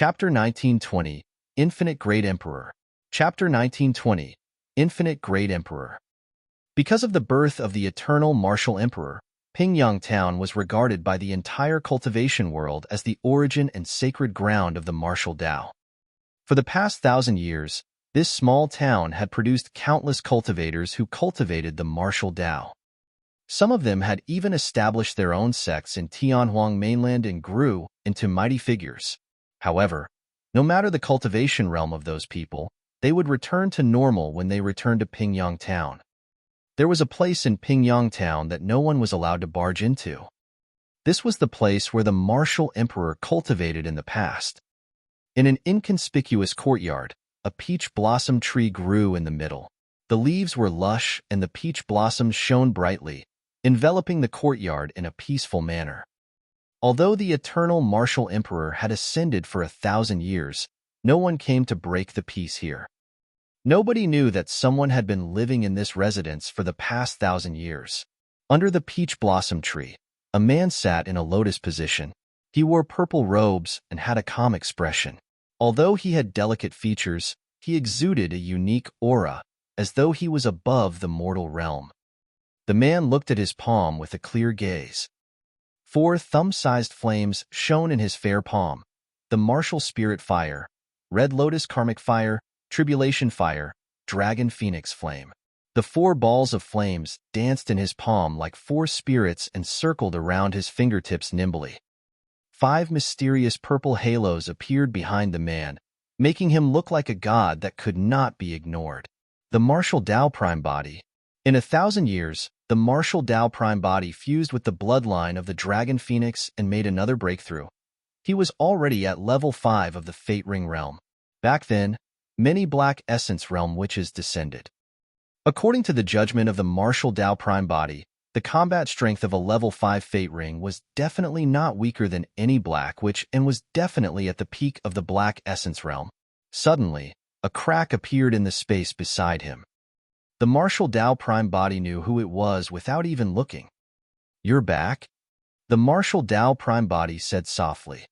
Chapter 1920, Infinite Great Emperor. Chapter 1920, Infinite Great Emperor. Because of the birth of the eternal martial emperor, Pingyang Town was regarded by the entire cultivation world as the origin and sacred ground of the martial Tao. For the past 1,000 years, this small town had produced countless cultivators who cultivated the martial Tao. Some of them had even established their own sects in Tianhuang Mainland and grew into mighty figures. However, no matter the cultivation realm of those people, they would return to normal when they returned to Pingyang Town. There was a place in Pingyang Town that no one was allowed to barge into. This was the place where the martial emperor cultivated in the past. In an inconspicuous courtyard, a peach blossom tree grew in the middle. The leaves were lush and the peach blossoms shone brightly, enveloping the courtyard in a peaceful manner. Although the eternal martial emperor had ascended for 1,000 years, no one came to break the peace here. Nobody knew that someone had been living in this residence for the past 1,000 years. Under the peach blossom tree, a man sat in a lotus position. He wore purple robes and had a calm expression. Although he had delicate features, he exuded a unique aura, as though he was above the mortal realm. The man looked at his palm with a clear gaze. 4 thumb-sized flames shone in his fair palm: the martial spirit fire, red lotus karmic fire, tribulation fire, dragon phoenix flame. The 4 balls of flames danced in his palm like 4 spirits and circled around his fingertips nimbly. 5 mysterious purple halos appeared behind the man, making him look like a god that could not be ignored. The martial Tao Prime Body. In 1,000 years, the martial Tao Prime Body fused with the bloodline of the Dragon Phoenix and made another breakthrough. He was already at level 5 of the Fate Ring realm. Back then, many Black Essence realm witches descended. According to the judgment of the martial Tao Prime Body, the combat strength of a level 5 Fate Ring was definitely not weaker than any Black Witch and was definitely at the peak of the Black Essence realm. Suddenly, a crack appeared in the space beside him. The martial Tao Prime Body knew who it was without even looking. "You're back?" The martial Tao Prime Body said softly.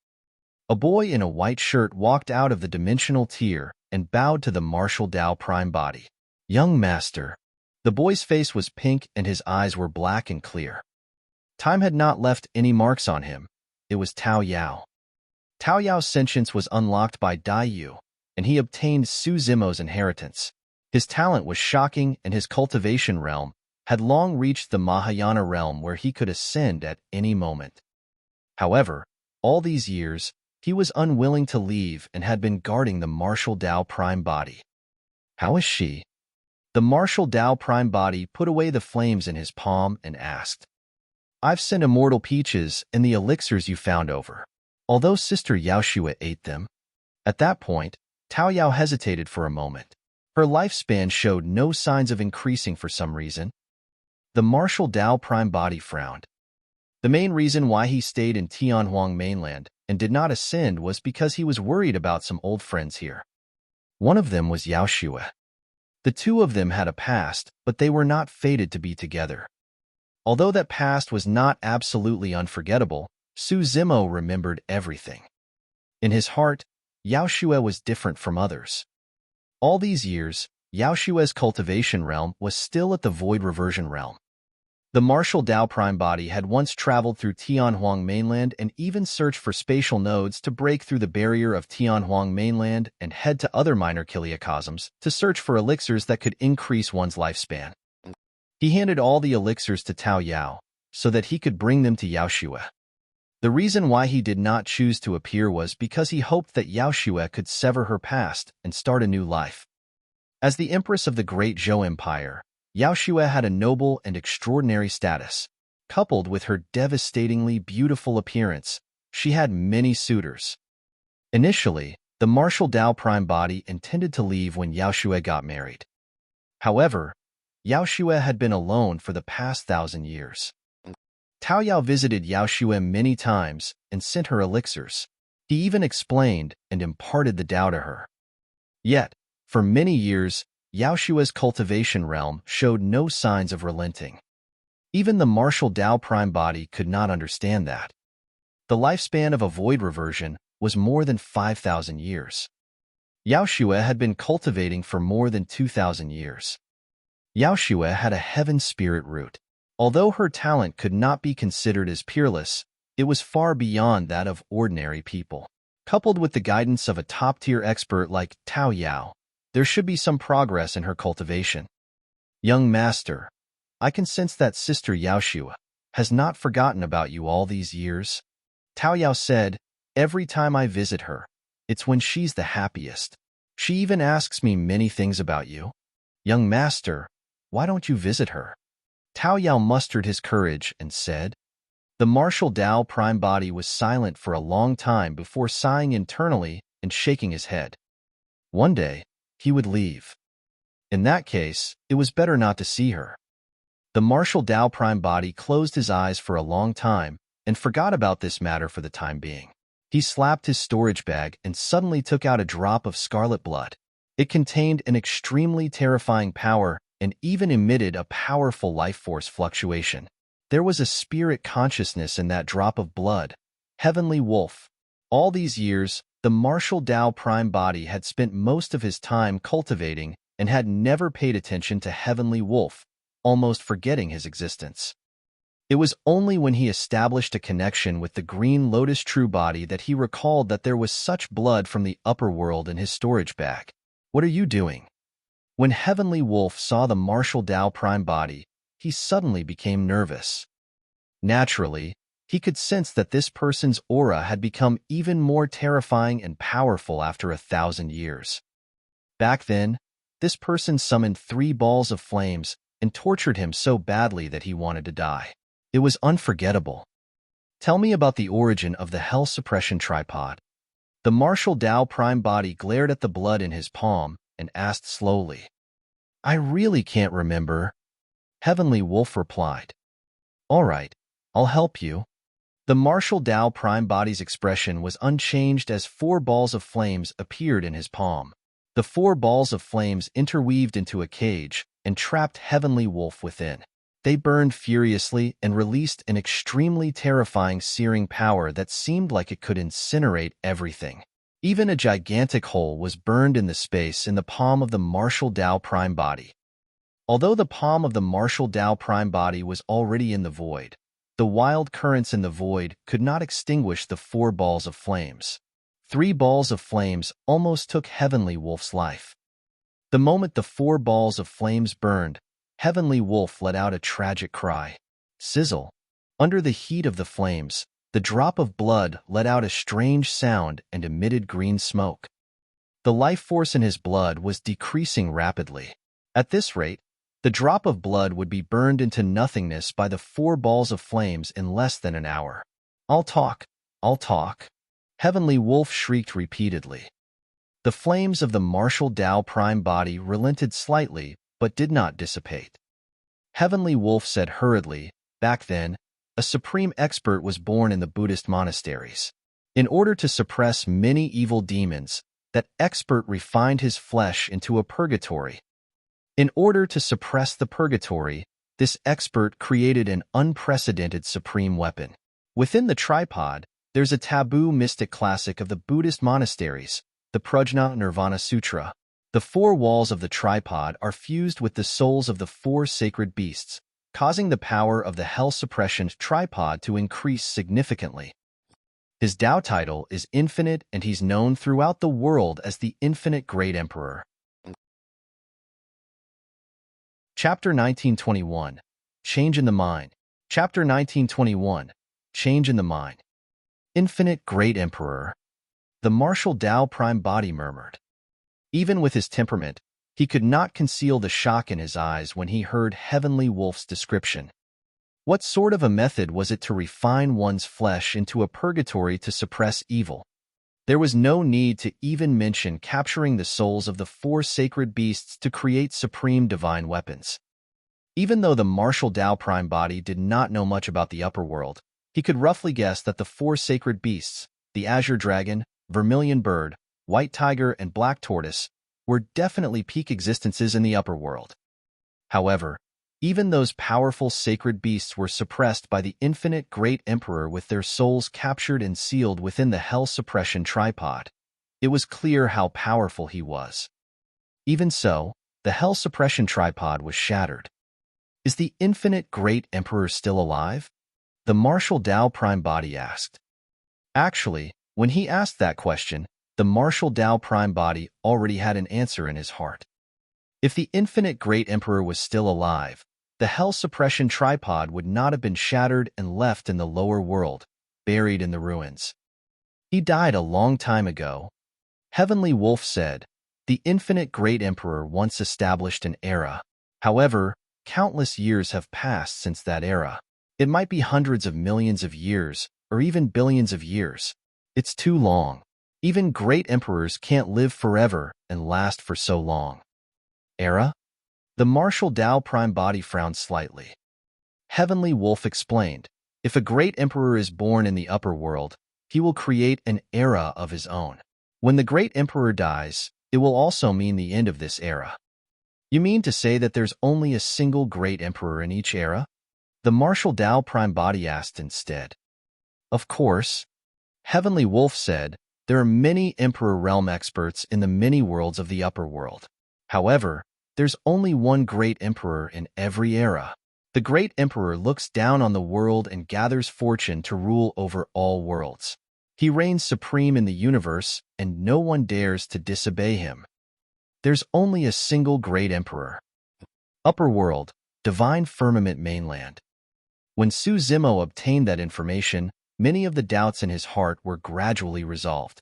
A boy in a white shirt walked out of the dimensional tier and bowed to the martial Tao Prime Body. "Young master." The boy's face was pink and his eyes were black and clear. Time had not left any marks on him. It was Tao Yao. Tao Yao's sentience was unlocked by Dai Yu, and he obtained Su Zimo's inheritance. His talent was shocking, and his cultivation realm had long reached the Mahayana realm where he could ascend at any moment. However, all these years, he was unwilling to leave and had been guarding the martial Tao Prime Body. "How is she?" The martial Tao Prime Body put away the flames in his palm and asked. "I've sent immortal peaches and the elixirs you found over, although Sister Yaoshua ate them." At that point, Tao Yao hesitated for a moment. Her lifespan showed no signs of increasing for some reason. The martial Tao Prime Body frowned. The main reason why he stayed in Tianhuang Mainland and did not ascend was because he was worried about some old friends here. One of them was Yaoshua. The 2 of them had a past, but they were not fated to be together. Although that past was not absolutely unforgettable, Su Zimo remembered everything. In his heart, Yaoshua was different from others. All these years, Yaoshua's cultivation realm was still at the Void Reversion realm. The martial Tao Prime Body had once traveled through Tianhuang Mainland and even searched for spatial nodes to break through the barrier of Tianhuang Mainland and head to other minor kiliocosms to search for elixirs that could increase one's lifespan. He handed all the elixirs to Tao Yao so that he could bring them to Yaoshua. The reason why he did not choose to appear was because he hoped that Yaoshua could sever her past and start a new life. As the Empress of the Great Zhou Empire, Yaoshua had a noble and extraordinary status. Coupled with her devastatingly beautiful appearance, she had many suitors. Initially, the martial Tao Prime Body intended to leave when Yaoshua got married. However, Yaoshua had been alone for the past 1,000 years. Tao Yao visited Yaoshua many times and sent her elixirs. He even explained and imparted the Tao to her. Yet, for many years, Yaoshua's cultivation realm showed no signs of relenting. Even the martial Tao Prime Body could not understand that. The lifespan of a void reversion was more than 5,000 years. Yaoshue had been cultivating for more than 2,000 years. Yaoshue had a heaven spirit root. Although her talent could not be considered as peerless, it was far beyond that of ordinary people. Coupled with the guidance of a top-tier expert like Tao Yao, there should be some progress in her cultivation. Young master, I can sense that Sister Yaoshue has not forgotten about you all these years. Tao Yao said, every time I visit her, it's when she's the happiest. She even asks me many things about you. Young master, why don't you visit her? Tao Yao mustered his courage and said. The martial Tao prime body was silent for a long time before sighing internally and shaking his head. One day, he would leave. In that case, it was better not to see her. The martial Tao prime body closed his eyes for a long time and forgot about this matter for the time being. He slapped his storage bag and suddenly took out a drop of scarlet blood. It contained an extremely terrifying power and even emitted a powerful life force fluctuation. There was a spirit consciousness in that drop of blood. Heavenly Wolf. All these years, the martial Tao prime body had spent most of his time cultivating and had never paid attention to Heavenly Wolf, almost forgetting his existence. It was only when he established a connection with the Green Lotus True Body that he recalled that there was such blood from the upper world in his storage bag. What are you doing? When Heavenly Wolf saw the martial Tao prime body, he suddenly became nervous. Naturally, he could sense that this person's aura had become even more terrifying and powerful after 1,000 years. Back then, this person summoned 3 balls of flames and tortured him so badly that he wanted to die. It was unforgettable. Tell me about the origin of the Hell Suppression Tripod. The martial Tao prime body glared at the blood in his palm and asked slowly. I really can't remember. Heavenly Wolf replied. All right, I'll help you. The martial Tao prime body's expression was unchanged as 4 balls of flames appeared in his palm. The 4 balls of flames interweaved into a cage and trapped Heavenly Wolf within. They burned furiously and released an extremely terrifying searing power that seemed like it could incinerate everything. Even a gigantic hole was burned in the space in the palm of the martial Tao prime body. Although the palm of the martial Tao prime body was already in the void, the wild currents in the void could not extinguish the 4 balls of flames. 3 balls of flames almost took Heavenly Wolf's life. The moment the 4 balls of flames burned, Heavenly Wolf let out a tragic cry. Sizzle. Under the heat of the flames, the drop of blood let out a strange sound and emitted green smoke. The life force in his blood was decreasing rapidly. At this rate, the drop of blood would be burned into nothingness by the 4 balls of flames in less than an hour. I'll talk. I'll talk. Heavenly Wolf shrieked repeatedly. The flames of the martial Tao prime body relented slightly, but did not dissipate. Heavenly Wolf said hurriedly, back then, a supreme expert was born in the Buddhist monasteries. In order to suppress many evil demons, that expert refined his flesh into a purgatory. In order to suppress the purgatory, this expert created an unprecedented supreme weapon. Within the tripod, there's a taboo mystic classic of the Buddhist monasteries, the Prajna Nirvana Sutra. The 4 walls of the tripod are fused with the souls of the 4 sacred beasts, causing the power of the Hell Suppression Tripod to increase significantly. His Tao title is Infinite, and he's known throughout the world as the Infinite Great Emperor. Chapter 1921. Change in the Mind. Chapter 1921. Change in the Mind. Infinite Great Emperor. The martial Tao prime body murmured. Even with his temperament, he could not conceal the shock in his eyes when he heard Heavenly Wolf's description. What sort of a method was it to refine one's flesh into a purgatory to suppress evil? There was no need to even mention capturing the souls of the 4 sacred beasts to create supreme divine weapons. Even though the martial Tao prime body did not know much about the upper world, he could roughly guess that the 4 sacred beasts, the azure dragon, vermilion bird, white tiger, and black tortoise, were definitely peak existences in the upper world. However, Even those powerful sacred beasts were suppressed by the infinite great emperor with their souls captured and sealed within the hell suppression tripod. It was clear how powerful he was. Even so, the hell suppression tripod was shattered. Is the infinite great emperor still alive? The martial Tao prime body asked. Actually, when he asked that question, the martial Tao prime body already had an answer in his heart. If the infinite great emperor was still alive, the hell suppression tripod would not have been shattered and left in the lower world, buried in the ruins. He died a long time ago. Heavenly Wolf said, the infinite great emperor once established an era. However, countless years have passed since that era. It might be hundreds of millions of years, or even billions of years. It's too long. Even great emperors can't live forever and last for so long. Era? The martial Tao prime body frowned slightly. Heavenly Wolf explained, if a great emperor is born in the upper world, he will create an era of his own. When the great emperor dies, it will also mean the end of this era. You mean to say that there's only a single great emperor in each era? The martial Tao prime body asked instead. Of course. Heavenly Wolf said, there are many emperor realm experts in the many worlds of the upper world. However, there's only one great emperor in every era. The great emperor looks down on the world and gathers fortune to rule over all worlds. He reigns supreme in the universe, and no one dares to disobey him. There's only a single great emperor. Upper world, divine firmament mainland. When Su Zimo obtained that information, many of the doubts in his heart were gradually resolved.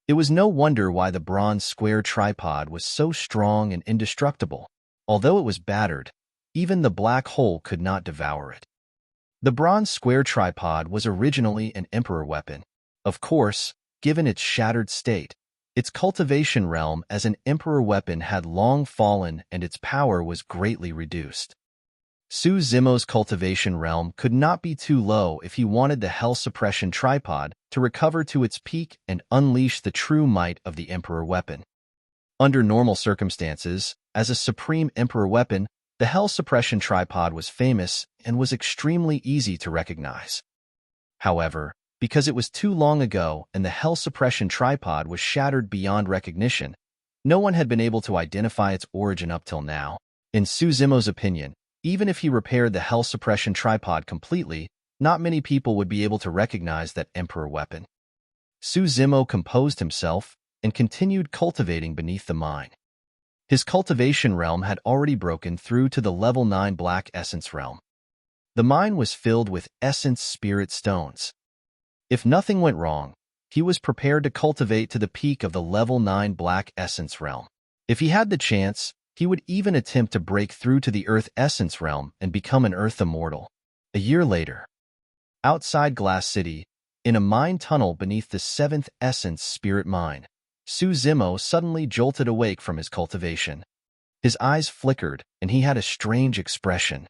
It was no wonder why the bronze square tripod was so strong and indestructible. Although it was battered, even the black hole could not devour it. The bronze square tripod was originally an emperor weapon. Of course, given its shattered state, its cultivation realm as an emperor weapon had long fallen and its power was greatly reduced. Su Zimo's cultivation realm could not be too low if he wanted the hell suppression tripod to recover to its peak and unleash the true might of the emperor weapon. Under normal circumstances, as a supreme emperor weapon, the hell suppression tripod was famous and was extremely easy to recognize. However, because it was too long ago and the hell suppression tripod was shattered beyond recognition, no one had been able to identify its origin up till now. In Su Zimo's opinion, even if he repaired the hell suppression tripod completely, not many people would be able to recognize that emperor weapon. Su Zimo composed himself and continued cultivating beneath the mine. His cultivation realm had already broken through to the level 9 black essence realm. The mine was filled with essence spirit stones. If nothing went wrong, he was prepared to cultivate to the peak of the level 9 black essence realm. If he had the chance, he would even attempt to break through to the Earth Essence realm and become an Earth Immortal. A year later, outside Glass City, in a mine tunnel beneath the 7th Essence Spirit Mine, Su Zimo suddenly jolted awake from his cultivation. His eyes flickered, and he had a strange expression.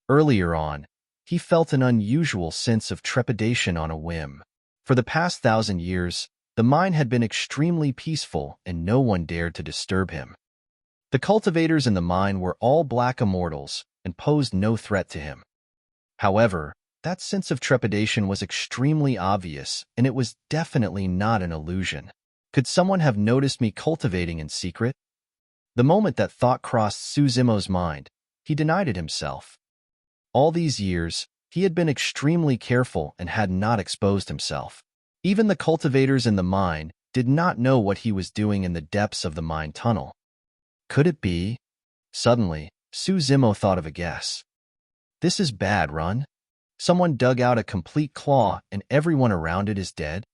Earlier on, he felt an unusual sense of trepidation on a whim. For the past 1,000 years, the mine had been extremely peaceful and no one dared to disturb him. The cultivators in the mine were all black immortals and posed no threat to him. However, that sense of trepidation was extremely obvious, and it was definitely not an illusion. Could someone have noticed me cultivating in secret? The moment that thought crossed Su Zimo's mind, he denied it himself. All these years, he had been extremely careful and had not exposed himself. Even the cultivators in the mine did not know what he was doing in the depths of the mine tunnel. Could it be? Suddenly, Su Zimo thought of a guess. This is bad, Run. Someone dug out a complete claw and everyone around it is dead?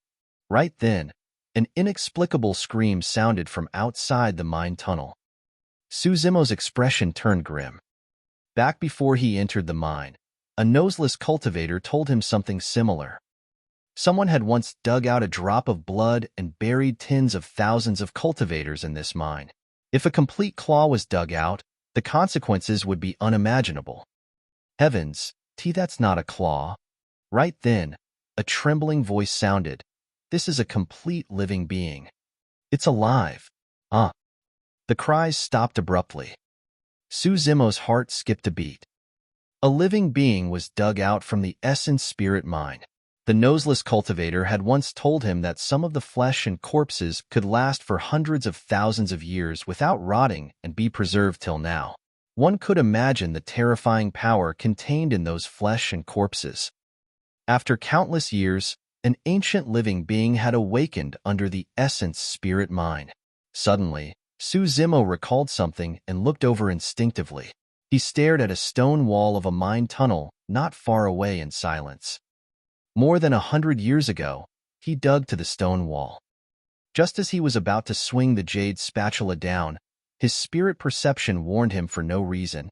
Right then, an inexplicable scream sounded from outside the mine tunnel. Su Zimo's expression turned grim. Back before he entered the mine, a noseless cultivator told him something similar. Someone had once dug out a drop of blood and buried tens of thousands of cultivators in this mine. If a complete claw was dug out, the consequences would be unimaginable. Heavens, that's not a claw. Right then, a trembling voice sounded. This is a complete living being. It's alive. The cries stopped abruptly. Su Zimo's heart skipped a beat. A living being was dug out from the essence spirit mine. The noseless cultivator had once told him that some of the flesh and corpses could last for hundreds of thousands of years without rotting and be preserved till now. One could imagine the terrifying power contained in those flesh and corpses. After countless years, an ancient living being had awakened under the essence spirit mine. Suddenly, Su Zimo recalled something and looked over instinctively. He stared at a stone wall of a mine tunnel not far away in silence. More than 100 years ago, he dug to the stone wall. Just as he was about to swing the jade spatula down, his spirit perception warned him for no reason.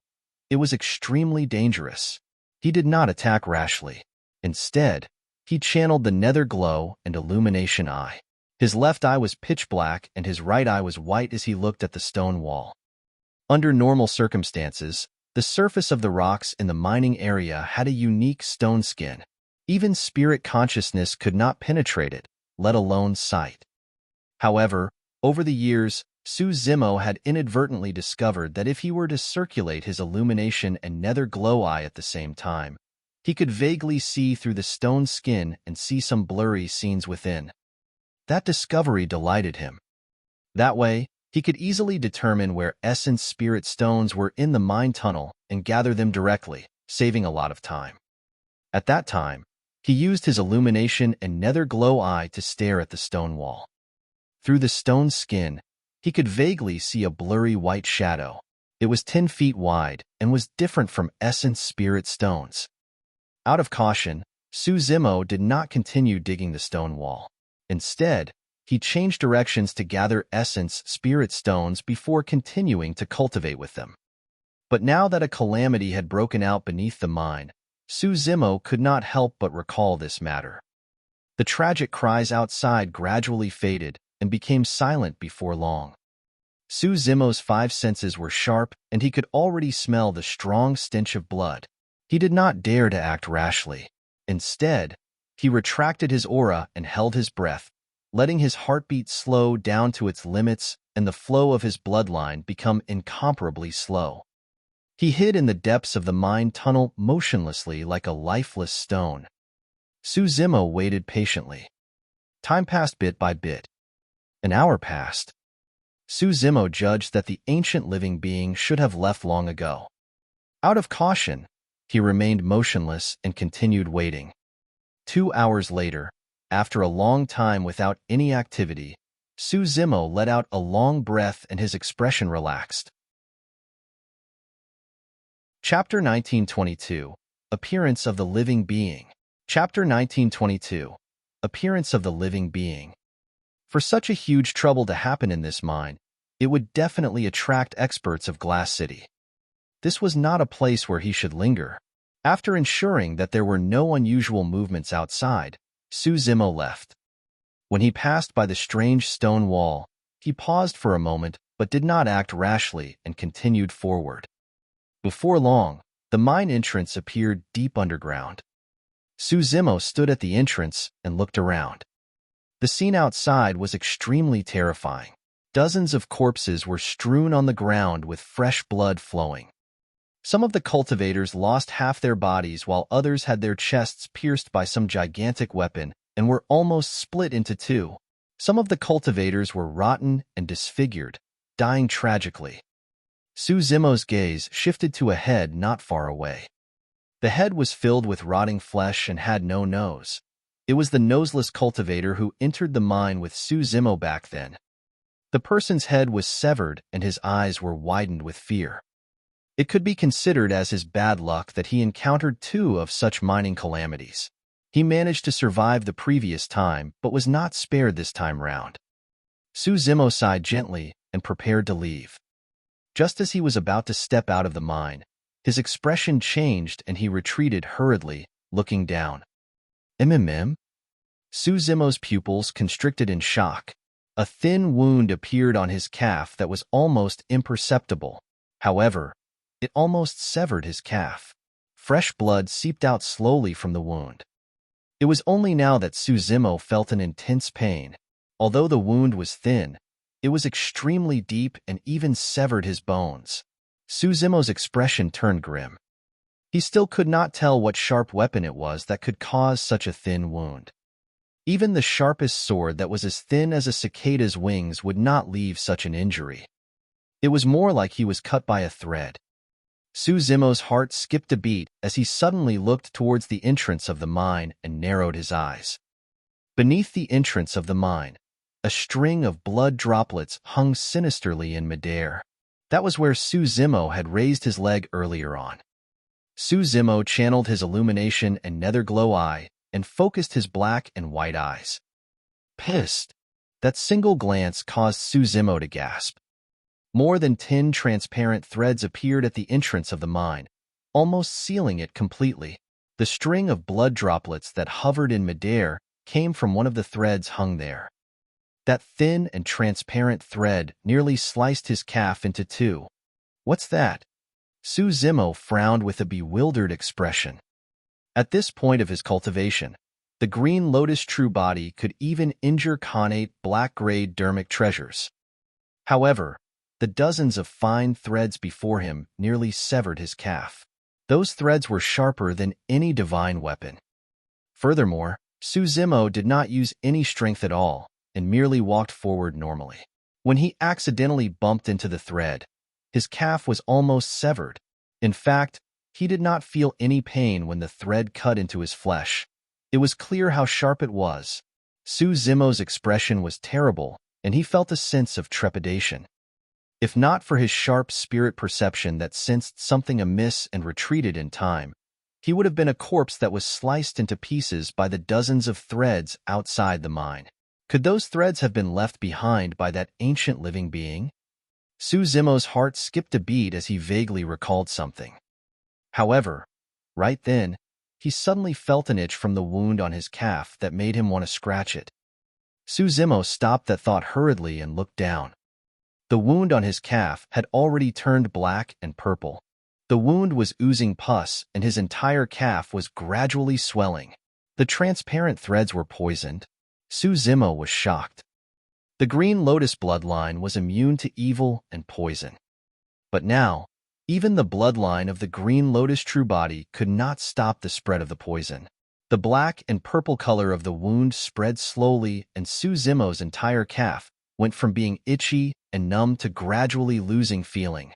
It was extremely dangerous. He did not attack rashly. Instead, he channeled the nether glow and illumination eye. His left eye was pitch black and his right eye was white as he looked at the stone wall. Under normal circumstances, the surface of the rocks in the mining area had a unique stone skin. Even spirit consciousness could not penetrate it, let alone sight. However, over the years, Su Zimo had inadvertently discovered that if he were to circulate his illumination and nether glow eye at the same time, he could vaguely see through the stone skin and see some blurry scenes within. That discovery delighted him. That way, he could easily determine where essence spirit stones were in the mine tunnel and gather them directly, saving a lot of time. At that time, he used his illumination and nether glow eye to stare at the stone wall. Through the stone skin, he could vaguely see a blurry white shadow. It was 10 feet wide and was different from essence spirit stones. Out of caution, Su Zimo did not continue digging the stone wall. Instead, he changed directions to gather essence spirit stones before continuing to cultivate with them. But now that a calamity had broken out beneath the mine, Su Zimo could not help but recall this matter. The tragic cries outside gradually faded and became silent before long. Su Zimo's 5 senses were sharp, and he could already smell the strong stench of blood. He did not dare to act rashly. Instead, he retracted his aura and held his breath, letting his heartbeat slow down to its limits and the flow of his bloodline become incomparably slow. He hid in the depths of the mine tunnel motionlessly like a lifeless stone. Su Zimo waited patiently. Time passed bit by bit. An hour passed. Su Zimo judged that the ancient living being should have left long ago. Out of caution, he remained motionless and continued waiting. 2 hours later, after a long time without any activity, Su Zimo let out a long breath and his expression relaxed. Chapter 1922, Appearance of the Living Being. Chapter 1922, Appearance of the Living Being. For such a huge trouble to happen in this mine, it would definitely attract experts of Glass City. This was not a place where he should linger. After ensuring that there were no unusual movements outside, Su Zimo left. When he passed by the strange stone wall, he paused for a moment but did not act rashly and continued forward. Before long, the mine entrance appeared deep underground. Su Zimo stood at the entrance and looked around. The scene outside was extremely terrifying. Dozens of corpses were strewn on the ground with fresh blood flowing. Some of the cultivators lost half their bodies while others had their chests pierced by some gigantic weapon and were almost split into two. Some of the cultivators were rotten and disfigured, dying tragically. Su Zimo's gaze shifted to a head not far away. The head was filled with rotting flesh and had no nose. It was the noseless cultivator who entered the mine with Su Zimo back then. The person's head was severed and his eyes were widened with fear. It could be considered as his bad luck that he encountered 2 of such mining calamities. He managed to survive the previous time but was not spared this time round. Su Zimo sighed gently and prepared to leave. Just as he was about to step out of the mine, his expression changed and he retreated hurriedly, looking down. Su Zimo's pupils constricted in shock. A thin wound appeared on his calf that was almost imperceptible. However, it almost severed his calf. Fresh blood seeped out slowly from the wound. It was only now that Su Zimo felt an intense pain. Although the wound was thin, it was extremely deep and even severed his bones. Suzimo's expression turned grim. He still could not tell what sharp weapon it was that could cause such a thin wound. Even the sharpest sword that was as thin as a cicada's wings would not leave such an injury. It was more like he was cut by a thread. Suzimo's heart skipped a beat as he suddenly looked towards the entrance of the mine and narrowed his eyes. Beneath the entrance of the mine, a string of blood droplets hung sinisterly in midair. That was where Suzimo had raised his leg earlier on. Suzimo channeled his illumination and netherglow eye and focused his black and white eyes. Pissed. That single glance caused Suzimo to gasp. More than 10 transparent threads appeared at the entrance of the mine, almost sealing it completely. The string of blood droplets that hovered in midair came from one of the threads hung there. That thin and transparent thread nearly sliced his calf into two. What's that? Suzimo frowned with a bewildered expression. At this point of his cultivation, the green lotus true body could even injure connate black-grade dermic treasures. However, the dozens of fine threads before him nearly severed his calf. Those threads were sharper than any divine weapon. Furthermore, Suzimo did not use any strength at all and merely walked forward normally. When he accidentally bumped into the thread, his calf was almost severed. In fact, he did not feel any pain when the thread cut into his flesh. It was clear how sharp it was. Suzimo's expression was terrible, and he felt a sense of trepidation. If not for his sharp spirit perception that sensed something amiss and retreated in time, he would have been a corpse that was sliced into pieces by the dozens of threads outside the mine. Could those threads have been left behind by that ancient living being? Suzimo's heart skipped a beat as he vaguely recalled something. However, right then, he suddenly felt an itch from the wound on his calf that made him want to scratch it. Suzimo stopped that thought hurriedly and looked down. The wound on his calf had already turned black and purple. The wound was oozing pus, and his entire calf was gradually swelling. The transparent threads were poisoned. Suzimo was shocked. The green lotus bloodline was immune to evil and poison. But now, even the bloodline of the green lotus true body could not stop the spread of the poison. The black and purple color of the wound spread slowly, and Suzimo's entire calf went from being itchy and numb to gradually losing feeling.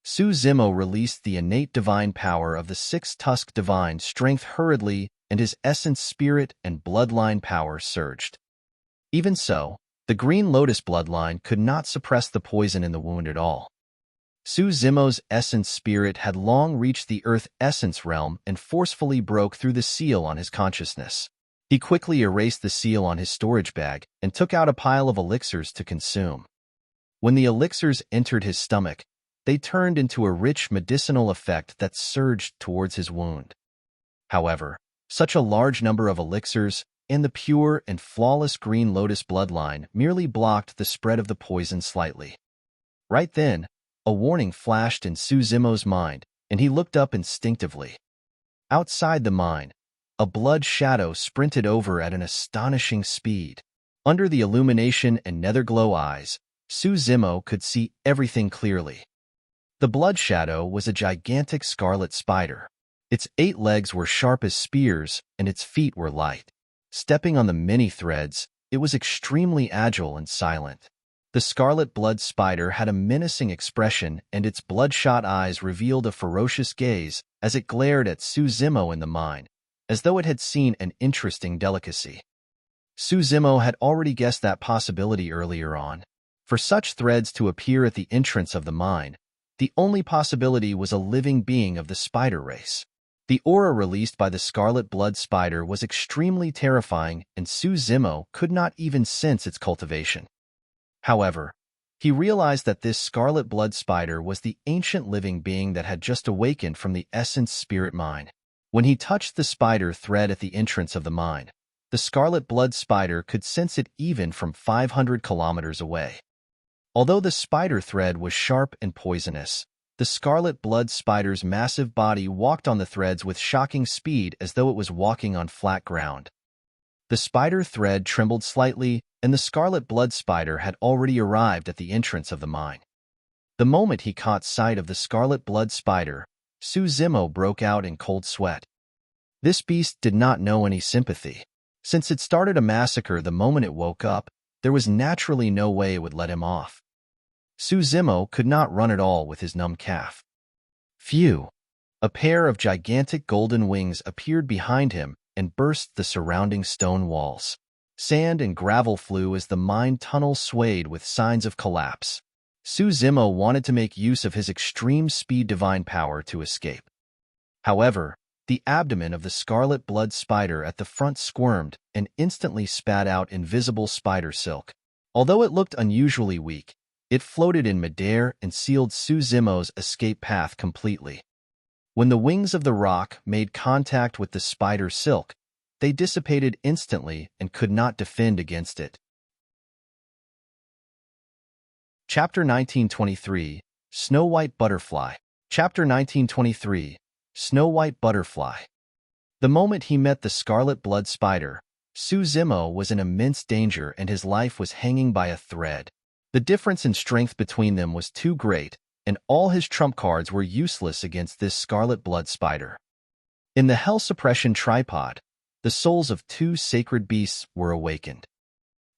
Suzimo released the innate divine power of the six-tusked divine strength hurriedly, and his essence, spirit, and bloodline power surged. Even so, the green lotus bloodline could not suppress the poison in the wound at all. Suzimo's essence spirit had long reached the earth essence realm and forcefully broke through the seal on his consciousness. He quickly erased the seal on his storage bag and took out a pile of elixirs to consume. When the elixirs entered his stomach, they turned into a rich medicinal effect that surged towards his wound. However, such a large number of elixirs and the pure and flawless green lotus bloodline merely blocked the spread of the poison slightly. Right then, a warning flashed in Suzimo's mind, and he looked up instinctively. Outside the mine, a blood shadow sprinted over at an astonishing speed. Under the illumination and netherglow eyes, Suzimo could see everything clearly. The blood shadow was a gigantic scarlet spider. Its 8 legs were sharp as spears, and its feet were light. Stepping on the many threads, it was extremely agile and silent. The scarlet blood spider had a menacing expression, and its bloodshot eyes revealed a ferocious gaze as it glared at Suzimo in the mine, as though it had seen an interesting delicacy. Suzimo had already guessed that possibility earlier on. For such threads to appear at the entrance of the mine, the only possibility was a living being of the spider race. The aura released by the scarlet blood spider was extremely terrifying, and Suzimo could not even sense its cultivation. However, he realized that this scarlet blood spider was the ancient living being that had just awakened from the essence spirit mine. When he touched the spider thread at the entrance of the mine, the scarlet blood spider could sense it even from 500 kilometers away. Although the spider thread was sharp and poisonous, the scarlet blood spider's massive body walked on the threads with shocking speed as though it was walking on flat ground. The spider thread trembled slightly, and the scarlet blood spider had already arrived at the entrance of the mine. The moment he caught sight of the scarlet blood spider, Su Zimo broke out in cold sweat. This beast did not know any sympathy. Since it started a massacre the moment it woke up, there was naturally no way it would let him off. Su Zimo could not run at all with his numb calf. Phew! A pair of gigantic golden wings appeared behind him and burst the surrounding stone walls. Sand and gravel flew as the mine tunnel swayed with signs of collapse. Su Zimo wanted to make use of his extreme speed divine power to escape. However, the abdomen of the scarlet blood spider at the front squirmed and instantly spat out invisible spider silk. Although it looked unusually weak, it floated in midair and sealed Su Zimo's escape path completely. When the wings of the rock made contact with the spider silk, they dissipated instantly and could not defend against it. Chapter 1923, Snow White Butterfly. Chapter 1923, Snow White Butterfly. The moment he met the scarlet blood spider, Su Zimo was in immense danger and his life was hanging by a thread. The difference in strength between them was too great, and all his trump cards were useless against this scarlet blood spider. In the Hell Suppression Tripod, the souls of two sacred beasts were awakened.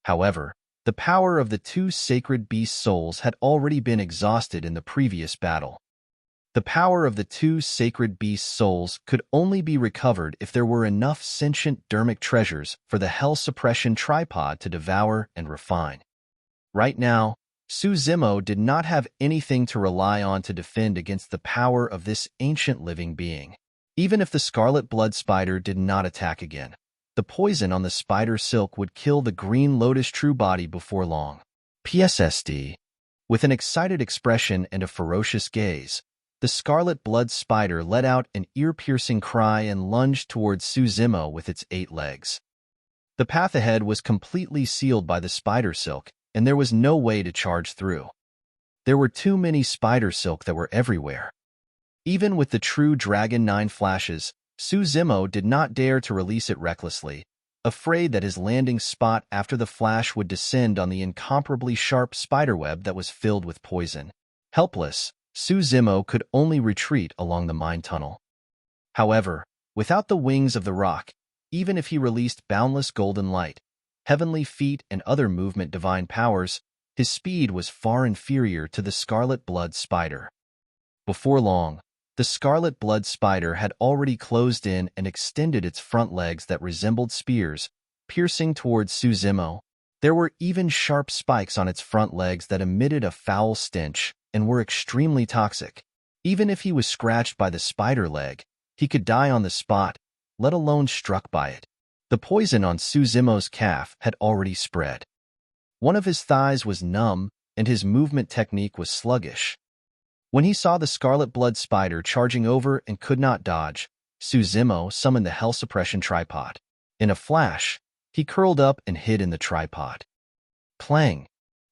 However, the power of the two sacred beast souls had already been exhausted in the previous battle. The power of the two sacred beast souls could only be recovered if there were enough sentient dermic treasures for the Hell Suppression Tripod to devour and refine. Right now, Su Zimo did not have anything to rely on to defend against the power of this ancient living being. Even if the scarlet blood spider did not attack again, the poison on the spider silk would kill the green lotus true body before long. PSSD. With an excited expression and a ferocious gaze, the scarlet blood spider let out an ear-piercing cry and lunged towards Su Zimo with its 8 legs. The path ahead was completely sealed by the spider silk, and there was no way to charge through. There were too many spider silk that were everywhere. Even with the true Dragon 9 flashes, Su Zimo did not dare to release it recklessly, afraid that his landing spot after the flash would descend on the incomparably sharp spiderweb that was filled with poison. Helpless, Su Zimo could only retreat along the mine tunnel. However, without the wings of the rock, even if he released boundless golden light, heavenly feet, and other movement divine powers, his speed was far inferior to the scarlet blood spider. Before long, the scarlet blood spider had already closed in and extended its front legs that resembled spears, piercing towards Su Zimo. There were even sharp spikes on its front legs that emitted a foul stench and were extremely toxic. Even if he was scratched by the spider leg, he could die on the spot, let alone struck by it. The poison on Su Zimo's calf had already spread. One of his thighs was numb, and his movement technique was sluggish. When he saw the scarlet blood spider charging over and could not dodge, Su Zimo summoned the Hell Suppression Tripod. In a flash, he curled up and hid in the tripod. Clang!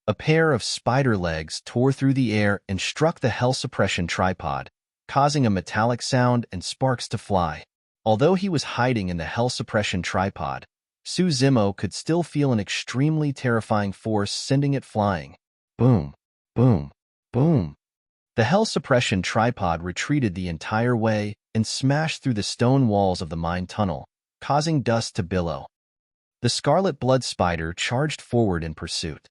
A pair of spider legs tore through the air and struck the Hell Suppression Tripod, causing a metallic sound and sparks to fly. Although he was hiding in the Hell Suppression Tripod, Su Zimo could still feel an extremely terrifying force sending it flying. Boom! Boom! Boom! The Hell Suppression Tripod retreated the entire way and smashed through the stone walls of the mine tunnel, causing dust to billow. The scarlet blood spider charged forward in pursuit.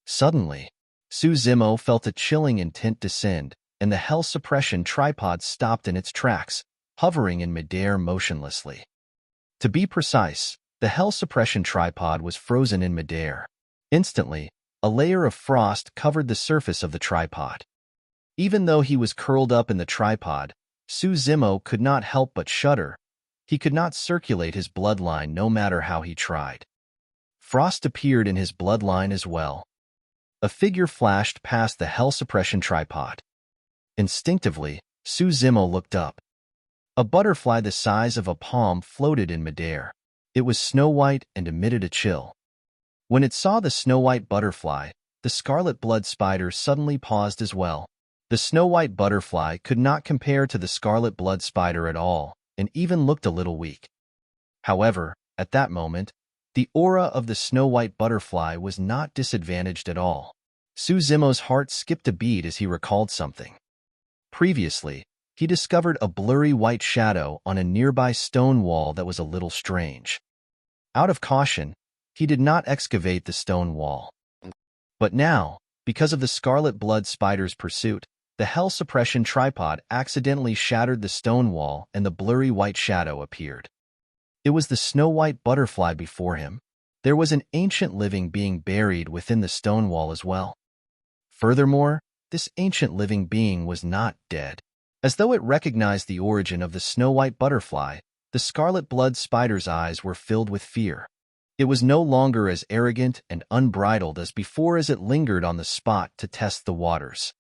Suddenly, Su Zimo felt a chilling intent descend, and the Hell Suppression Tripod stopped in its tracks, hovering in midair motionlessly. To be precise, the Hell Suppression Tripod was frozen in midair. Instantly, a layer of frost covered the surface of the tripod. Even though he was curled up in the tripod, Su Zimo could not help but shudder. He could not circulate his bloodline no matter how he tried. Frost appeared in his bloodline as well. A figure flashed past the Hell Suppression Tripod. Instinctively, Su Zimo looked up. A butterfly the size of a palm floated in midair. It was snow white and emitted a chill. When it saw the snow white butterfly, the scarlet blood spider suddenly paused as well. The snow white butterfly could not compare to the scarlet blood spider at all, and even looked a little weak. However, at that moment, the aura of the snow white butterfly was not disadvantaged at all. Su Zimo's heart skipped a beat as he recalled something. Previously, he discovered a blurry white shadow on a nearby stone wall that was a little strange. Out of caution, he did not excavate the stone wall. But now, because of the scarlet blood spider's pursuit, the hell suppression tripod accidentally shattered the stone wall and the blurry white shadow appeared. It was the snow-white butterfly before him. There was an ancient living being buried within the stone wall as well. Furthermore, this ancient living being was not dead. As though it recognized the origin of the snow-white butterfly, the scarlet blood spider's eyes were filled with fear. It was no longer as arrogant and unbridled as before as it lingered on the spot to test the waters.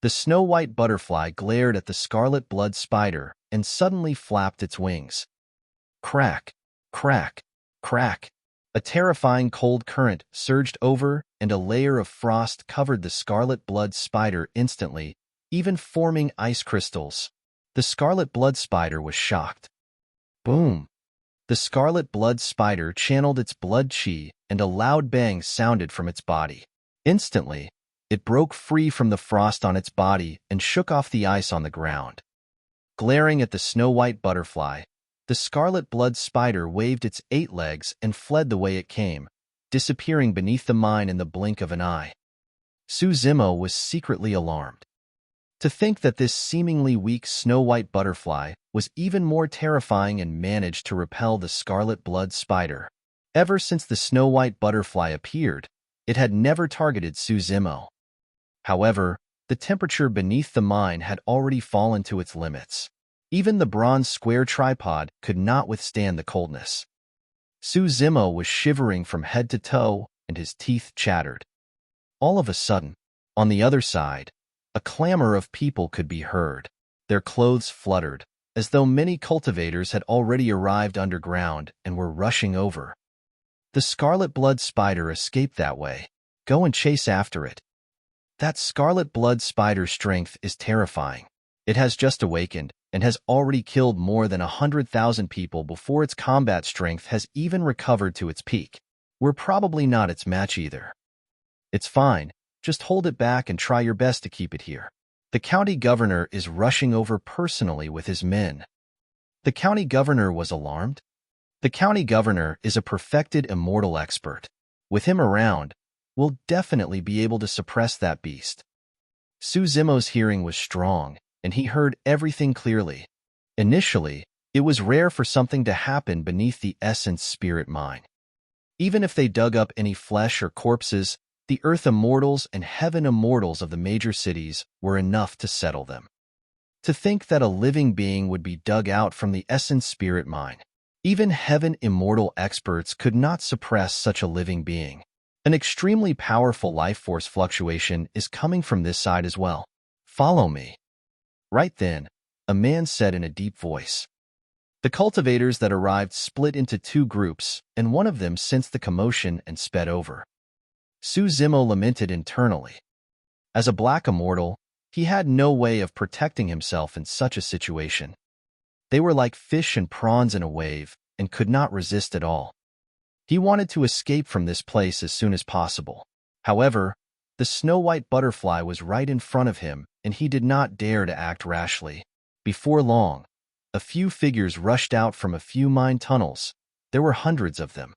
The snow-white butterfly glared at the scarlet blood spider and suddenly flapped its wings. Crack, crack, crack. A terrifying cold current surged over, and a layer of frost covered the scarlet blood spider instantly, even forming ice crystals. The scarlet blood spider was shocked. Boom! The scarlet blood spider channeled its blood chi, and a loud bang sounded from its body. Instantly, it broke free from the frost on its body and shook off the ice on the ground. Glaring at the snow-white butterfly, the scarlet blood spider waved its 8 legs and fled the way it came, disappearing beneath the mine in the blink of an eye. Su Zimo was secretly alarmed. To think that this seemingly weak snow-white butterfly was even more terrifying and managed to repel the scarlet blood spider. Ever since the snow-white butterfly appeared, it had never targeted Su Zimo. However, the temperature beneath the mine had already fallen to its limits. Even the bronze square tripod could not withstand the coldness. Su Zimo was shivering from head to toe, and his teeth chattered. All of a sudden, on the other side, a clamor of people could be heard. Their clothes fluttered, as though many cultivators had already arrived underground and were rushing over. The scarlet blood spider escaped that way. Go and chase after it. That scarlet blood spider's strength is terrifying. It has just awakened and has already killed more than 100,000 people before its combat strength has even recovered to its peak. We're probably not its match either. It's fine, just hold it back and try your best to keep it here. The county governor is rushing over personally with his men. The county governor was alarmed. The county governor is a perfected immortal expert. With him around, we'll definitely be able to suppress that beast. Su Zimo's hearing was strong, and he heard everything clearly. Initially, it was rare for something to happen beneath the Essence Spirit Mine. Even if they dug up any flesh or corpses, the Earth Immortals and Heaven Immortals of the major cities were enough to settle them. To think that a living being would be dug out from the Essence Spirit Mine. Even Heaven Immortal experts could not suppress such a living being. An extremely powerful life force fluctuation is coming from this side as well. Follow me. Right then, a man said in a deep voice. The cultivators that arrived split into 2 groups, and one of them sensed the commotion and sped over. Su Zimo lamented internally. As a black immortal, he had no way of protecting himself in such a situation. They were like fish and prawns in a wave, and could not resist at all. He wanted to escape from this place as soon as possible. However, the snow-white butterfly was right in front of him, and he did not dare to act rashly. Before long, a few figures rushed out from a few mine tunnels. There were hundreds of them.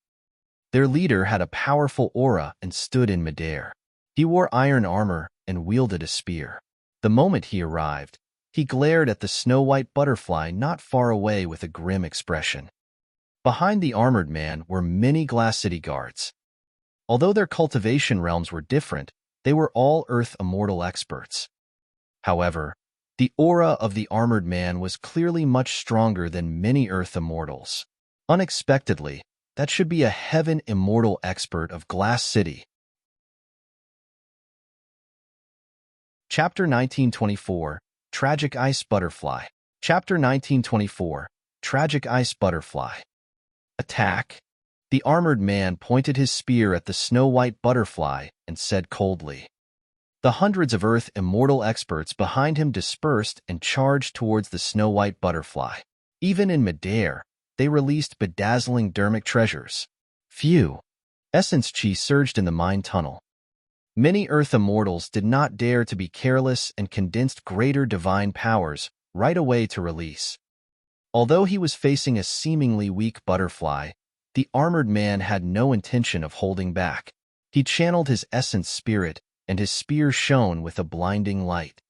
Their leader had a powerful aura and stood in midair. He wore iron armor and wielded a spear. The moment he arrived, he glared at the snow-white butterfly not far away with a grim expression. Behind the armored man were many Glass City guards. Although their cultivation realms were different, they were all Earth Immortal experts. However, the aura of the armored man was clearly much stronger than many Earth Immortals. Unexpectedly, that should be a Heaven Immortal expert of Glass City. Chapter 1924, Tragic Ice Butterfly. Chapter 1924, Tragic Ice Butterfly. Attack! The armored man pointed his spear at the snow-white butterfly and said coldly. The hundreds of Earth Immortal experts behind him dispersed and charged towards the snow-white butterfly. Even in midair, they released bedazzling dermic treasures. Phew! Essence chi surged in the mine tunnel. Many Earth immortals did not dare to be careless and condensed greater divine powers right away to release. Although he was facing a seemingly weak butterfly, the armored man had no intention of holding back. He channeled his essence spirit, and his spear shone with a blinding light.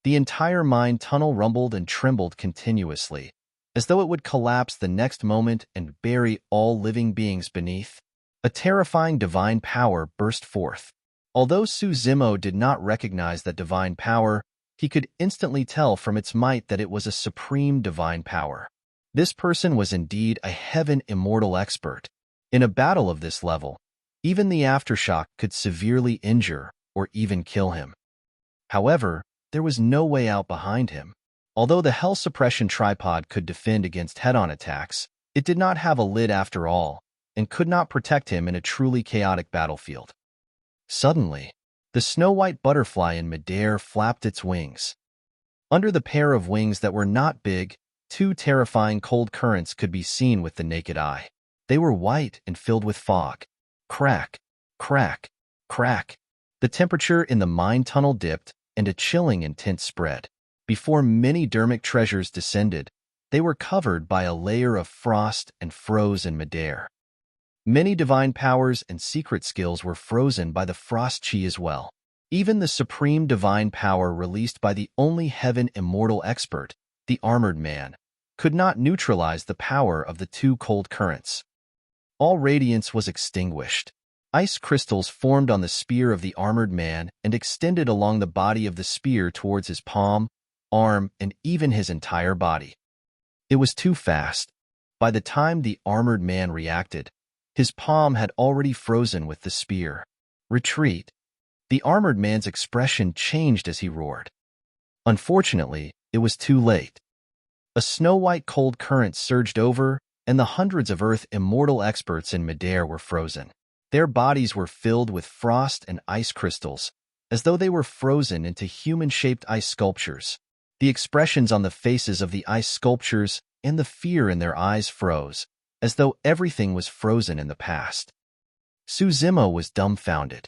The entire mine tunnel rumbled and trembled continuously, as though it would collapse the next moment and bury all living beings beneath. A terrifying divine power burst forth. Although Su Zimo did not recognize that divine power, he could instantly tell from its might that it was a supreme divine power. This person was indeed a heaven immortal expert. In a battle of this level, even the aftershock could severely injure or even kill him. However, there was no way out behind him. Although the Hell Suppression Tripod could defend against head-on attacks, it did not have a lid after all, and could not protect him in a truly chaotic battlefield. Suddenly, the snow-white butterfly in midair flapped its wings. Under the pair of wings that were not big, two terrifying cold currents could be seen with the naked eye. They were white and filled with fog. Crack, crack, crack. The temperature in the mine tunnel dipped, and a chilling intent spread. Before many dermic treasures descended, they were covered by a layer of frost and froze in midair. Many divine powers and secret skills were frozen by the frost chi as well. Even the supreme divine power released by the only heaven immortal expert, the armored man, could not neutralize the power of the two cold currents. All radiance was extinguished. Ice crystals formed on the spear of the armored man and extended along the body of the spear towards his palm, arm, and even his entire body. It was too fast. By the time the armored man reacted, his palm had already frozen with the spear. Retreat. The armored man's expression changed as he roared. Unfortunately, it was too late. A snow-white cold current surged over, and the hundreds of Earth immortal experts in midair were frozen. Their bodies were filled with frost and ice crystals, as though they were frozen into human-shaped ice sculptures. The expressions on the faces of the ice sculptures and the fear in their eyes froze, as though everything was frozen in the past. Su Zimo was dumbfounded.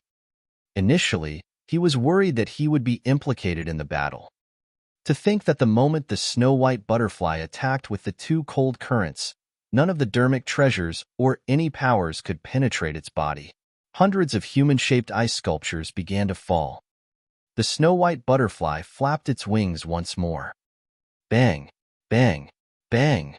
Initially, he was worried that he would be implicated in the battle. To think that the moment the snow-white butterfly attacked with the two cold currents, none of the dermic treasures or any powers could penetrate its body. Hundreds of human-shaped ice sculptures began to fall. The snow-white butterfly flapped its wings once more. Bang, bang, bang.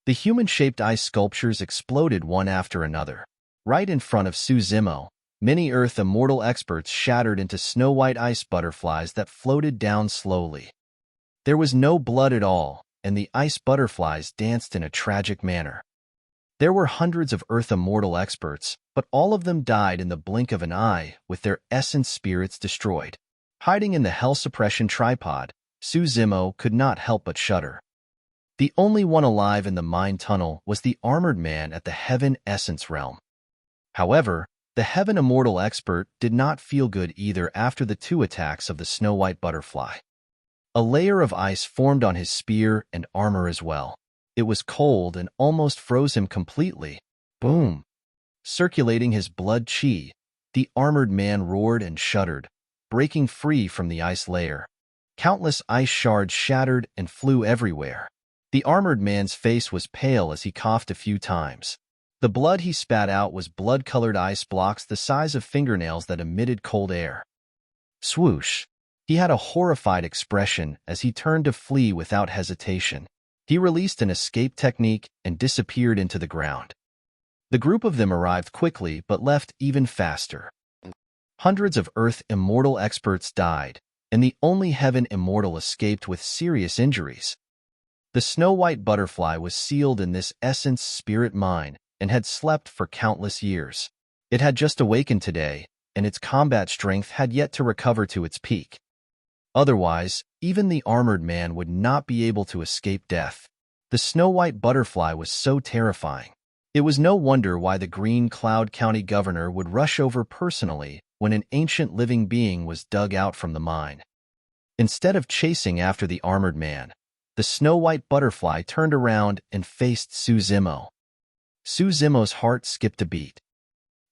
The human-shaped ice sculptures exploded one after another. Right in front of Su Zimo, many Earth immortal experts shattered into snow-white ice butterflies that floated down slowly. There was no blood at all, and the ice butterflies danced in a tragic manner. There were hundreds of Earth immortal experts, but all of them died in the blink of an eye with their essence spirits destroyed. Hiding in the Hell Suppression Tripod, Su Zimo could not help but shudder. The only one alive in the mine tunnel was the armored man at the Heaven Essence realm. However, the Heaven Immortal expert did not feel good either after the two attacks of the snow-white butterfly. A layer of ice formed on his spear and armor as well. It was cold and almost froze him completely. Boom! Circulating his blood chi, the armored man roared and shuddered, breaking free from the ice layer. Countless ice shards shattered and flew everywhere. The armored man's face was pale as he coughed a few times. The blood he spat out was blood-colored ice blocks the size of fingernails that emitted cold air. Swoosh! He had a horrified expression as he turned to flee without hesitation. He released an escape technique and disappeared into the ground. The group of them arrived quickly but left even faster. Hundreds of Earth immortal experts died, and the only Heaven immortal escaped with serious injuries. The snow-white butterfly was sealed in this essence spirit mine and had slept for countless years. It had just awakened today, and its combat strength had yet to recover to its peak. Otherwise, even the armored man would not be able to escape death. The snow-white butterfly was so terrifying. It was no wonder why the Green Cloud County governor would rush over personally when an ancient living being was dug out from the mine. Instead of chasing after the armored man, the snow-white butterfly turned around and faced Su Zimo. Su Zimo's heart skipped a beat.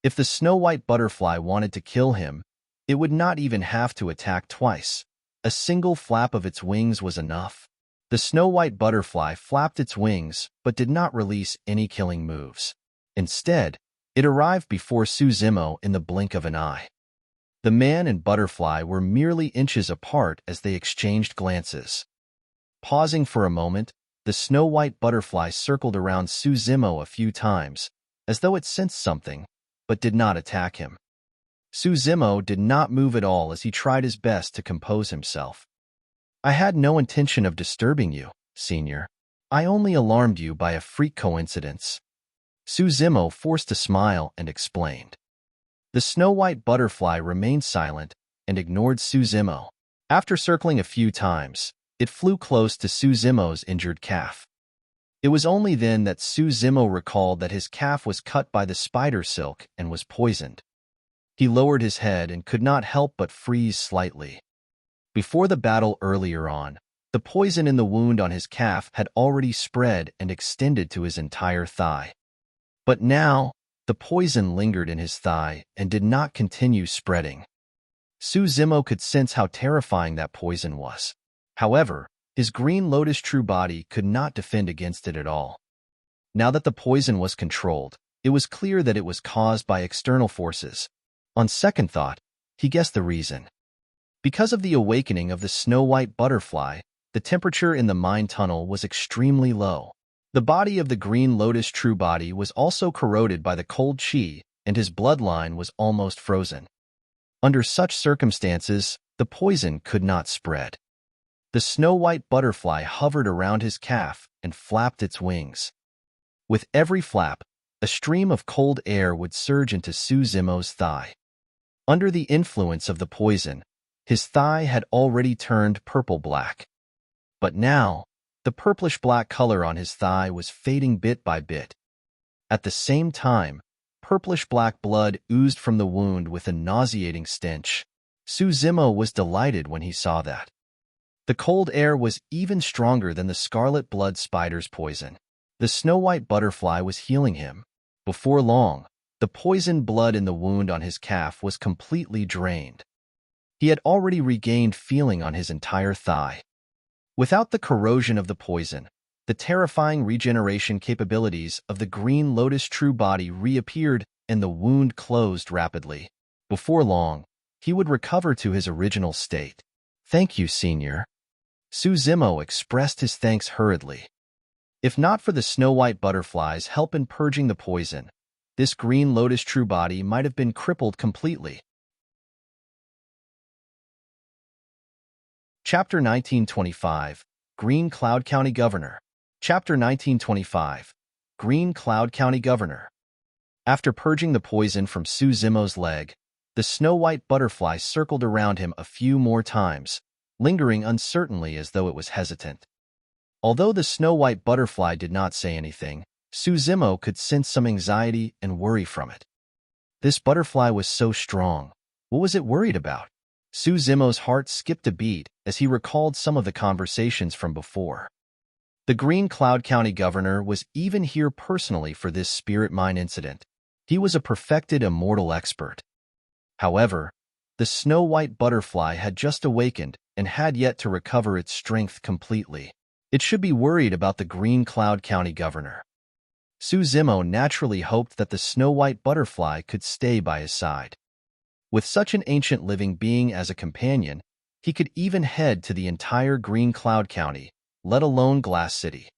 If the snow-white butterfly wanted to kill him, It would not even have to attack twice. A single flap of its wings was enough. The snow-white butterfly flapped its wings but did not release any killing moves. Instead, it arrived before Suzimo in the blink of an eye. The man and butterfly were merely inches apart as they exchanged glances. Pausing for a moment, the snow-white butterfly circled around Suzimo a few times, as though it sensed something, but did not attack him. Suzimo did not move at all as he tried his best to compose himself. "I had no intention of disturbing you, Senior. I only alarmed you by a freak coincidence." Suzimo forced a smile and explained. The snow-white butterfly remained silent and ignored Suzimo. After circling a few times, it flew close to Suzimo's injured calf. It was only then that Suzimo recalled that his calf was cut by the spider silk and was poisoned. He lowered his head and could not help but freeze slightly. Before the battle earlier on, the poison in the wound on his calf had already spread and extended to his entire thigh. But now, the poison lingered in his thigh and did not continue spreading. Suzimo could sense how terrifying that poison was. However, his green lotus true body could not defend against it at all. Now that the poison was controlled, it was clear that it was caused by external forces. On second thought, he guessed the reason. Because of the awakening of the snow-white butterfly, the temperature in the mine tunnel was extremely low. The body of the green lotus true body was also corroded by the cold chi, and his bloodline was almost frozen. Under such circumstances, the poison could not spread. The snow-white butterfly hovered around his calf and flapped its wings. With every flap, a stream of cold air would surge into Suzimo's thigh. Under the influence of the poison, his thigh had already turned purple-black. But now, the purplish-black color on his thigh was fading bit by bit. At the same time, purplish-black blood oozed from the wound with a nauseating stench. Suzimo was delighted when he saw that. The cold air was even stronger than the scarlet blood spider's poison. The snow-white butterfly was healing him. Before long, the poisoned blood in the wound on his calf was completely drained. He had already regained feeling on his entire thigh. Without the corrosion of the poison, the terrifying regeneration capabilities of the green lotus true body reappeared and the wound closed rapidly. Before long, he would recover to his original state. "Thank you, Senior." Suzimo expressed his thanks hurriedly. If not for the snow-white butterfly's help in purging the poison, this green lotus true body might have been crippled completely. Chapter 1925, Green Cloud County Governor. Chapter 1925, Green Cloud County Governor. After purging the poison from Suzimo's leg, the snow-white butterfly circled around him a few more times, lingering uncertainly as though it was hesitant. Although the snow-white butterfly did not say anything, Suzimo could sense some anxiety and worry from it. This butterfly was so strong. What was it worried about? Suzimo's heart skipped a beat as he recalled some of the conversations from before. The Green Cloud County Governor was even here personally for this spirit mine incident. He was a perfected immortal expert. However, the snow-white butterfly had just awakened and had yet to recover its strength completely. It should be worried about the Green Cloud County Governor. Suzimo naturally hoped that the snow-white butterfly could stay by his side. With such an ancient living being as a companion, he could even head to the entire Green Cloud County, let alone Glass City.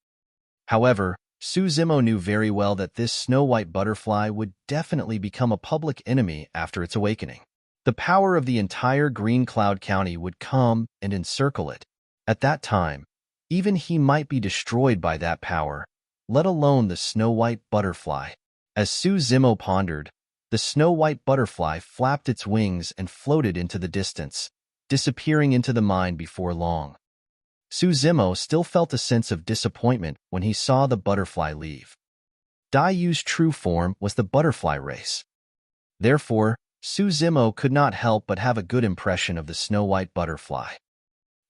However, Suzimo knew very well that this snow-white butterfly would definitely become a public enemy after its awakening. The power of the entire Green Cloud County would come and encircle it. At that time, even he might be destroyed by that power, let alone the snow-white butterfly. As Suzimo pondered, the snow-white butterfly flapped its wings and floated into the distance, disappearing into the mine before long. Suzimo still felt a sense of disappointment when he saw the butterfly leave. Daiyu's true form was the butterfly race. Therefore, Suzimo could not help but have a good impression of the snow-white butterfly.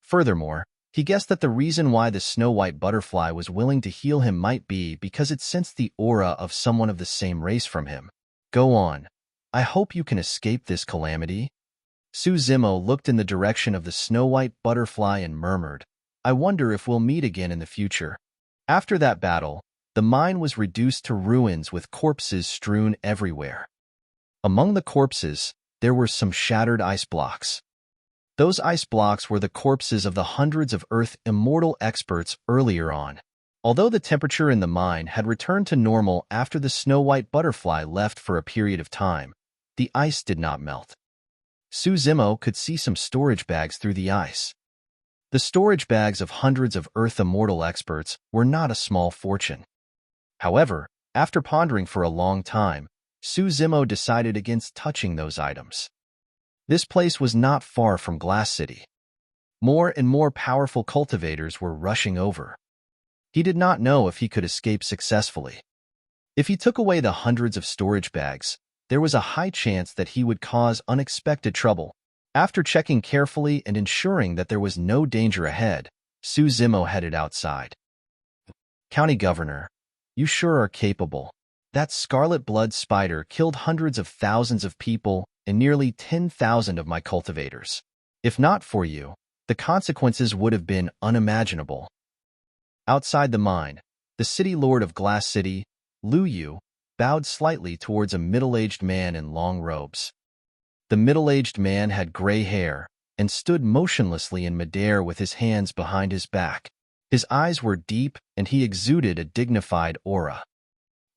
Furthermore, he guessed that the reason why the snow-white butterfly was willing to heal him might be because it sensed the aura of someone of the same race from him. "Go on. I hope you can escape this calamity." Su Zimo looked in the direction of the snow-white butterfly and murmured, "I wonder if we'll meet again in the future." After that battle, the mine was reduced to ruins with corpses strewn everywhere. Among the corpses, there were some shattered ice blocks. Those ice blocks were the corpses of the hundreds of Earth immortal experts earlier on. Although the temperature in the mine had returned to normal after the snow-white butterfly left for a period of time, the ice did not melt. Su Zimo could see some storage bags through the ice. The storage bags of hundreds of Earth immortal experts were not a small fortune. However, after pondering for a long time, Su Zimo decided against touching those items. This place was not far from Glass City. More and more powerful cultivators were rushing over. He did not know if he could escape successfully. If he took away the hundreds of storage bags, there was a high chance that he would cause unexpected trouble. After checking carefully and ensuring that there was no danger ahead, Su Zimo headed outside. "County Governor, you sure are capable. That scarlet blood spider killed hundreds of thousands of people and nearly 10,000 of my cultivators. If not for you, the consequences would have been unimaginable." Outside the mine, the city lord of Glass City, Lu Yu, bowed slightly towards a middle-aged man in long robes. The middle-aged man had gray hair and stood motionlessly in midair with his hands behind his back. His eyes were deep and he exuded a dignified aura.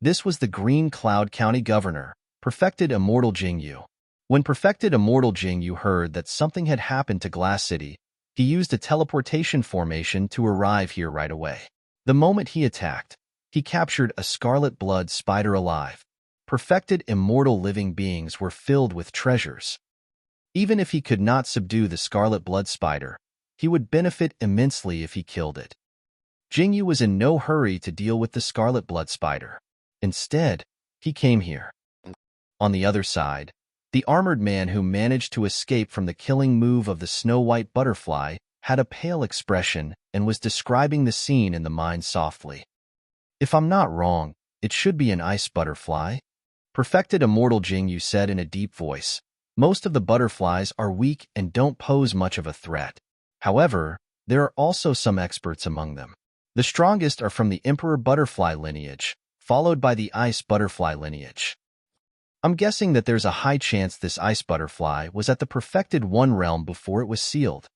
This was the Green Cloud County Governor, Perfected Immortal Jingyu. When Perfected Immortal Jingyu heard that something had happened to Glass City, he used a teleportation formation to arrive here right away. The moment he attacked, he captured a scarlet blood spider alive. Perfected immortal living beings were filled with treasures. Even if he could not subdue the scarlet blood spider, he would benefit immensely if he killed it. Jingyu was in no hurry to deal with the scarlet blood spider. Instead, he came here. On the other side, the armored man who managed to escape from the killing move of the snow-white butterfly had a pale expression and was describing the scene in the mine softly. "If I'm not wrong, it should be an ice butterfly," Perfected Immortal Jingyu said in a deep voice. "Most of the butterflies are weak and don't pose much of a threat. However, there are also some experts among them. The strongest are from the Emperor Butterfly lineage, followed by the Ice Butterfly lineage. I'm guessing that there's a high chance this ice butterfly was at the Perfected One realm before it was sealed.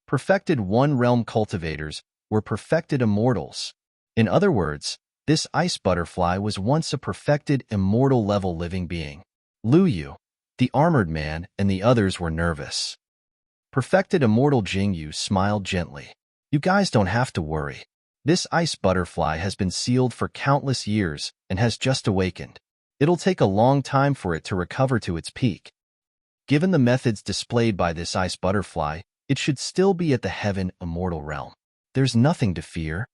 Perfected One realm cultivators were perfected immortals. In other words, this ice butterfly was once a perfected immortal level living being." Lu Yu, the armored man, and the others were nervous. Perfected Immortal Jingyu smiled gently. "You guys don't have to worry. This ice butterfly has been sealed for countless years and has just awakened. It'll take a long time for it to recover to its peak. Given the methods displayed by this ice butterfly, it should still be at the Heaven Immortal realm. There's nothing to fear."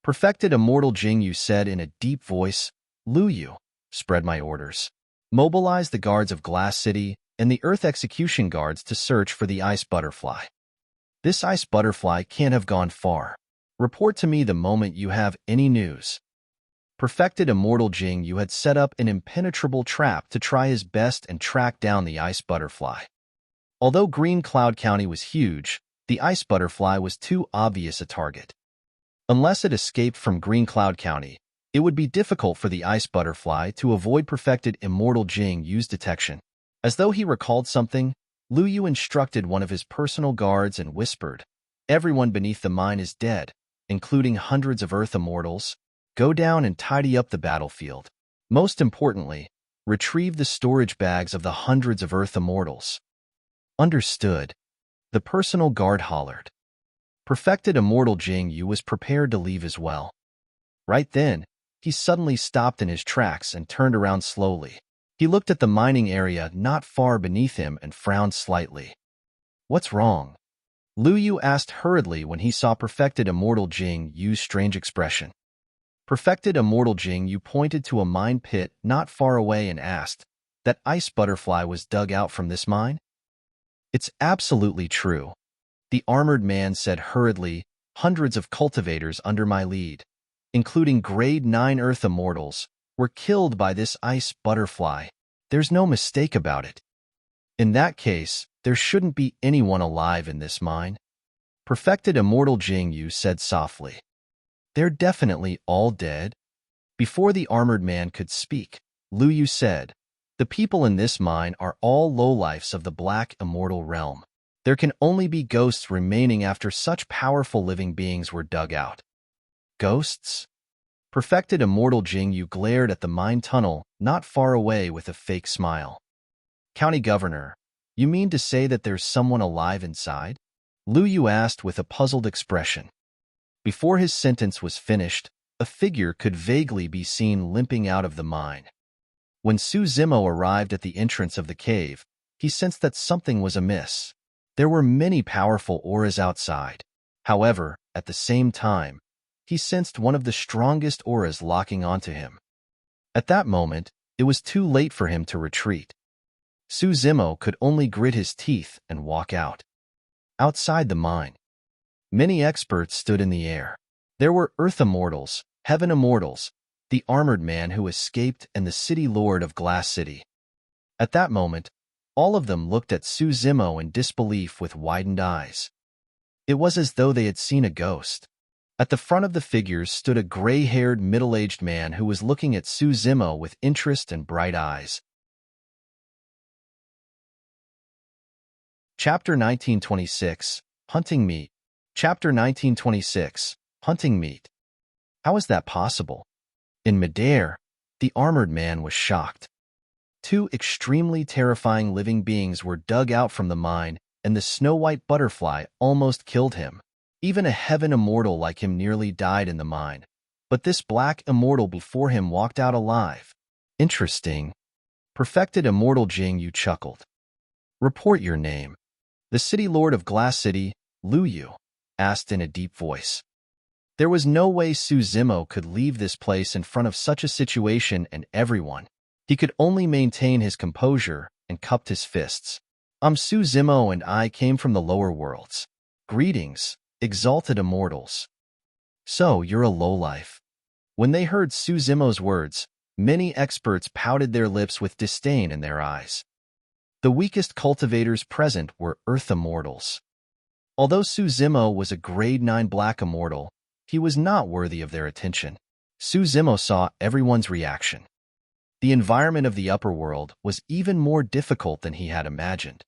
Perfected Immortal Jingyu said in a deep voice. "Lu Yu, spread my orders. Mobilize the guards of Glass City and the Earth Execution Guards to search for the ice butterfly. This ice butterfly can't have gone far. Report to me the moment you have any news." Perfected Immortal Jingyu had set up an impenetrable trap to try his best and track down the ice butterfly. Although Green Cloud County was huge, the ice butterfly was too obvious a target. Unless it escaped from Green Cloud County, it would be difficult for the ice butterfly to avoid Perfected Immortal Jingyu's detection. As though he recalled something, Lu Yu instructed one of his personal guards and whispered, "Everyone beneath the mine is dead, including hundreds of Earth immortals. Go down and tidy up the battlefield. Most importantly, retrieve the storage bags of the hundreds of Earth immortals." "Understood," the personal guard hollered. Perfected Immortal Jingyu was prepared to leave as well. Right then, he suddenly stopped in his tracks and turned around slowly. He looked at the mining area not far beneath him and frowned slightly. "What's wrong?" Lu Yu asked hurriedly when he saw Perfected Immortal Jingyu's strange expression. Perfected Immortal Jingyu pointed to a mine pit not far away and asked, "That ice butterfly was dug out from this mine?" "It's absolutely true," the armored man said hurriedly. "Hundreds of cultivators under my lead, including Grade 9 Earth Immortals, were killed by this ice butterfly. There's no mistake about it." "In that case, There shouldn't be anyone alive in this mine. Perfected Immortal Jing Yu said softly. They're definitely all dead. Before the armored man could speak, Lu Yu said, the people in this mine are all lowlifes of the black immortal realm. There can only be ghosts remaining after such powerful living beings were dug out. Ghosts? Perfected Immortal Jing Yu glared at the mine tunnel not far away with a fake smile. County Governor, you mean to say that there's someone alive inside? Lu Yu asked with a puzzled expression. Before his sentence was finished, a figure could vaguely be seen limping out of the mine. When Su Zimo arrived at the entrance of the cave, he sensed that something was amiss. There were many powerful auras outside. However, at the same time, he sensed one of the strongest auras locking onto him. At that moment, it was too late for him to retreat. Su Zimo could only grit his teeth and walk out. Outside the mine, many experts stood in the air. There were Earth Immortals, Heaven Immortals, the armored man who escaped, and the city lord of Glass City. At that moment, all of them looked at Su Zimo in disbelief with widened eyes. It was as though they had seen a ghost. At the front of the figures stood a gray-haired, middle-aged man who was looking at Su Zimo with interest and bright eyes. Chapter 1926, Hunting Meat. Chapter 1926, Hunting Meat. How is that possible? In midair, the armored man was shocked. Two extremely terrifying living beings were dug out from the mine, and the snow-white butterfly almost killed him. Even a heaven immortal like him nearly died in the mine, but this black immortal before him walked out alive. Interesting. Perfected Immortal Jing Yu chuckled. Report your name. The city lord of Glass City, Lu Yu, asked in a deep voice. There was no way Su Zimo could leave this place in front of such a situation and everyone. He could only maintain his composure and cupped his fists. I'm Su Zimo and I came from the lower worlds. Greetings, exalted immortals. So, you're a lowlife. When they heard Su Zimo's words, many experts pouted their lips with disdain in their eyes. The weakest cultivators present were Earth Immortals. Although Su Zimo was a Grade 9 Black Immortal, he was not worthy of their attention. Su Zimo saw everyone's reaction. The environment of the upper world was even more difficult than he had imagined.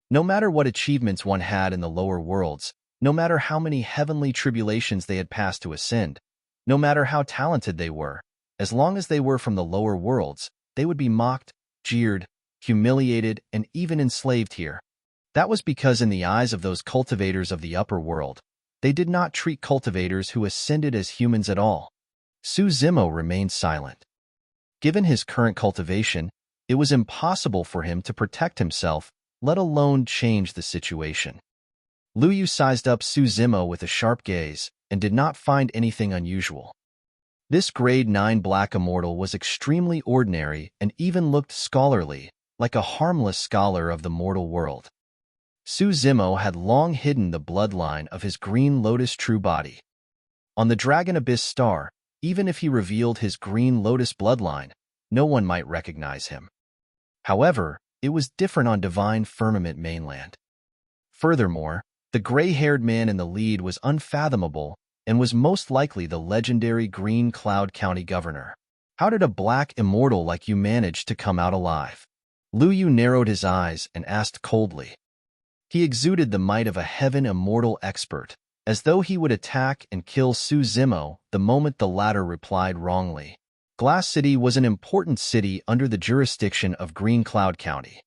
No matter what achievements one had in the lower worlds, no matter how many heavenly tribulations they had passed to ascend, no matter how talented they were, as long as they were from the lower worlds, they would be mocked, jeered, humiliated, and even enslaved here. That was because in the eyes of those cultivators of the upper world, they did not treat cultivators who ascended as humans at all. Su Zimo remained silent. Given his current cultivation, it was impossible for him to protect himself, let alone change the situation. Lu Yu sized up Su Zimo with a sharp gaze and did not find anything unusual. This Grade 9 Black Immortal was extremely ordinary and even looked scholarly, like a harmless scholar of the mortal world. Su Zimo had long hidden the bloodline of his Green Lotus true body. On the Dragon Abyss Star, even if he revealed his Green Lotus bloodline, no one might recognize him. However, it was different on Divine Firmament Mainland. Furthermore, the gray-haired man in the lead was unfathomable and was most likely the legendary Green Cloud County Governor. How did a black immortal like you manage to come out alive? Lu Yu narrowed his eyes and asked coldly. He exuded the might of a heaven immortal expert, as though he would attack and kill Su Zimo the moment the latter replied wrongly. Glass City was an important city under the jurisdiction of Green Cloud County.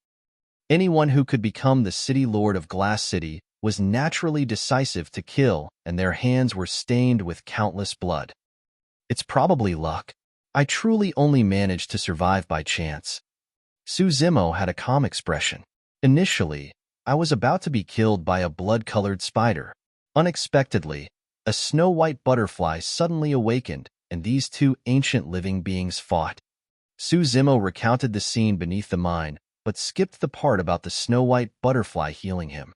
Anyone who could become the city lord of Glass City was naturally decisive to kill, and their hands were stained with countless blood. It's probably luck. I truly only managed to survive by chance. Su Zimo had a calm expression. Initially, I was about to be killed by a blood-colored spider. Unexpectedly, a snow-white butterfly suddenly awakened, and these two ancient living beings fought. Su Zimo recounted the scene beneath the mine, but skipped the part about the snow-white butterfly healing him.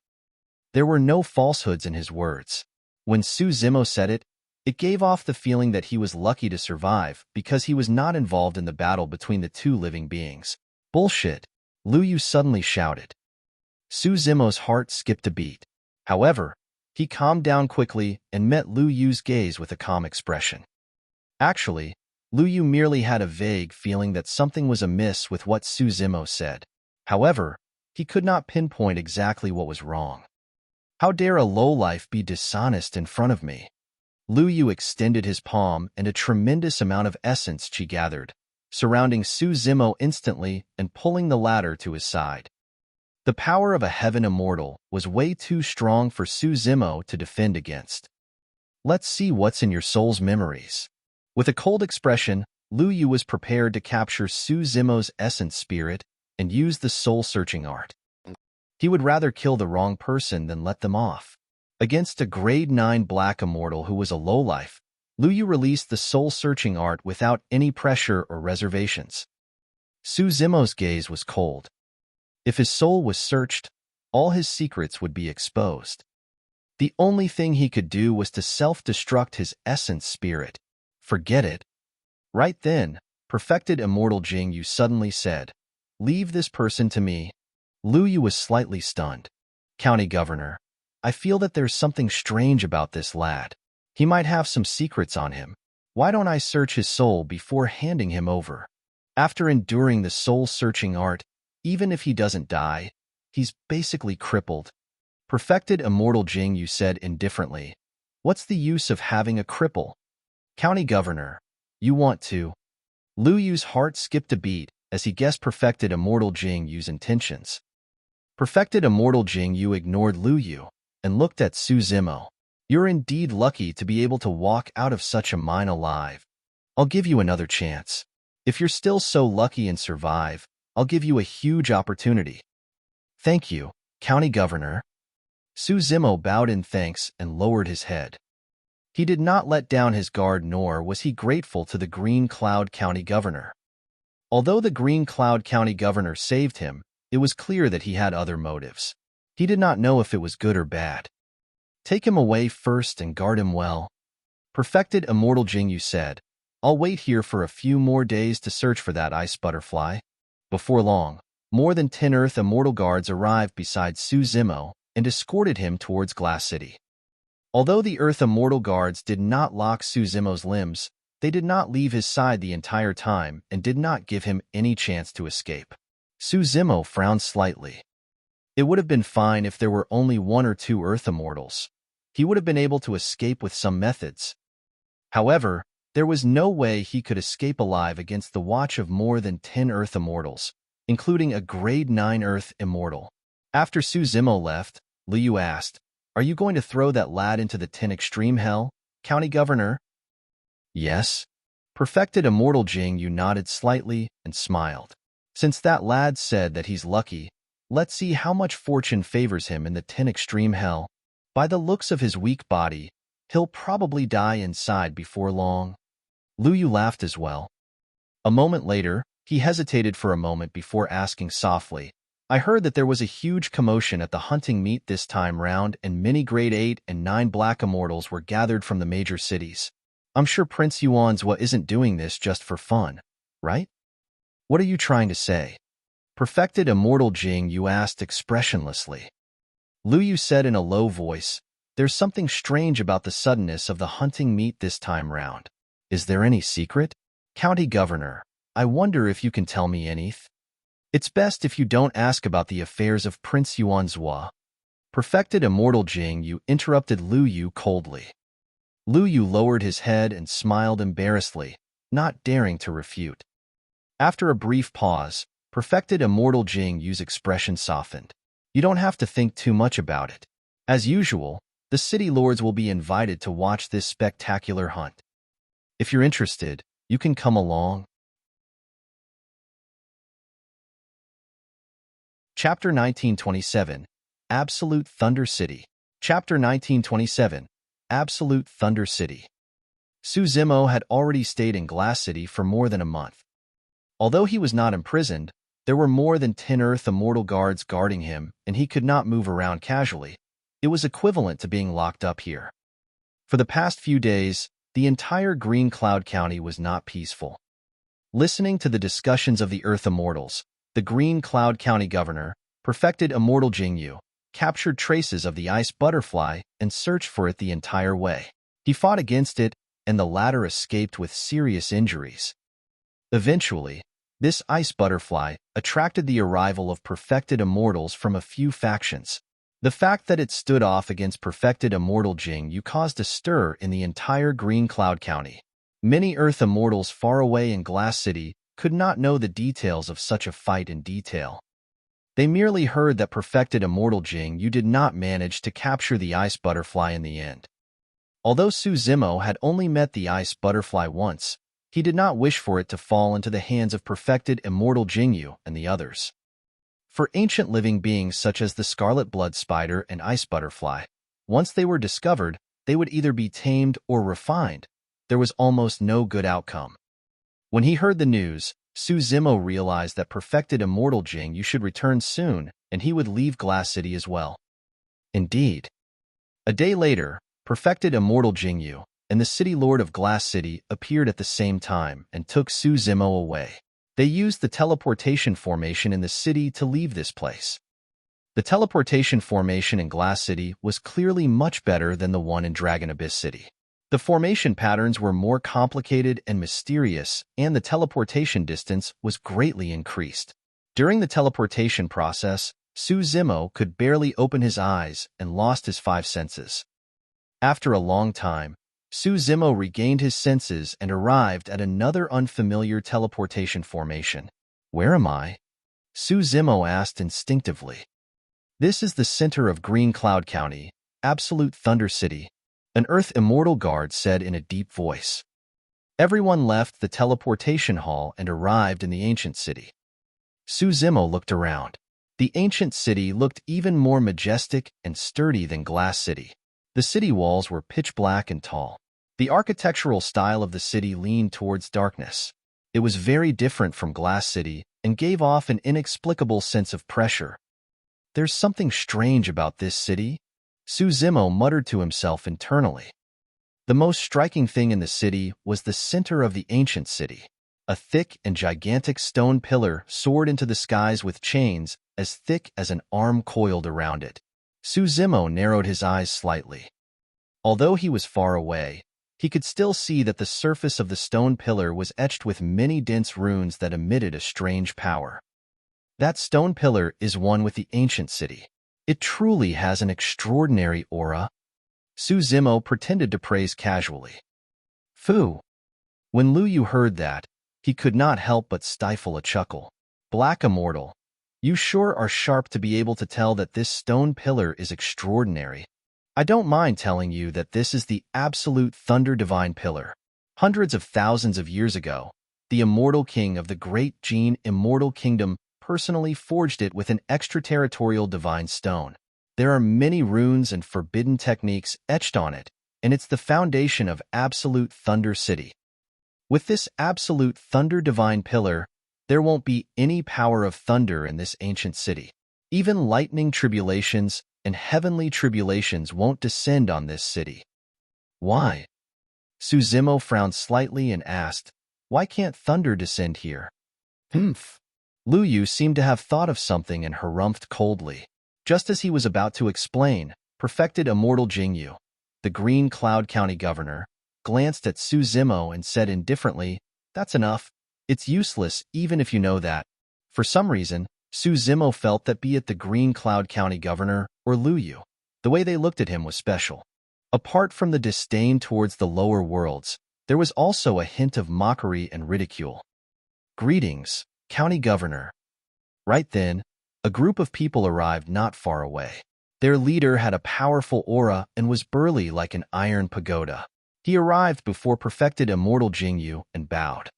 There were no falsehoods in his words. When Su Zimo said it, it gave off the feeling that he was lucky to survive because he was not involved in the battle between the two living beings. Bullshit! Lu Yu suddenly shouted. Su Zimo's heart skipped a beat. However, he calmed down quickly and met Lu Yu's gaze with a calm expression. Actually, Lu Yu merely had a vague feeling that something was amiss with what Su Zimo said. However, he could not pinpoint exactly what was wrong. How dare a lowlife be dishonest in front of me? Lu Yu extended his palm, and a tremendous amount of essence she gathered, surrounding Su Zimo instantly and pulling the latter to his side. The power of a heaven immortal was way too strong for Su Zimo to defend against. Let's see what's in your soul's memories. With a cold expression, Lu Yu was prepared to capture Su Zimo's essence spirit and use the soul-searching art. He would rather kill the wrong person than let them off. Against a grade 9 black immortal who was a lowlife, Lu Yu released the soul-searching art without any pressure or reservations. Su Zimo's gaze was cold. If his soul was searched, all his secrets would be exposed. The only thing he could do was to self-destruct his essence spirit. Forget it. Right then, perfected immortal Jing Yu suddenly said, "Leave this person to me." Lu Yu was slightly stunned. "County Governor, I feel that there's something strange about this lad. He might have some secrets on him. Why don't I search his soul before handing him over? After enduring the soul-searching art, even if he doesn't die, he's basically crippled." Perfected immortal Jing Yu said indifferently, "What's the use of having a cripple? County Governor, you want to?" Lu Yu's heart skipped a beat as he guessed perfected immortal Jing Yu's intentions. Perfected immortal Jing Yu ignored Lu Yu and looked at Su Zimo. "You're indeed lucky to be able to walk out of such a mine alive. I'll give you another chance. If you're still so lucky and survive, I'll give you a huge opportunity." "Thank you, County Governor." Su Zimo bowed in thanks and lowered his head. He did not let down his guard, nor was he grateful to the Green Cloud County Governor. Although the Green Cloud County Governor saved him, it was clear that he had other motives. He did not know if it was good or bad. "Take him away first and guard him well." Perfected immortal Jing Yu said, "I'll wait here for a few more days to search for that ice butterfly." Before long, more than 10 Earth Immortal guards arrived beside Su Zimo and escorted him towards Glass City. Although the Earth Immortal guards did not lock Su Zimo's limbs, they did not leave his side the entire time and did not give him any chance to escape. Su Zimo frowned slightly. It would have been fine if there were only 1 or 2 Earth Immortals. He would have been able to escape with some methods. However, there was no way he could escape alive against the watch of more than 10 Earth Immortals, including a grade 9 Earth Immortal. After Su Zimo left, Lu Yu asked, "Are you going to throw that lad into the 10 Extreme Hell, County Governor?" "Yes." Perfected immortal Jing Yu nodded slightly and smiled. "Since that lad said that he's lucky, let's see how much fortune favors him in the 10 Extreme Hell. By the looks of his weak body, he'll probably die inside before long." Lu Yu laughed as well. A moment later, he hesitated for a moment before asking softly, "I heard that there was a huge commotion at the hunting meet this time round and many grade 8 and 9 black immortals were gathered from the major cities. I'm sure Prince Yuanzhua isn't doing this just for fun, right? What are you trying to say?" Perfected immortal Jing Yu asked expressionlessly. Lu Yu said in a low voice, "There's something strange about the suddenness of the hunting meet this time round. Is there any secret? County Governor, I wonder if you can tell me anything. It's best if you don't ask about the affairs of Prince Yuanzhua." Perfected immortal Jing Yu interrupted Lu Yu coldly. Lu Yu lowered his head and smiled embarrassedly, not daring to refute. After a brief pause, perfected immortal Jing Yu's expression softened. "You don't have to think too much about it. As usual, the city lords will be invited to watch this spectacular hunt. If you're interested, you can come along." Chapter 1927, Absolute Thunder City. Chapter 1927, Absolute Thunder City. Su Zimo had already stayed in Glass City for more than a month. Although he was not imprisoned, there were more than 10 Earth Immortal guards guarding him, and he could not move around casually. It was equivalent to being locked up here. For the past few days, the entire Green Cloud County was not peaceful. Listening to the discussions of the Earth Immortals, the Green Cloud County Governor, Perfected Immortal Jingyu captured traces of the ice butterfly and searched for it the entire way. He fought against it, and the latter escaped with serious injuries. Eventually, this ice butterfly attracted the arrival of perfected immortals from a few factions. The fact that it stood off against perfected immortal Jingyu caused a stir in the entire Green Cloud County. Many Earth immortals far away in Glass City could not know the details of such a fight in detail. They merely heard that perfected immortal Jingyu did not manage to capture the ice butterfly in the end. Although Su Zimo had only met the ice butterfly once, he did not wish for it to fall into the hands of perfected immortal Jingyu and the others. For ancient living beings such as the scarlet blood spider and ice butterfly, once they were discovered, they would either be tamed or refined. There was almost no good outcome. When he heard the news, Su Zimo realized that perfected immortal Jingyu should return soon, and he would leave Glass City as well. Indeed. A day later, perfected immortal Jingyu and the city lord of Glass City appeared at the same time and took Su Zimo away. They used the teleportation formation in the city to leave this place. The teleportation formation in Glass City was clearly much better than the one in Dragon Abyss City. The formation patterns were more complicated and mysterious, and the teleportation distance was greatly increased. During the teleportation process, Su Zimo could barely open his eyes and lost his 5 senses. After a long time, Su Zimo regained his senses and arrived at another unfamiliar teleportation formation. "Where am I?" Su Zimo asked instinctively. "This is the center of Green Cloud County, Absolute Thunder City," an Earth Immortal guard said in a deep voice. Everyone left the teleportation hall and arrived in the ancient city. Su Zimo looked around. The ancient city looked even more majestic and sturdy than Glass City. The city walls were pitch black and tall. The architectural style of the city leaned towards darkness. It was very different from Glass City and gave off an inexplicable sense of pressure. "There's something strange about this city," Su Zimo muttered to himself internally. The most striking thing in the city was the center of the ancient city. A thick and gigantic stone pillar soared into the skies with chains as thick as an arm coiled around it. Su Zimo narrowed his eyes slightly. Although he was far away, he could still see that the surface of the stone pillar was etched with many dense runes that emitted a strange power. That stone pillar is one with the ancient city. It truly has an extraordinary aura. Su Zimo pretended to praise casually. Fu. When Lu Yu heard that, he could not help but stifle a chuckle. "Black Immortal, you sure are sharp to be able to tell that this stone pillar is extraordinary. I don't mind telling you that this is the absolute Thunder Divine Pillar. Hundreds of thousands of years ago, the immortal king of the Great Gene Immortal Kingdom personally forged it with an extraterritorial divine stone. There are many runes and forbidden techniques etched on it, and it's the foundation of Absolute Thunder City. With this Absolute Thunder Divine Pillar, there won't be any power of thunder in this ancient city. Even lightning tribulations and heavenly tribulations won't descend on this city." "Why?" Su Zimo frowned slightly and asked, "Why can't thunder descend here?" "Humph." Lu Yu seemed to have thought of something and harumphed coldly. Just as he was about to explain, perfected immortal Jingyu, the Green Cloud County governor, glanced at Su Zimo and said indifferently, "That's enough. It's useless even if you know that." For some reason, Su Zimo felt that be it the Green Cloud County governor or Lu Yu, the way they looked at him was special. Apart from the disdain towards the lower worlds, there was also a hint of mockery and ridicule. "Greetings, County Governor." Right then, a group of people arrived not far away. Their leader had a powerful aura and was burly like an iron pagoda. He arrived before perfected immortal Jingyu and bowed.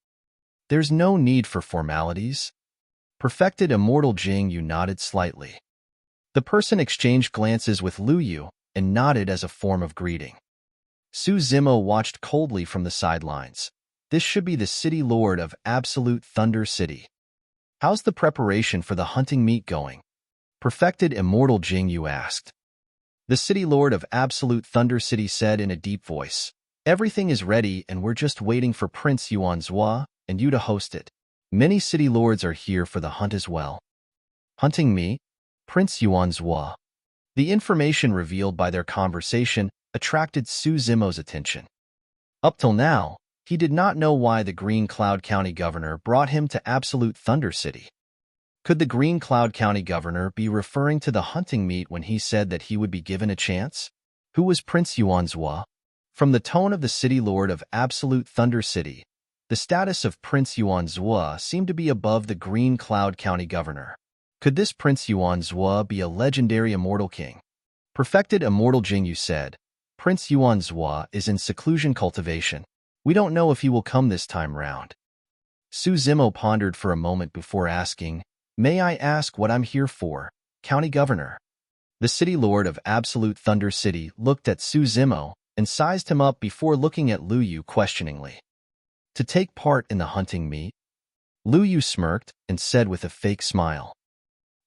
"There's no need for formalities." Perfected immortal Jingyu nodded slightly. The person exchanged glances with Lu Yu and nodded as a form of greeting. Su Zimo watched coldly from the sidelines. This should be the city lord of Absolute Thunder City. "How's the preparation for the hunting meet going?" Perfected immortal Jingyu asked. The city lord of Absolute Thunder City said in a deep voice, "Everything is ready and we're just waiting for Prince Yuanzhua and you to host it. Many city lords are here for the hunt as well." "Hunting meet?" Prince Yuanzhua. The information revealed by their conversation attracted Su Zimo's attention. Up till now, he did not know why the Green Cloud County governor brought him to Absolute Thunder City. Could the Green Cloud County governor be referring to the hunting meet when he said that he would be given a chance? Who was Prince Yuanzhua? From the tone of the city lord of Absolute Thunder City, the status of Prince Yuanzhua seemed to be above the Green Cloud County governor. Could this Prince Yuanzhua be a legendary immortal king? Perfected immortal Jingyu said, Prince Yuanzhua is in seclusion cultivation. We don't know if he will come this time round. Su Zimo pondered for a moment before asking, May I ask what I'm here for, County Governor? The city lord of Absolute Thunder City looked at Su Zimo and sized him up before looking at Lu Yu questioningly. To take part in the hunting meet? Lu Yu smirked and said with a fake smile.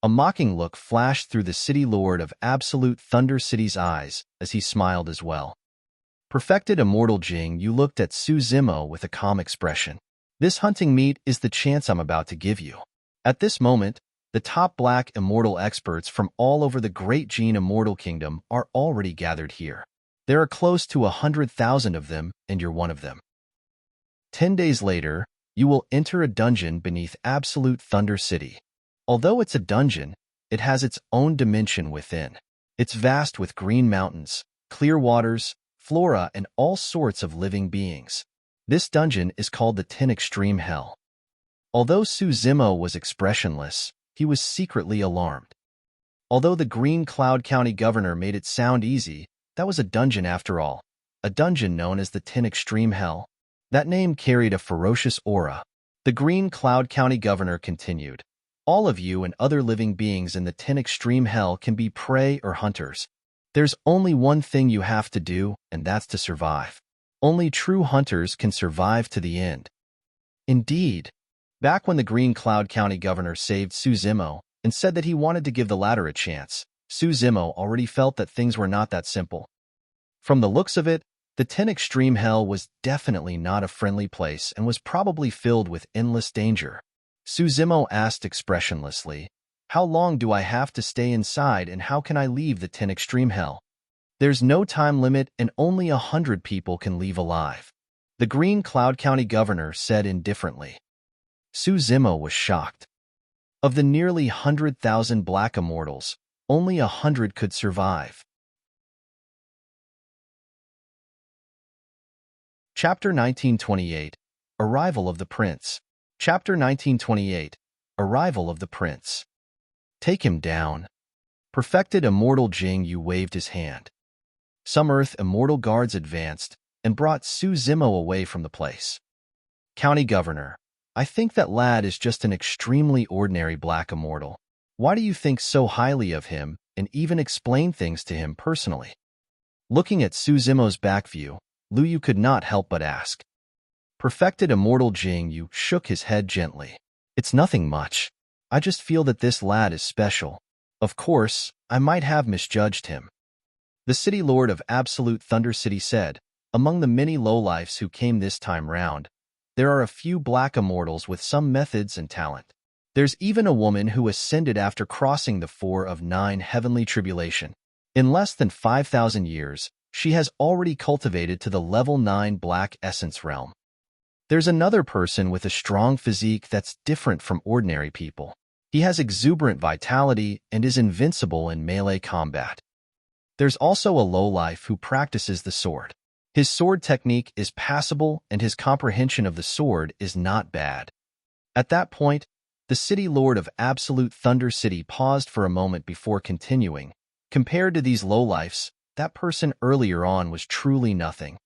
A mocking look flashed through the city lord of Absolute Thunder City's eyes as he smiled as well. Perfected immortal Jing, you looked at Su Zimo with a calm expression. This hunting meet is the chance I'm about to give you. At this moment, the top black immortal experts from all over the Great Gene Immortal Kingdom are already gathered here. There are close to 100,000 of them, and you're one of them. 10 days later, you will enter a dungeon beneath Absolute Thunder City. Although it's a dungeon, it has its own dimension within. It's vast with green mountains, clear waters, flora, and all sorts of living beings. This dungeon is called the 10 Extreme Hell. Although Su Zimo was expressionless, he was secretly alarmed. Although the Green Cloud County governor made it sound easy, that was a dungeon after all. A dungeon known as the 10 Extreme Hell. That name carried a ferocious aura. The Green Cloud County governor continued. All of you and other living beings in the 10 Extreme Hell can be prey or hunters. There's only one thing you have to do, and that's to survive. Only true hunters can survive to the end. Indeed, back when the Green Cloud County governor saved Su Zimo and said that he wanted to give the latter a chance, Su Zimo already felt that things were not that simple. From the looks of it, the 10 Extreme Hell was definitely not a friendly place and was probably filled with endless danger. Su Zimo asked expressionlessly, How long do I have to stay inside and how can I leave the 10 Extreme Hell? There's no time limit and only 100 people can leave alive. The Green Cloud County governor said indifferently. Su Zimo was shocked. Of the nearly 100,000 black immortals, only 100 could survive. Chapter 1928, Arrival of the Prince. Chapter 1928, Arrival of the Prince. Take him down. Perfected immortal Jing Yu waved his hand. Some Earth immortal guards advanced and brought Su Zimo away from the place. County Governor, I think that lad is just an extremely ordinary black immortal. Why do you think so highly of him and even explain things to him personally? Looking at Su Zimo's back view, Lu Yu could not help but ask. Perfected immortal Jing Yu shook his head gently. It's nothing much. I just feel that this lad is special. Of course, I might have misjudged him. The city lord of Absolute Thunder City said, among the many lowlifes who came this time round, there are a few black immortals with some methods and talent. There's even a woman who ascended after crossing the 4 of 9 heavenly tribulation. In less than 5,000 years, she has already cultivated to the level 9 black essence realm. There's another person with a strong physique that's different from ordinary people. He has exuberant vitality and is invincible in melee combat. There's also a lowlife who practices the sword. His sword technique is passable and his comprehension of the sword is not bad. At that point, the city lord of Absolute Thunder City paused for a moment before continuing. Compared to these lowlifes, that person earlier on was truly nothing.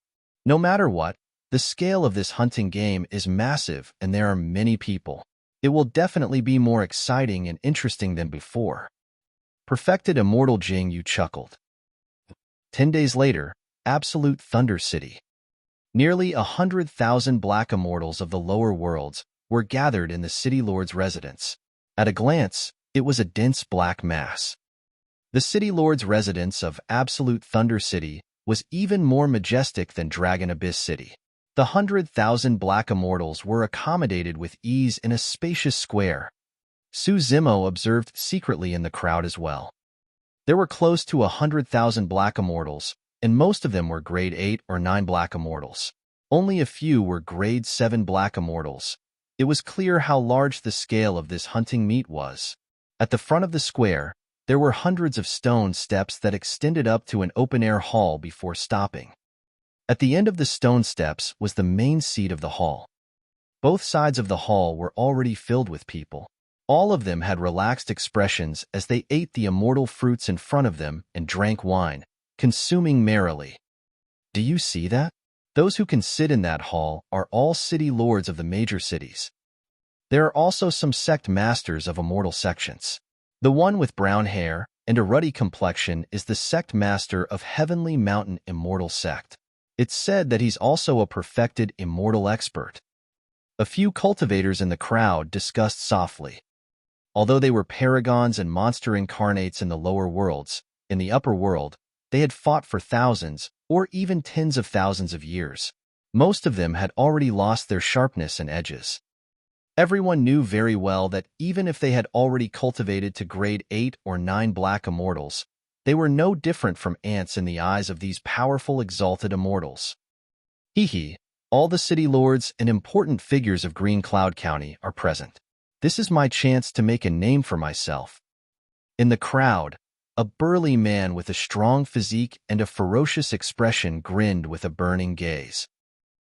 No matter what, the scale of this hunting game is massive and there are many people. It will definitely be more exciting and interesting than before. Perfected immortal Jing Yu chuckled. 10 days later, Absolute Thunder City. Nearly 100,000 black immortals of the lower worlds were gathered in the city lord's residence. At a glance, it was a dense black mass. The city lord's residence of Absolute Thunder City was even more majestic than Dragon Abyss City. The 100,000 black immortals were accommodated with ease in a spacious square. Su Zimo observed secretly in the crowd as well. There were close to 100,000 black immortals, and most of them were grade 8 or 9 black immortals. Only a few were grade 7 black immortals. It was clear how large the scale of this hunting meet was. At the front of the square, there were hundreds of stone steps that extended up to an open-air hall before stopping. At the end of the stone steps was the main seat of the hall. Both sides of the hall were already filled with people. All of them had relaxed expressions as they ate the immortal fruits in front of them and drank wine, consuming merrily. Do you see that? Those who can sit in that hall are all city lords of the major cities. There are also some sect masters of immortal sections. The one with brown hair and a ruddy complexion is the sect master of Heavenly Mountain Immortal Sect. It's said that he's also a perfected immortal expert. A few cultivators in the crowd discussed softly. Although they were paragons and monster incarnates in the lower worlds, in the upper world, they had fought for thousands or even tens of thousands of years. Most of them had already lost their sharpness and edges. Everyone knew very well that even if they had already cultivated to grade 8 or 9 black immortals, they were no different from ants in the eyes of these powerful exalted immortals. Hee, all the city lords and important figures of Green Cloud County are present. This is my chance to make a name for myself. In the crowd, a burly man with a strong physique and a ferocious expression grinned with a burning gaze.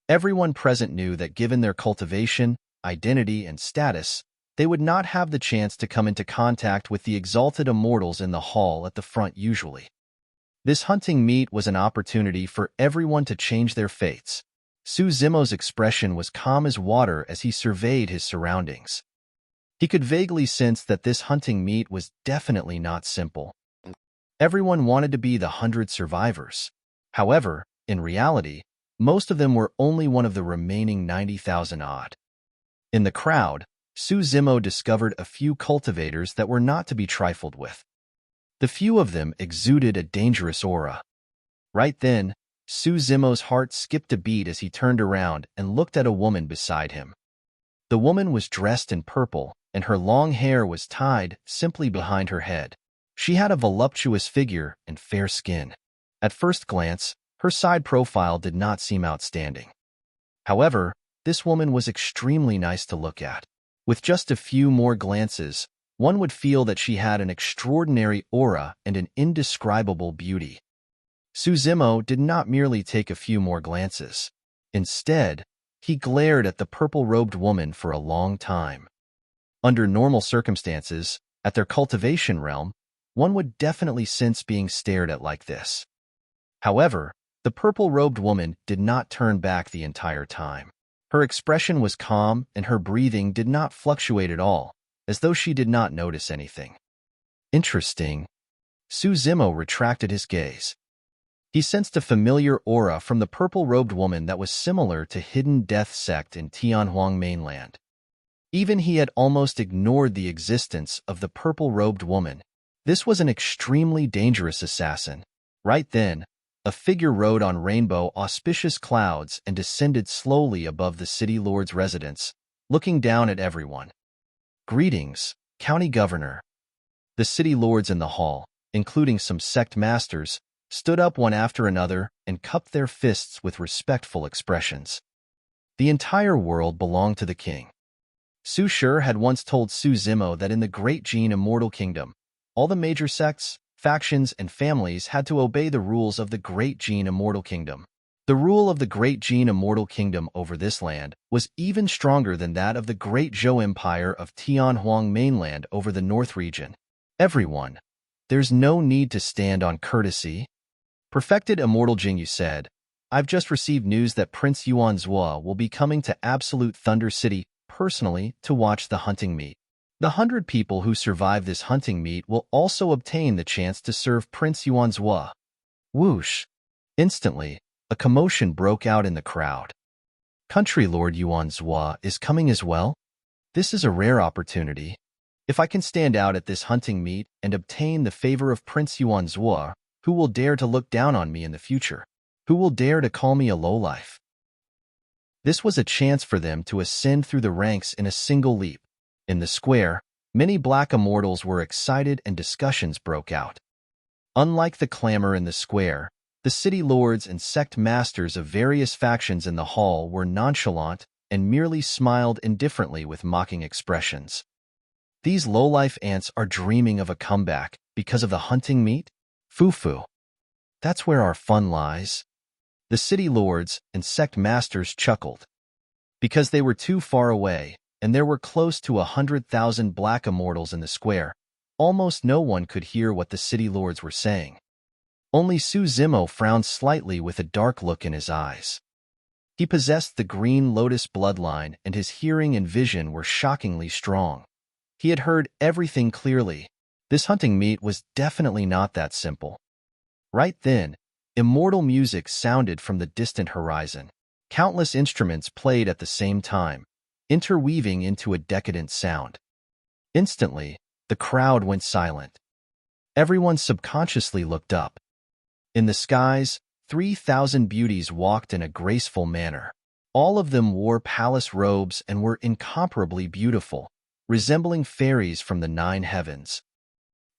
Everyone present knew that given their cultivation, identity, and status, they would not have the chance to come into contact with the exalted immortals in the hall at the front usually. This hunting meet was an opportunity for everyone to change their fates. Su Zimo's expression was calm as water as he surveyed his surroundings. He could vaguely sense that this hunting meet was definitely not simple. Everyone wanted to be the 100 survivors. However, in reality, most of them were only one of the remaining 90,000 odd. In the crowd, Su Zimo discovered a few cultivators that were not to be trifled with. The few of them exuded a dangerous aura. Right then, Su Zimo's heart skipped a beat as he turned around and looked at a woman beside him. The woman was dressed in purple, and her long hair was tied simply behind her head. She had a voluptuous figure and fair skin. At first glance, her side profile did not seem outstanding. However, this woman was extremely nice to look at. With just a few more glances, one would feel that she had an extraordinary aura and an indescribable beauty. Su Zimo did not merely take a few more glances. Instead, he glared at the purple-robed woman for a long time. Under normal circumstances, at their cultivation realm, one would definitely sense being stared at like this. However, the purple-robed woman did not turn back the entire time. Her expression was calm and her breathing did not fluctuate at all, as though she did not notice anything. Interesting. Su Zimo retracted his gaze. He sensed a familiar aura from the purple-robed woman that was similar to Hidden Death Sect in Tianhuang Mainland. Even he had almost ignored the existence of the purple-robed woman. This was an extremely dangerous assassin. Right then, a figure rode on rainbow auspicious clouds and descended slowly above the city lord's residence, looking down at everyone. Greetings, County Governor. The city lords in the hall, including some sect masters, stood up one after another and cupped their fists with respectful expressions. The entire world belonged to the king. Su Shi had once told Su Zimo that in the Great Gene Immortal Kingdom, all the major sects, factions, and families had to obey the rules of the Great Gene Immortal Kingdom. The rule of the Great Gene Immortal Kingdom over this land was even stronger than that of the Great Zhou Empire of Tianhuang Mainland over the North region. Everyone, there's no need to stand on courtesy. Perfected Immortal Jingyu said, I've just received news that Prince Yuan Zhuo will be coming to Absolute Thunder City personally to watch the hunting meet. The 100 people who survive this hunting meet will also obtain the chance to serve Prince Yuan Zhuo. Whoosh! Instantly, a commotion broke out in the crowd. Country Lord Yuan Zhuo is coming as well? This is a rare opportunity. If I can stand out at this hunting meet and obtain the favor of Prince Yuan Zhuo, who will dare to look down on me in the future? Who will dare to call me a lowlife? This was a chance for them to ascend through the ranks in a single leap. In the square, Many black immortals were excited and discussions broke out. Unlike the clamor in the square, the city lords and sect masters of various factions in the hall were nonchalant and merely smiled indifferently with mocking expressions. These low-life ants are dreaming of a comeback because of the hunting meat? Foo-foo. That's where our fun lies. The city lords and sect masters chuckled. Because they were too far away, and there were close to 100,000 black immortals in the square, almost no one could hear what the city lords were saying. Only Su Zimo frowned slightly with a dark look in his eyes. He possessed the green lotus bloodline, and his hearing and vision were shockingly strong. He had heard everything clearly. This hunting meat was definitely not that simple. Right then, immortal music sounded from the distant horizon. Countless instruments played at the same time, interweaving into a decadent sound. Instantly, the crowd went silent. Everyone subconsciously looked up. In the skies, 3,000 beauties walked in a graceful manner. All of them wore palace robes and were incomparably beautiful, resembling fairies from the 9 heavens.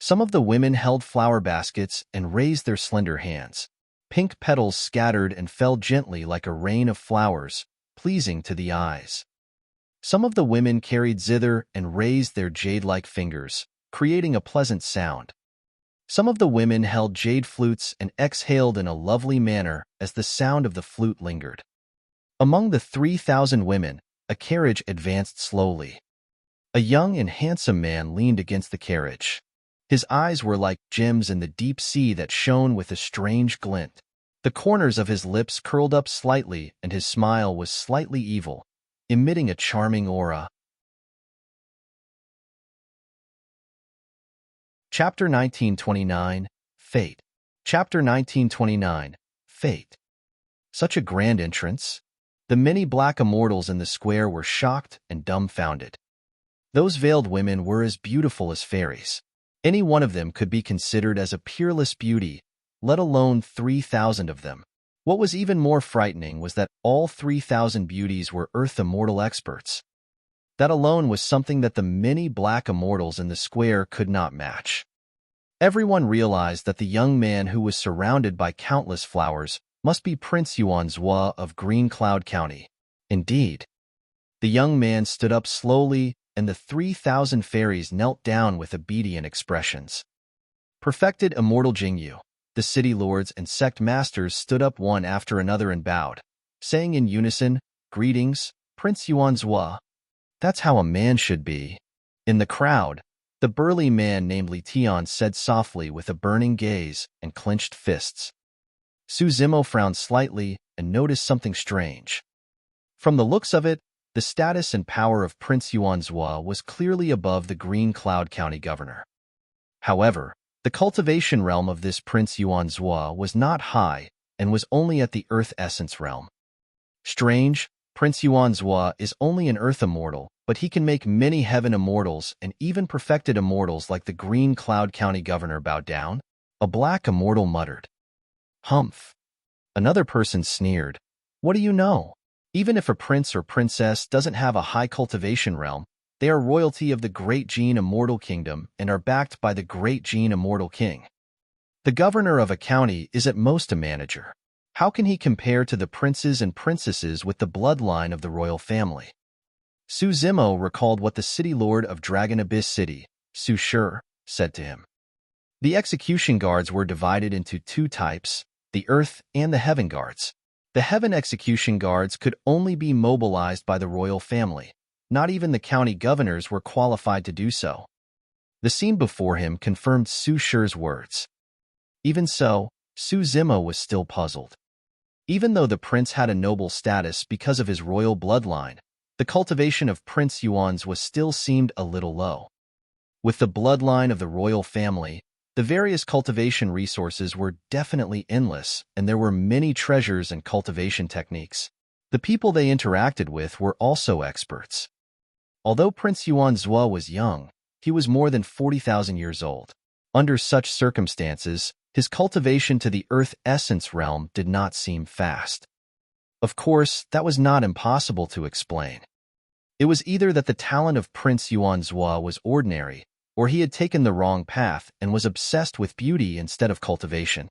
Some of the women held flower baskets and raised their slender hands. Pink petals scattered and fell gently like a rain of flowers, pleasing to the eyes. Some of the women carried zither and raised their jade-like fingers, creating a pleasant sound. Some of the women held jade flutes and exhaled in a lovely manner as the sound of the flute lingered. Among the 3,000 women, a carriage advanced slowly. A young and handsome man leaned against the carriage. His eyes were like gems in the deep sea that shone with a strange glint. The corners of his lips curled up slightly, and his smile was slightly evil, emitting a charming aura. Chapter 1929, Fate. Chapter 1929, Fate. Such a grand entrance. The many black immortals in the square were shocked and dumbfounded. Those veiled women were as beautiful as fairies. Any one of them could be considered as a peerless beauty, let alone 3,000 of them. What was even more frightening was that all 3,000 beauties were Earth immortal experts. That alone was something that the many black immortals in the square could not match. Everyone realized that the young man who was surrounded by countless flowers must be Prince Yuanzhua of Green Cloud County. Indeed. The young man stood up slowly, and the 3,000 fairies knelt down with obedient expressions. Perfected immortal Jingyu, the city lords and sect masters stood up one after another and bowed, saying in unison, "Greetings, Prince Yuanzhua." That's how a man should be. In the crowd, the burly man named Li Tian said softly with a burning gaze and clenched fists. Su Zimo frowned slightly and noticed something strange. From the looks of it, the status and power of Prince Yuanzhua was clearly above the Green Cloud County governor. However, the cultivation realm of this Prince Yuanzhua was not high and was only at the Earth Essence realm. Strange, Prince Yuanzhua is only an Earth immortal, but he can make many heaven immortals and even perfected immortals like the Green Cloud County governor bow down, a black immortal muttered. Humph. Another person sneered. What do you know? Even if a prince or princess doesn't have a high cultivation realm, they are royalty of the Great Gene Immortal Kingdom and are backed by the Great Gene Immortal King. The governor of a county is at most a manager. How can he compare to the princes and princesses with the bloodline of the royal family? Su Zimo recalled what the city lord of Dragon Abyss City, Su Shi, said to him. The execution guards were divided into 2 types, the Earth and the Heaven Guards. The Heaven Execution Guards could only be mobilized by the royal family. Not even the county governors were qualified to do so. The scene before him confirmed Su Shi's words. Even so, Su Zimo was still puzzled. Even though the prince had a noble status because of his royal bloodline, the cultivation of Prince Yuan's was still seemed a little low. With the bloodline of the royal family, the various cultivation resources were definitely endless, and there were many treasures and cultivation techniques. The people they interacted with were also experts. Although Prince Yuanzhua was young, he was more than 40,000 years old. Under such circumstances, his cultivation to the Earth Essence realm did not seem fast. Of course, that was not impossible to explain. It was either that the talent of Prince Yuanzhua was ordinary, or he had taken the wrong path and was obsessed with beauty instead of cultivation.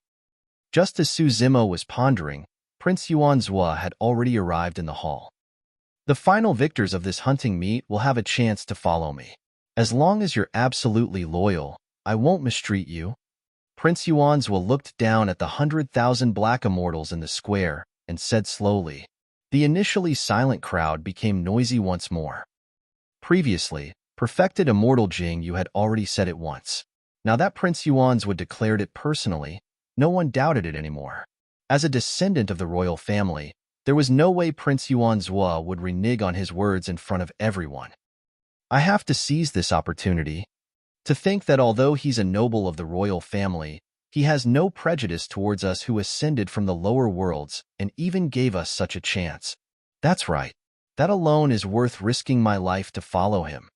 Just as Su Zimo was pondering, Prince Yuanzhua had already arrived in the hall. The final victors of this hunting meet will have a chance to follow me. As long as you're absolutely loyal, I won't mistreat you. Prince Yuanzhua looked down at the 100,000 black immortals in the square and said slowly. The initially silent crowd became noisy once more. Previously, perfected immortal Jing Yu had already said it once. Now that Prince Yuanzhua declared it personally, no one doubted it anymore. As a descendant of the royal family, there was no way Prince Yuanzhua would renege on his words in front of everyone. I have to seize this opportunity. To think that although he's a noble of the royal family, he has no prejudice towards us who ascended from the lower worlds and even gave us such a chance. That's right. That alone is worth risking my life to follow him.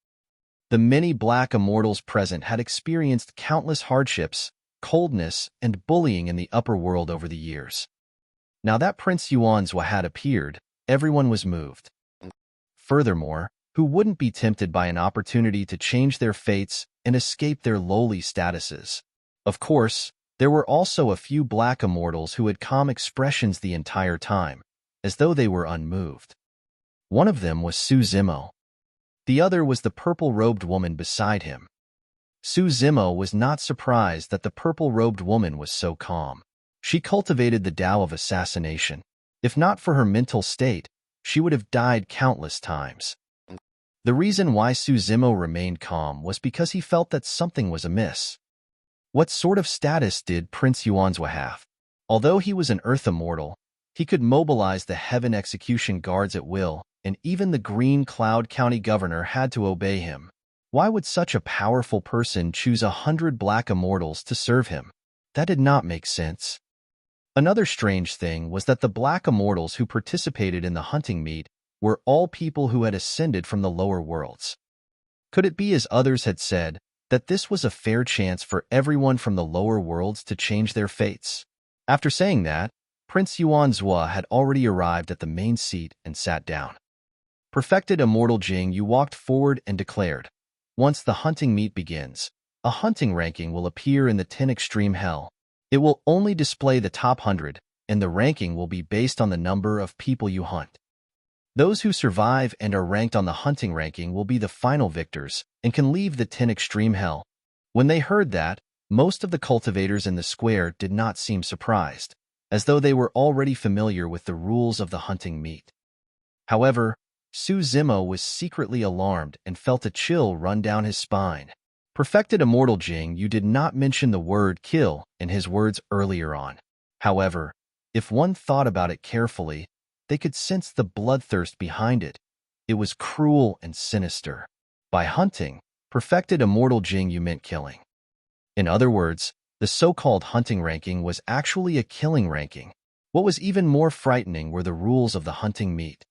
The many black immortals present had experienced countless hardships, coldness, and bullying in the upper world over the years. Now that Prince Yuanzhua had appeared, everyone was moved. Furthermore, who wouldn't be tempted by an opportunity to change their fates and escape their lowly statuses? Of course, there were also a few black immortals who had calm expressions the entire time, as though they were unmoved. One of them was Su Zimo. The other was the purple-robed woman beside him. Su Zimo was not surprised that the purple-robed woman was so calm. She cultivated the Tao of assassination. If not for her mental state, she would have died countless times. The reason why Su Zimo remained calm was because he felt that something was amiss. What sort of status did Prince Yuanzhua have? Although he was an earth immortal, he could mobilize the heaven execution guards at will, and even the Green Cloud County governor had to obey him. Why would such a powerful person choose 100 black immortals to serve him? That did not make sense. Another strange thing was that the black immortals who participated in the hunting meet were all people who had ascended from the lower worlds. Could it be, as others had said, that this was a fair chance for everyone from the lower worlds to change their fates? After saying that, Prince Yuanzhua had already arrived at the main seat and sat down. Perfected immortal Jing Yu walked forward and declared, "Once the hunting meet begins, a hunting ranking will appear in the 10 Extreme Hell. It will only display the top 100, and the ranking will be based on the number of people you hunt. Those who survive and are ranked on the hunting ranking will be the final victors and can leave the 10 Extreme Hell." When they heard that, most of the cultivators in the square did not seem surprised, as though they were already familiar with the rules of the hunting meet. However, Su Zimo was secretly alarmed and felt a chill run down his spine. Perfected immortal Jing Yu did not mention the word kill in his words earlier on. However, if one thought about it carefully, they could sense the bloodthirst behind it. It was cruel and sinister. By hunting, perfected immortal Jing Yu meant killing. In other words, the so-called hunting ranking was actually a killing ranking. What was even more frightening were the rules of the hunting meet.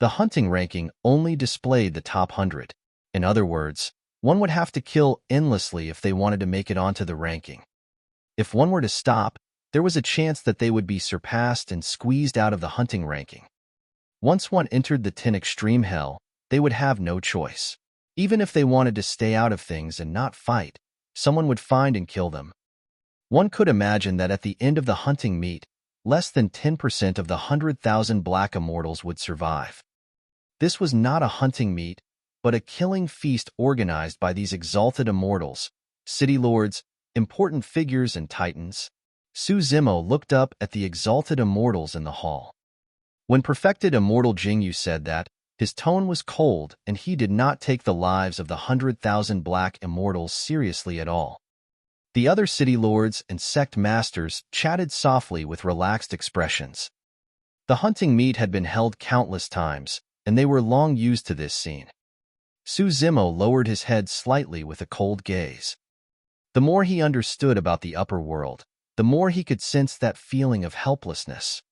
The hunting ranking only displayed the top 100. In other words, one would have to kill endlessly if they wanted to make it onto the ranking. If one were to stop, there was a chance that they would be surpassed and squeezed out of the hunting ranking. Once one entered the 10 Extreme Hell, they would have no choice. Even if they wanted to stay out of things and not fight, someone would find and kill them. One could imagine that at the end of the hunting meet, less than 10% of the 100,000 black immortals would survive. This was not a hunting meet, but a killing feast organized by these exalted immortals, city lords, important figures, and titans. Su Zimo looked up at the exalted immortals in the hall. When perfected immortal Jing Yu said that, his tone was cold and he did not take the lives of the 100,000 black immortals seriously at all. The other city lords and sect masters chatted softly with relaxed expressions. The hunting meet had been held countless times, and they were long used to this scene. Su Zimo lowered his head slightly with a cold gaze. The more he understood about the upper world, the more he could sense that feeling of helplessness.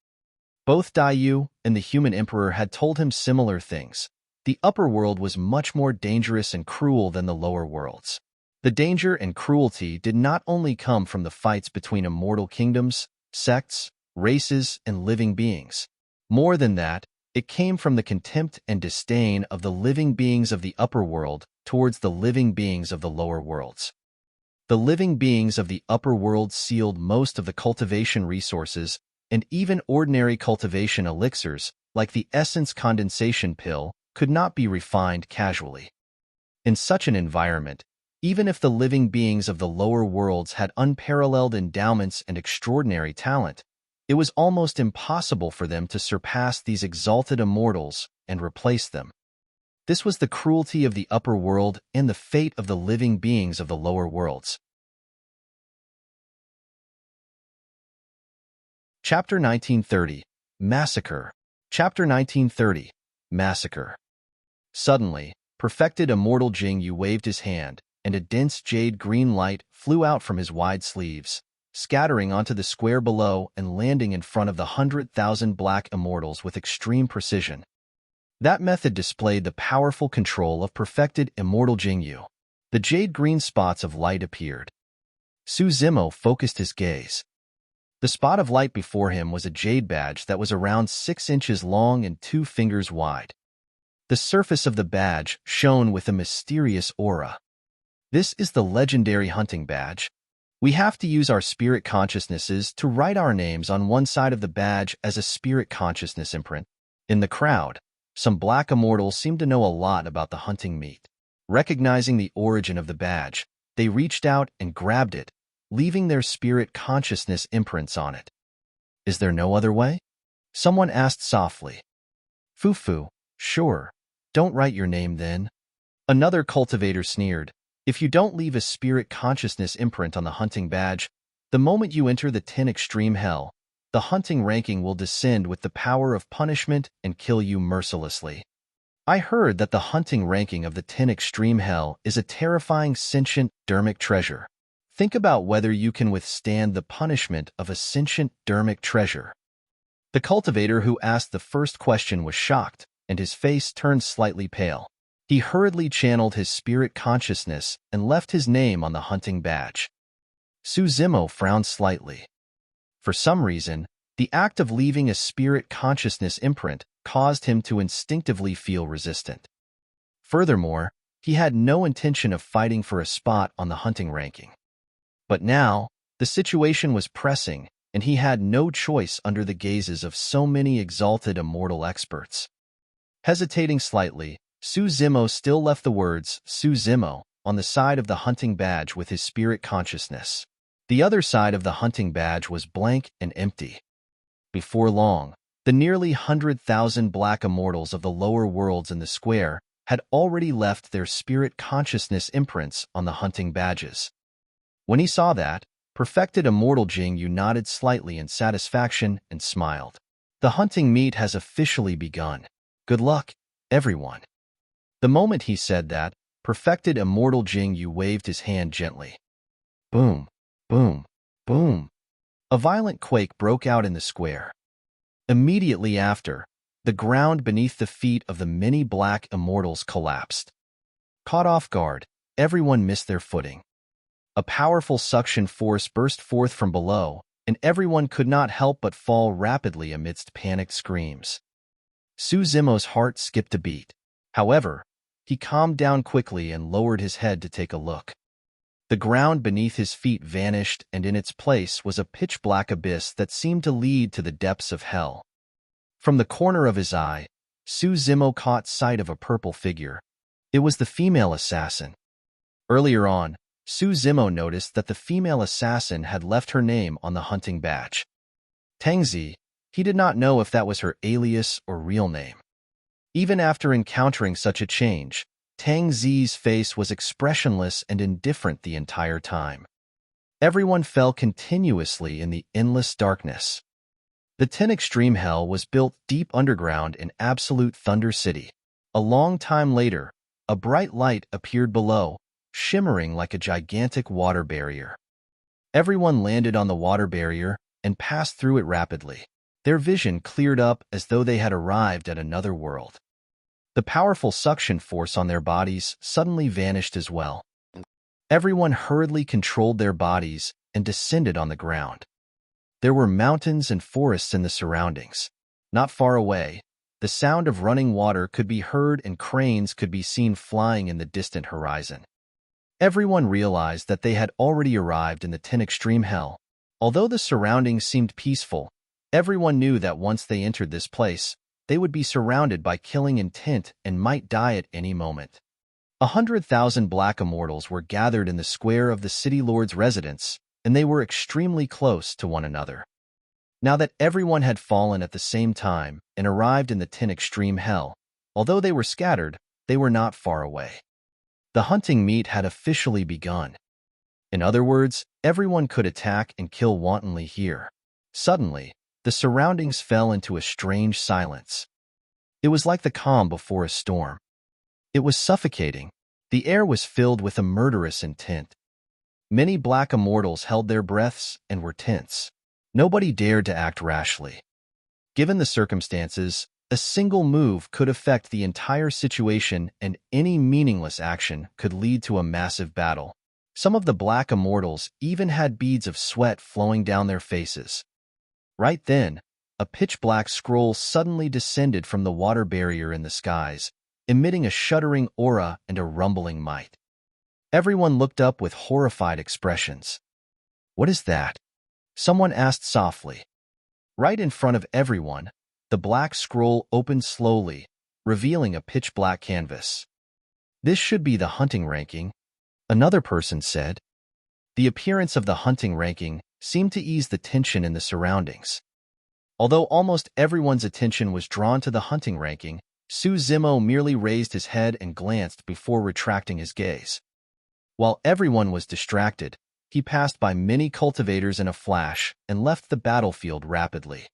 Both Daiyu and the human emperor had told him similar things. The upper world was much more dangerous and cruel than the lower worlds. The danger and cruelty did not only come from the fights between immortal kingdoms, sects, races, and living beings. More than that, It came from the contempt and disdain of the living beings of the upper world towards the living beings of the lower worlds. The living beings of the upper world sealed most of the cultivation resources, and even ordinary cultivation elixirs, like the essence condensation pill, could not be refined casually. In such an environment, even if the living beings of the lower worlds had unparalleled endowments and extraordinary talent, it was almost impossible for them to surpass these exalted immortals and replace them. This was the cruelty of the upper world and the fate of the living beings of the lower worlds. Chapter 1930, Massacre. Chapter 1930, Massacre. Suddenly, perfected immortal Jingyu waved his hand, and a dense jade green light flew out from his wide sleeves, scattering onto the square below and landing in front of the 100,000 black immortals with extreme precision. That method displayed the powerful control of perfected immortal Jingyu. The jade green spots of light appeared. Su Zimo focused his gaze. The spot of light before him was a jade badge that was around 6 inches long and 2 fingers wide. The surface of the badge shone with a mysterious aura. This is the legendary hunting badge. We have to use our spirit consciousnesses to write our names on one side of the badge as a spirit consciousness imprint. In the crowd, some black immortals seemed to know a lot about the hunting meat. Recognizing the origin of the badge, they reached out and grabbed it, leaving their spirit consciousness imprints on it. Is there no other way? Someone asked softly. Fufu, sure. Don't write your name then. Another cultivator sneered. If you don't leave a spirit consciousness imprint on the hunting badge, the moment you enter the 10 extreme hell, the hunting ranking will descend with the power of punishment and kill you mercilessly. I heard that the hunting ranking of the 10 extreme hell is a terrifying sentient dermic treasure. Think about whether you can withstand the punishment of a sentient dermic treasure. The cultivator who asked the first question was shocked, and his face turned slightly pale. He hurriedly channeled his spirit consciousness and left his name on the hunting badge. Su Zimo frowned slightly. For some reason, the act of leaving a spirit consciousness imprint caused him to instinctively feel resistant. Furthermore, he had no intention of fighting for a spot on the hunting ranking. But now, the situation was pressing, and he had no choice under the gazes of so many exalted immortal experts. Hesitating slightly, Su Zimo still left the words Su Zimo on the side of the hunting badge with his spirit consciousness. The other side of the hunting badge was blank and empty. Before long, the nearly 100,000 black immortals of the lower worlds in the square had already left their spirit consciousness imprints on the hunting badges. When he saw that, perfected immortal Jingyu nodded slightly in satisfaction and smiled. The hunting meet has officially begun. Good luck, everyone. The moment he said that, perfected immortal Jingyu waved his hand gently. Boom, boom, boom. A violent quake broke out in the square. Immediately after, the ground beneath the feet of the many black immortals collapsed. Caught off guard, everyone missed their footing. A powerful suction force burst forth from below, and everyone could not help but fall rapidly amidst panicked screams. Su Zimo's heart skipped a beat. However, he calmed down quickly and lowered his head to take a look. The ground beneath his feet vanished, and in its place was a pitch-black abyss that seemed to lead to the depths of hell. From the corner of his eye, Su Zimo caught sight of a purple figure. It was the female assassin. Earlier on, Su Zimo noticed that the female assassin had left her name on the hunting badge. Tangzi, he did not know if that was her alias or real name. Even after encountering such a change, Tang Zi's face was expressionless and indifferent the entire time. Everyone fell continuously in the endless darkness. The 10 Extreme Hell was built deep underground in Absolute Thunder City. A long time later, a bright light appeared below, shimmering like a gigantic water barrier. Everyone landed on the water barrier and passed through it rapidly. Their vision cleared up as though they had arrived at another world. The powerful suction force on their bodies suddenly vanished as well. Everyone hurriedly controlled their bodies and descended on the ground. There were mountains and forests in the surroundings. Not far away, The sound of running water could be heard and cranes could be seen flying in the distant horizon. Everyone realized that they had already arrived in the 10 extreme hell. Although the surroundings seemed peaceful, everyone knew that once they entered this place, they would be surrounded by killing intent and might die at any moment. 100,000 black immortals were gathered in the square of the city lord's residence, and they were extremely close to one another. Now that everyone had fallen at the same time and arrived in the 10 extreme hell, although they were scattered, they were not far away. The hunting meet had officially begun. In other words, everyone could attack and kill wantonly here. Suddenly, the surroundings fell into a strange silence. It was like the calm before a storm. It was suffocating. The air was filled with a murderous intent. Many black immortals held their breaths and were tense. Nobody dared to act rashly. Given the circumstances, a single move could affect the entire situation, and any meaningless action could lead to a massive battle. Some of the black immortals even had beads of sweat flowing down their faces. Right then, a pitch-black scroll suddenly descended from the water barrier in the skies, emitting a shuddering aura and a rumbling might. Everyone looked up with horrified expressions. "What is that?" someone asked softly. Right in front of everyone, the black scroll opened slowly, revealing a pitch-black canvas. "This should be the hunting ranking," another person said. The appearance of the hunting ranking seemed to ease the tension in the surroundings. Although almost everyone's attention was drawn to the hunting ranking, Su Zimo merely raised his head and glanced before retracting his gaze. While everyone was distracted, he passed by many cultivators in a flash and left the battlefield rapidly.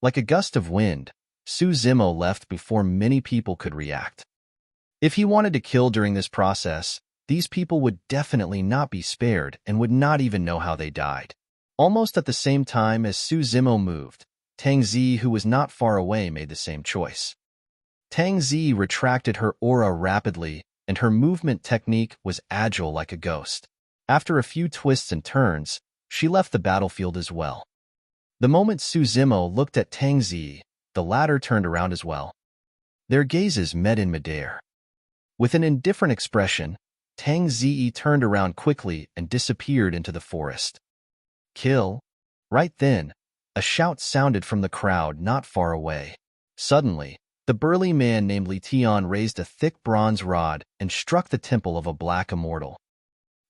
Like a gust of wind, Su Zimo left before many people could react. If he wanted to kill during this process, these people would definitely not be spared and would not even know how they died. Almost at the same time as Su Zimo moved, Tang Zi, who was not far away, made the same choice. Tang Zi retracted her aura rapidly, and her movement technique was agile like a ghost. After a few twists and turns, she left the battlefield as well. The moment Su Zimo looked at Tang Zi, the latter turned around as well. Their gazes met in midair. With an indifferent expression, Tang Zi turned around quickly and disappeared into the forest. "Kill!" Right then, a shout sounded from the crowd not far away. Suddenly, the burly man named Li Tian raised a thick bronze rod and struck the temple of a black immortal.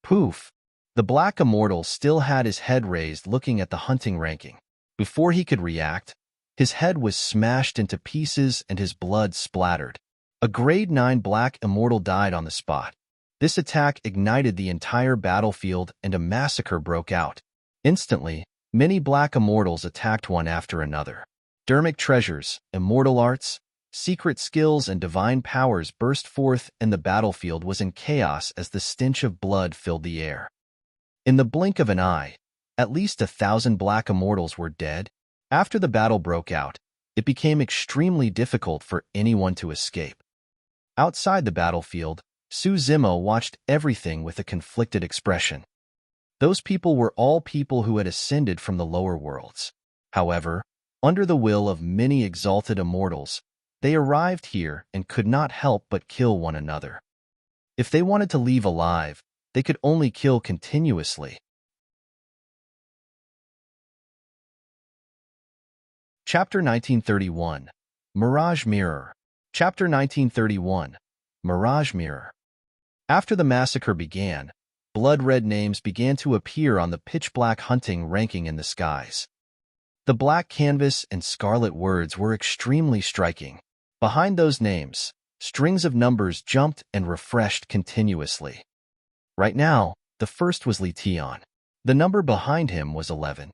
Poof! The black immortal still had his head raised, looking at the hunting ranking. Before he could react, his head was smashed into pieces and his blood splattered. A grade 9 black immortal died on the spot. This attack ignited the entire battlefield and a massacre broke out. Instantly, many black immortals attacked one after another. Dermic treasures, immortal arts, secret skills, and divine powers burst forth, and the battlefield was in chaos as the stench of blood filled the air. In the blink of an eye, at least 1,000 black immortals were dead. After the battle broke out, it became extremely difficult for anyone to escape. Outside the battlefield, Su Zimo watched everything with a conflicted expression. Those people were all people who had ascended from the lower worlds. However, under the will of many exalted immortals, they arrived here and could not help but kill one another. If they wanted to leave alive, they could only kill continuously. Chapter 1931, Mirage Mirror. Chapter 1931, Mirage Mirror. After the massacre began, blood-red names began to appear on the pitch-black hunting ranking in the skies. The black canvas and scarlet words were extremely striking. Behind those names, strings of numbers jumped and refreshed continuously. Right now, the first was Li Tian. The number behind him was 11.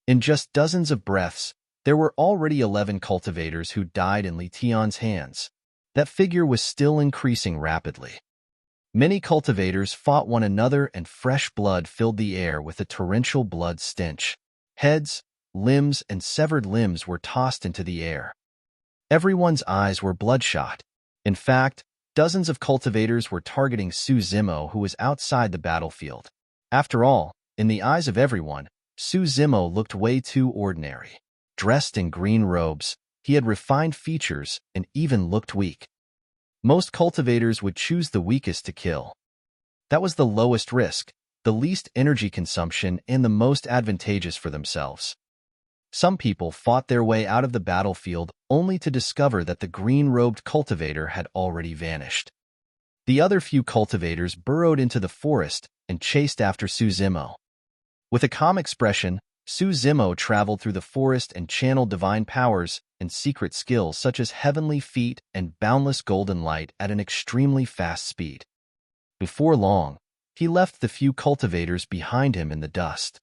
In just dozens of breaths, there were already 11 cultivators who died in Li Tian's hands. That figure was still increasing rapidly. Many cultivators fought one another and fresh blood filled the air with a torrential blood stench. Heads, limbs, and severed limbs were tossed into the air. Everyone's eyes were bloodshot. In fact, dozens of cultivators were targeting Su Zimo, who was outside the battlefield. After all, in the eyes of everyone, Su Zimo looked way too ordinary. Dressed in green robes, He had refined features and even looked weak. Most cultivators would choose the weakest to kill. That was the lowest risk, the least energy consumption, and the most advantageous for themselves. Some people fought their way out of the battlefield only to discover that the green-robed cultivator had already vanished. The other few cultivators burrowed into the forest and chased after Su Zimo. With a calm expression, Su Zimo traveled through the forest and channeled divine powers and secret skills such as heavenly feet and boundless golden light at an extremely fast speed. Before long, he left the few cultivators behind him in the dust.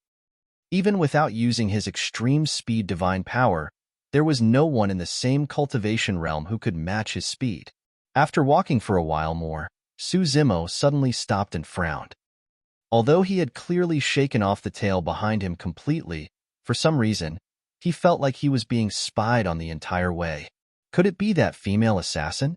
Even without using his extreme speed divine power, there was no one in the same cultivation realm who could match his speed. After walking for a while more, Su Zimo suddenly stopped and frowned. Although he had clearly shaken off the tail behind him completely, for some reason, he felt like he was being spied on the entire way. Could it be that female assassin?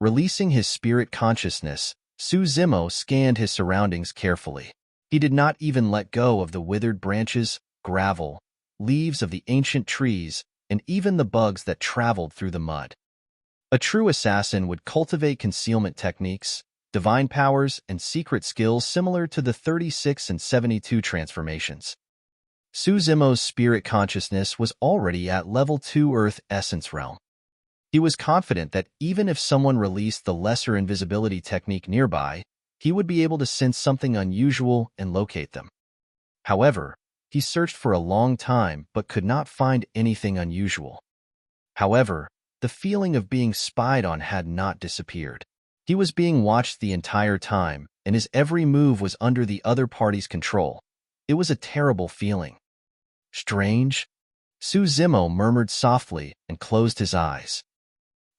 Releasing his spirit consciousness, Su Zimo scanned his surroundings carefully. He did not even let go of the withered branches, gravel, leaves of the ancient trees, and even the bugs that traveled through the mud. A true assassin would cultivate concealment techniques, divine powers, and secret skills similar to the 36 and 72 transformations. Su Zimo's spirit consciousness was already at level 2 Earth Essence Realm. He was confident that even if someone released the lesser invisibility technique nearby, he would be able to sense something unusual and locate them. However, he searched for a long time but could not find anything unusual. However, the feeling of being spied on had not disappeared. He was being watched the entire time, and his every move was under the other party's control. It was a terrible feeling. Strange? Su Zimo murmured softly and closed his eyes.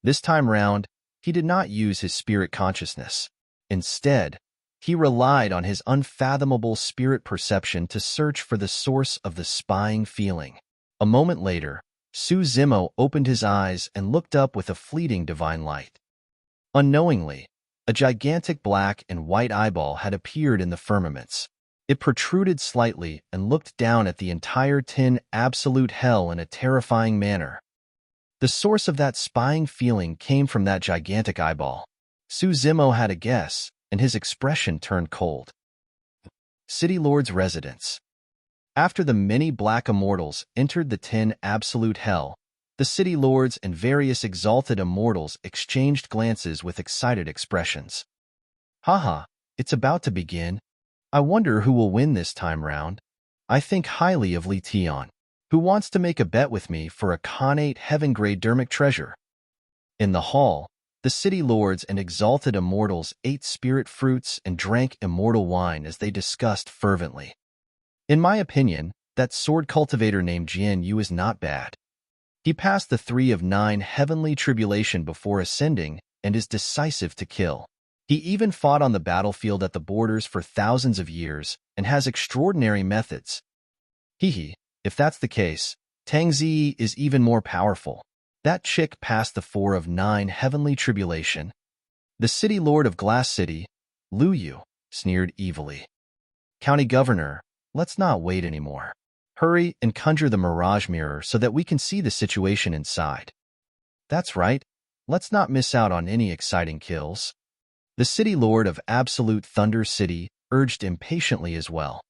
This time round, he did not use his spirit consciousness. Instead, he relied on his unfathomable spirit perception to search for the source of the spying feeling. A moment later, Su Zimo opened his eyes and looked up with a fleeting divine light. Unknowingly, a gigantic black and white eyeball had appeared in the firmaments. It protruded slightly and looked down at the entire tin absolute hell in a terrifying manner. The source of that spying feeling came from that gigantic eyeball. Su Zimo had a guess, and his expression turned cold. City Lord's residence. After the many black immortals entered the tin absolute hell, the city lords and various exalted immortals exchanged glances with excited expressions. Haha, it's about to begin. I wonder who will win this time round. I think highly of Li Tian, who wants to make a bet with me for a Khanate heaven-grade dermic treasure. In the hall, the city lords and exalted immortals ate spirit fruits and drank immortal wine as they discussed fervently. In my opinion, that sword cultivator named Jian Yu is not bad. He passed the 3 of 9 heavenly tribulation before ascending and is decisive to kill. He even fought on the battlefield at the borders for thousands of years and has extraordinary methods. If that's the case, Tang Ziyi is even more powerful. That chick passed the 4 of 9 heavenly tribulation. The city lord of Glass City, Lu Yu, sneered evilly. County Governor, let's not wait anymore. Hurry and conjure the Mirage mirror so that we can see the situation inside. That's right, let's not miss out on any exciting kills. The city lord of Absolute Thunder City urged impatiently as well.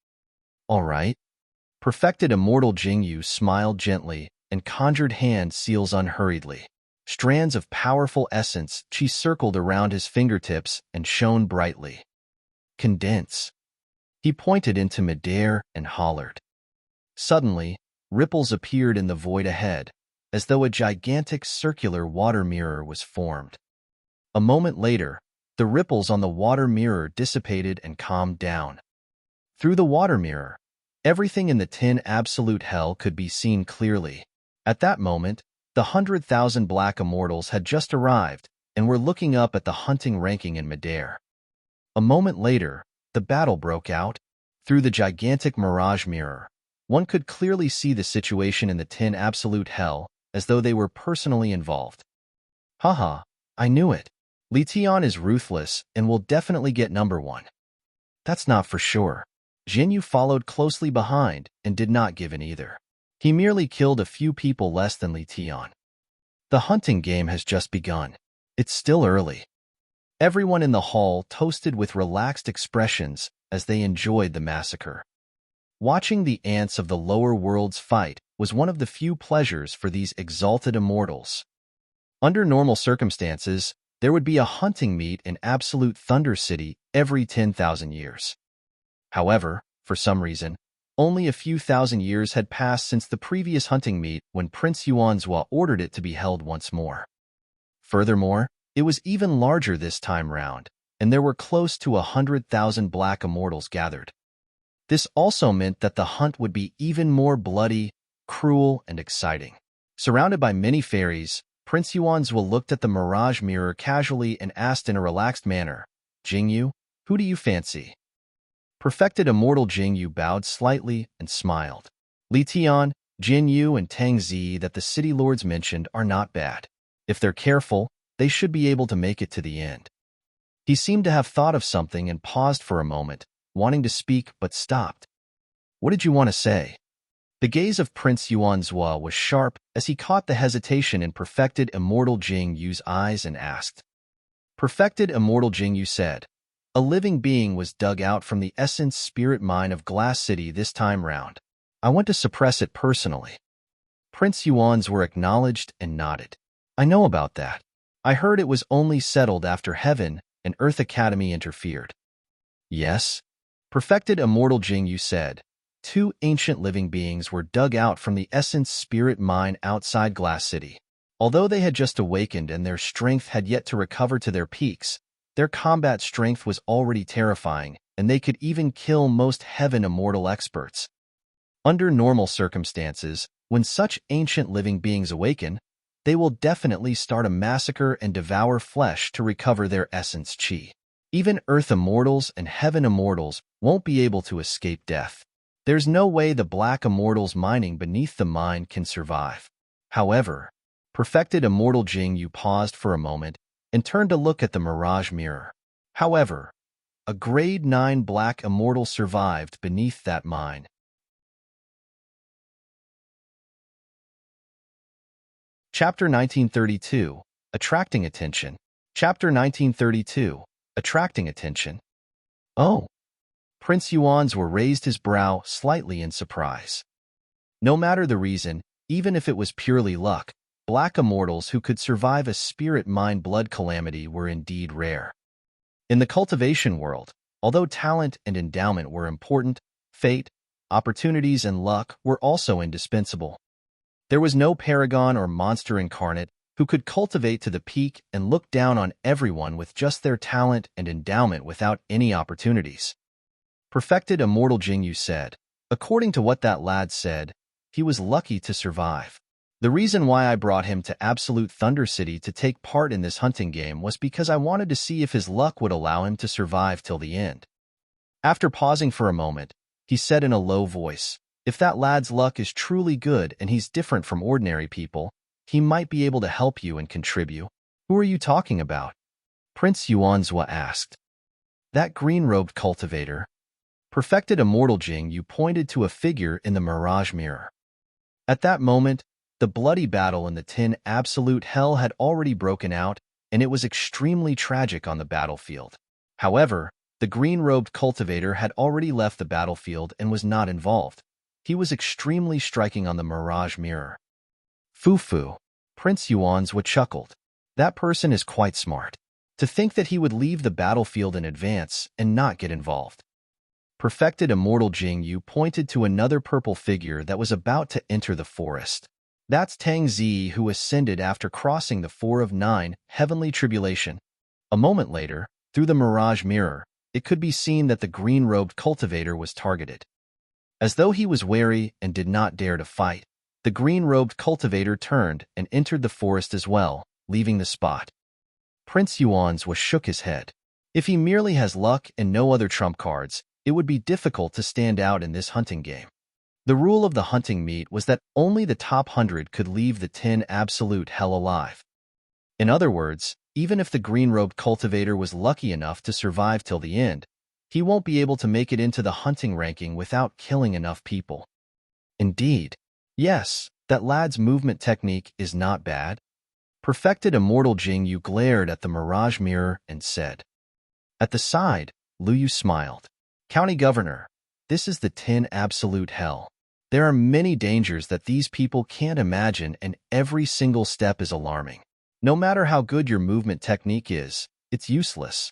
All right. Perfected immortal Jingyu smiled gently and conjured hand seals unhurriedly. Strands of powerful essence chi circled around his fingertips and shone brightly. Condense. He pointed into midair and hollered. Suddenly, ripples appeared in the void ahead, as though a gigantic circular water mirror was formed. A moment later, the ripples on the water mirror dissipated and calmed down. Through the water mirror, everything in the tin absolute hell could be seen clearly. At that moment, the 100,000 black immortals had just arrived and were looking up at the hunting ranking in midair. A moment later, the battle broke out. Through the gigantic Mirage mirror, one could clearly see the situation in the tin absolute hell as though they were personally involved. Haha, I knew it. Li Tian is ruthless and will definitely get number 1. That's not for sure. Jinyu followed closely behind and did not give in either. He merely killed a few people less than Li Tian. The hunting game has just begun. It's still early. Everyone in the hall toasted with relaxed expressions as they enjoyed the massacre. Watching the ants of the lower worlds fight was one of the few pleasures for these exalted immortals. Under normal circumstances, there would be a hunting meet in Absolute Thunder City every 10,000 years. However, for some reason, only a few thousand years had passed since the previous hunting meet when Prince Yuanzhua ordered it to be held once more. Furthermore, it was even larger this time round, and there were close to 100,000 black immortals gathered. This also meant that the hunt would be even more bloody, cruel, and exciting. Surrounded by many fairies, Prince Yuanzhua looked at the Mirage mirror casually and asked in a relaxed manner, "Jingyu, who do you fancy?" Perfected immortal Jingyu bowed slightly and smiled. Li Tian, Jin Yu, and Tang Zi that the city lords mentioned are not bad. If they're careful, they should be able to make it to the end. He seemed to have thought of something and paused for a moment, wanting to speak but stopped. "What did you want to say?" The gaze of Prince Yuanzhua was sharp as he caught the hesitation in perfected immortal Jing Yu's eyes and asked. Perfected immortal Jing Yu said, "A living being was dug out from the essence spirit mine of Glass City this time round. I want to suppress it personally." Prince Yuanzhua acknowledged and nodded. "I know about that. I heard it was only settled after Heaven and Earth Academy interfered." "Yes?" Perfected immortal Jing Yu said. Two ancient living beings were dug out from the essence spirit mine outside Glass City. Although they had just awakened and their strength had yet to recover to their peaks, their combat strength was already terrifying, and they could even kill most Heaven immortal experts. Under normal circumstances, when such ancient living beings awaken, they will definitely start a massacre and devour flesh to recover their essence chi. Even Earth immortals and Heaven immortals won't be able to escape death. There's no way the black immortals mining beneath the mine can survive. However, perfected immortal Jing Yu paused for a moment and turned to look at the Mirage mirror. However, a grade 9 black immortal survived beneath that mine. Chapter 1932, Attracting Attention. Chapter 1932, Attracting Attention. Oh. Prince Yuanzhua raised his brow slightly in surprise. No matter the reason, even if it was purely luck, black immortals who could survive a spirit mine blood calamity were indeed rare. In the cultivation world, although talent and endowment were important, fate, opportunities, and luck were also indispensable. There was no paragon or monster incarnate who could cultivate to the peak and look down on everyone with just their talent and endowment without any opportunities. Perfected immortal Jing Yu said, "According to what that lad said, he was lucky to survive. The reason why I brought him to Absolute Thunder City to take part in this hunting game was because I wanted to see if his luck would allow him to survive till the end." After pausing for a moment, he said in a low voice, "If that lad's luck is truly good and he's different from ordinary people, he might be able to help you and contribute." "Who are you talking about?" Prince Yuanzhua asked. "That green-robed cultivator." Perfected immortal Jing Yu pointed to a figure in the Mirage mirror. At that moment, the bloody battle in the 10 absolute hell had already broken out, and it was extremely tragic on the battlefield. However, the green-robed cultivator had already left the battlefield and was not involved. He was extremely striking on the Mirage mirror. "Foo-foo," Prince Yuanzhua chuckled. "That person is quite smart. To think that he would leave the battlefield in advance and not get involved." Perfected immortal Jing Yu pointed to another purple figure that was about to enter the forest. "That's Tang Zi, who ascended after crossing the 4 of 9 heavenly tribulation." A moment later, through the Mirage mirror, it could be seen that the green-robed cultivator was targeted. As though he was wary and did not dare to fight, the green-robed cultivator turned and entered the forest as well, leaving the spot. Prince Yuanzhua shook his head. If he merely has luck and no other trump cards, it would be difficult to stand out in this hunting game. The rule of the hunting meet was that only the top 100 could leave the 10 absolute hell alive. In other words, even if the green-robed cultivator was lucky enough to survive till the end, he won't be able to make it into the hunting ranking without killing enough people. Indeed. Yes, that lad's movement technique is not bad. Perfected immortal Jingyu glared at the Mirage mirror and said. At the side, Luyu smiled. County Governor, this is the 10 absolute hell. There are many dangers that these people can't imagine, and every single step is alarming. No matter how good your movement technique is, it's useless.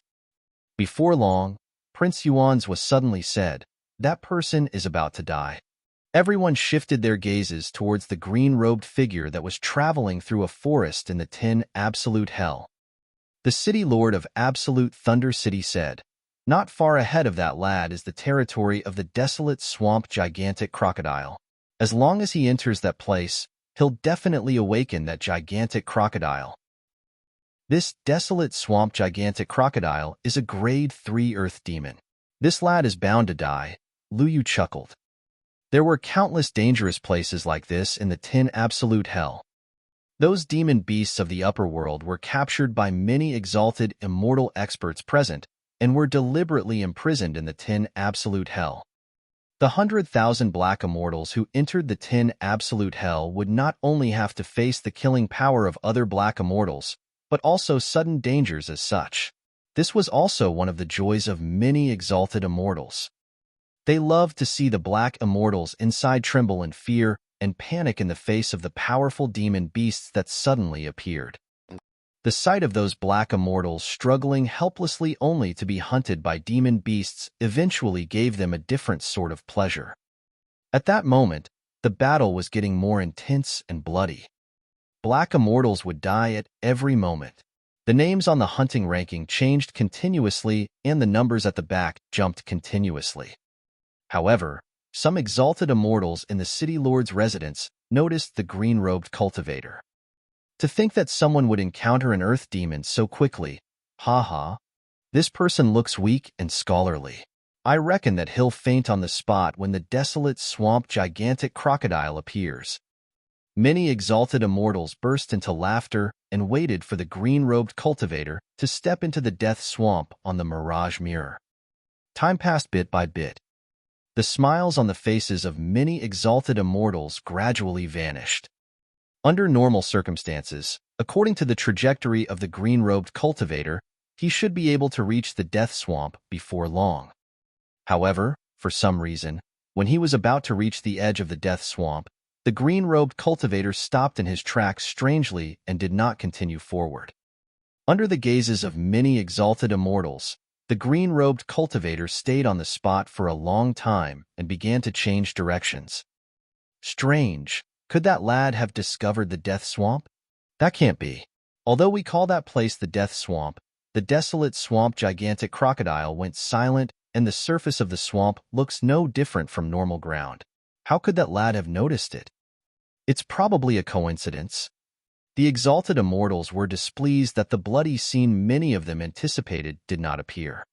Before long, Prince Yuan's was suddenly said, that person is about to die. Everyone shifted their gazes towards the green-robed figure that was traveling through a forest in the 10 absolute hell. The city lord of Absolute Thunder City said, not far ahead of that lad is the territory of the desolate swamp gigantic crocodile. As long as he enters that place, he'll definitely awaken that gigantic crocodile. This desolate swamp gigantic crocodile is a grade 3 earth demon. This lad is bound to die, Luyu chuckled. There were countless dangerous places like this in the 10 absolute hell. Those demon beasts of the upper world were captured by many exalted immortal experts present and were deliberately imprisoned in the 10 absolute hell. The 100,000 black immortals who entered the 10 absolute hell would not only have to face the killing power of other black immortals, but also sudden dangers as such. This was also one of the joys of many exalted immortals. They loved to see the black immortals inside tremble in fear and panic in the face of the powerful demon beasts that suddenly appeared. The sight of those black immortals struggling helplessly only to be hunted by demon beasts eventually gave them a different sort of pleasure. At that moment, the battle was getting more intense and bloody. Black immortals would die at every moment. The names on the hunting ranking changed continuously and the numbers at the back jumped continuously. However, some exalted immortals in the city lord's residence noticed the green-robed cultivator. To think that someone would encounter an earth demon so quickly, haha, this person looks weak and scholarly. I reckon that he'll faint on the spot when the desolate swamp gigantic crocodile appears. Many exalted immortals burst into laughter and waited for the green-robed cultivator to step into the death swamp on the Mirage mirror. Time passed bit by bit. The smiles on the faces of many exalted immortals gradually vanished. Under normal circumstances, according to the trajectory of the green-robed cultivator, he should be able to reach the death swamp before long. However, for some reason, when he was about to reach the edge of the death swamp, the green-robed cultivator stopped in his tracks strangely and did not continue forward. Under the gazes of many exalted immortals, the green-robed cultivator stayed on the spot for a long time and began to change directions. Strange. Could that lad have discovered the death swamp? That can't be. Although we call that place the death swamp, the desolate swamp gigantic crocodile went silent and the surface of the swamp looks no different from normal ground. How could that lad have noticed it? It's probably a coincidence. The exalted immortals were displeased that the bloody scene many of them anticipated did not appear.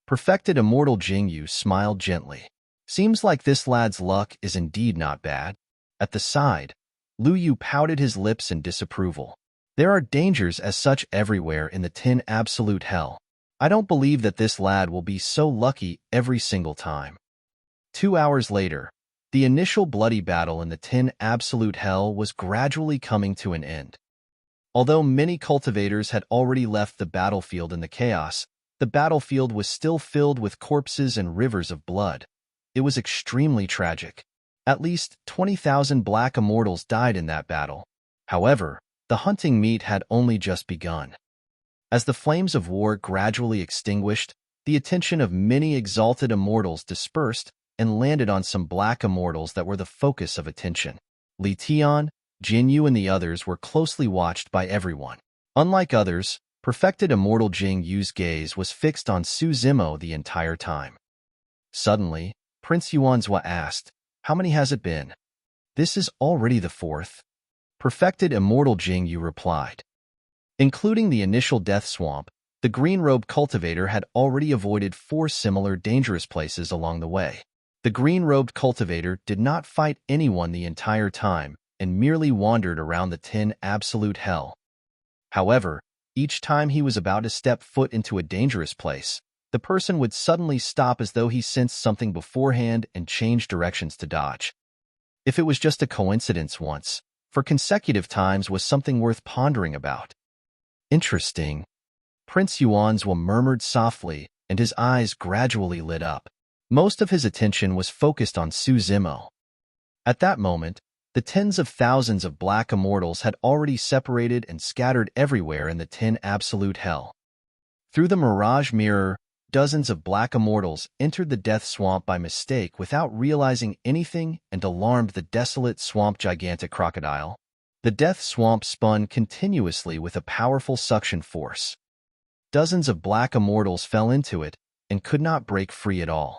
Perfected immortal Jingyu smiled gently. Seems like this lad's luck is indeed not bad. At the side, Luyu pouted his lips in disapproval. There are dangers as such everywhere in the 10 absolute hell. I don't believe that this lad will be so lucky every single time. 2 hours later, the initial bloody battle in the 10 absolute hell was gradually coming to an end. Although many cultivators had already left the battlefield in the chaos, the battlefield was still filled with corpses and rivers of blood. It was extremely tragic. At least 20,000 black immortals died in that battle. However, the hunting meet had only just begun. As the flames of war gradually extinguished, the attention of many exalted immortals dispersed and landed on some black immortals that were the focus of attention. Li Tian, Jinyu, and the others were closely watched by everyone. Unlike others, perfected immortal Jing Yu's gaze was fixed on Su Zimo the entire time. Suddenly, Prince Yuanzhua asked, "How many has it been?" "This is already the 4th. Perfected immortal Jing Yu replied. Including the initial death swamp, the green-robe cultivator had already avoided 4 similar dangerous places along the way. The green-robed cultivator did not fight anyone the entire time and merely wandered around the 10 absolute hell. However, each time he was about to step foot into a dangerous place, the person would suddenly stop as though he sensed something beforehand and change directions to dodge. If it was just a coincidence once, for consecutive times was something worth pondering about. Interesting. Prince Yuanzhua murmured softly, and his eyes gradually lit up. Most of his attention was focused on Su Zimo. At that moment, the tens of thousands of black immortals had already separated and scattered everywhere in the 10 absolute hell. Through the Mirage mirror, dozens of black immortals entered the death swamp by mistake without realizing anything and alarmed the desolate swamp gigantic crocodile. The death swamp spun continuously with a powerful suction force. Dozens of black immortals fell into it and could not break free at all.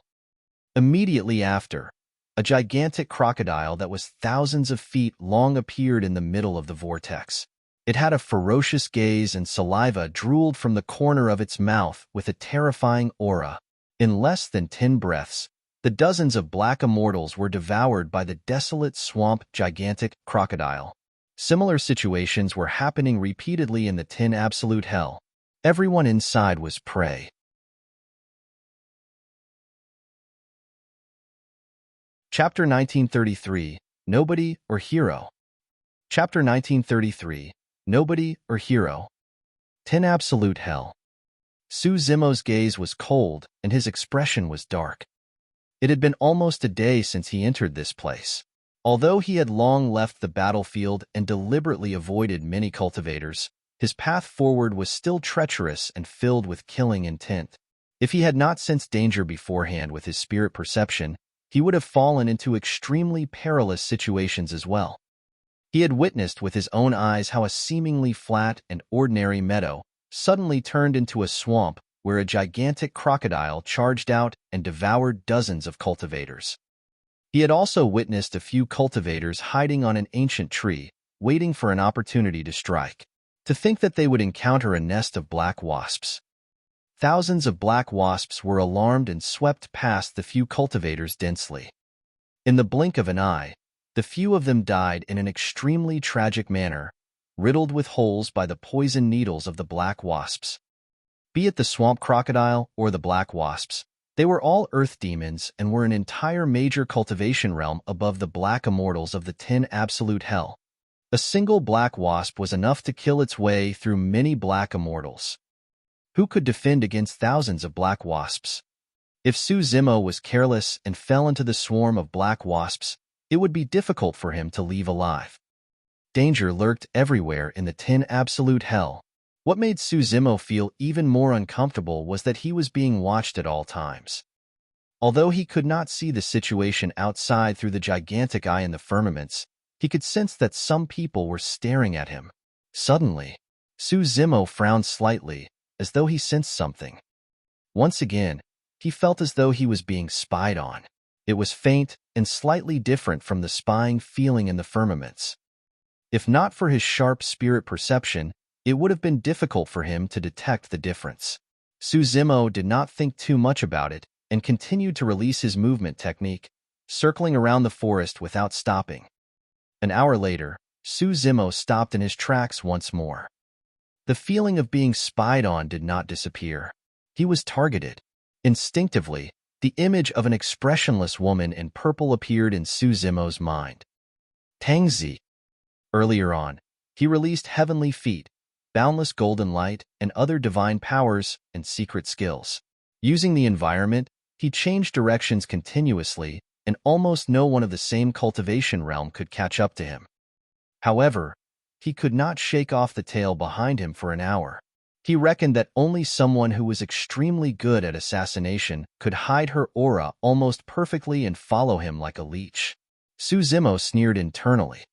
Immediately after, a gigantic crocodile that was thousands of feet long appeared in the middle of the vortex. It had a ferocious gaze and saliva drooled from the corner of its mouth with a terrifying aura. In less than 10 breaths, the dozens of black immortals were devoured by the desolate swamp gigantic crocodile. Similar situations were happening repeatedly in the 10 absolute hell. Everyone inside was prey. Chapter 1933, Nobody or Hero. Chapter 1933, Nobody or Hero. 10 absolute hell. Su Zimo's gaze was cold and his expression was dark. It had been almost a day since he entered this place. Although he had long left the battlefield and deliberately avoided many cultivators, his path forward was still treacherous and filled with killing intent. If he had not sensed danger beforehand with his spirit perception, he would have fallen into extremely perilous situations as well. He had witnessed with his own eyes how a seemingly flat and ordinary meadow suddenly turned into a swamp where a gigantic crocodile charged out and devoured dozens of cultivators. He had also witnessed a few cultivators hiding on an ancient tree, waiting for an opportunity to strike. To think that they would encounter a nest of black wasps. Thousands of black wasps were alarmed and swept past the few cultivators densely. In the blink of an eye, the few of them died in an extremely tragic manner, riddled with holes by the poison needles of the black wasps. Be it the swamp crocodile or the black wasps, they were all earth demons and were an entire major cultivation realm above the black immortals of the 10 absolute hell. A single black wasp was enough to kill its way through many black immortals. Who could defend against thousands of black wasps? If Su Zimo was careless and fell into the swarm of black wasps, it would be difficult for him to leave alive. Danger lurked everywhere in the 10 absolute hell. What made Su Zimo feel even more uncomfortable was that he was being watched at all times. Although he could not see the situation outside through the gigantic eye in the firmaments, he could sense that some people were staring at him. Suddenly, Su Zimo frowned slightly, as though he sensed something. Once again, he felt as though he was being spied on. It was faint and slightly different from the spying feeling in the firmaments. If not for his sharp spirit perception, it would have been difficult for him to detect the difference. Su Zimo did not think too much about it and continued to release his movement technique, circling around the forest without stopping. An hour later, Su Zimo stopped in his tracks once more. The feeling of being spied on did not disappear. He was targeted. Instinctively, the image of an expressionless woman in purple appeared in Su Zimo's mind. Tangzi. Earlier on, he released heavenly feet, boundless golden light, and other divine powers and secret skills. Using the environment, he changed directions continuously, and almost no one of the same cultivation realm could catch up to him. However, he could not shake off the tail behind him for an hour. He reckoned that only someone who was extremely good at assassination could hide her aura almost perfectly and follow him like a leech. Su Zimo sneered internally.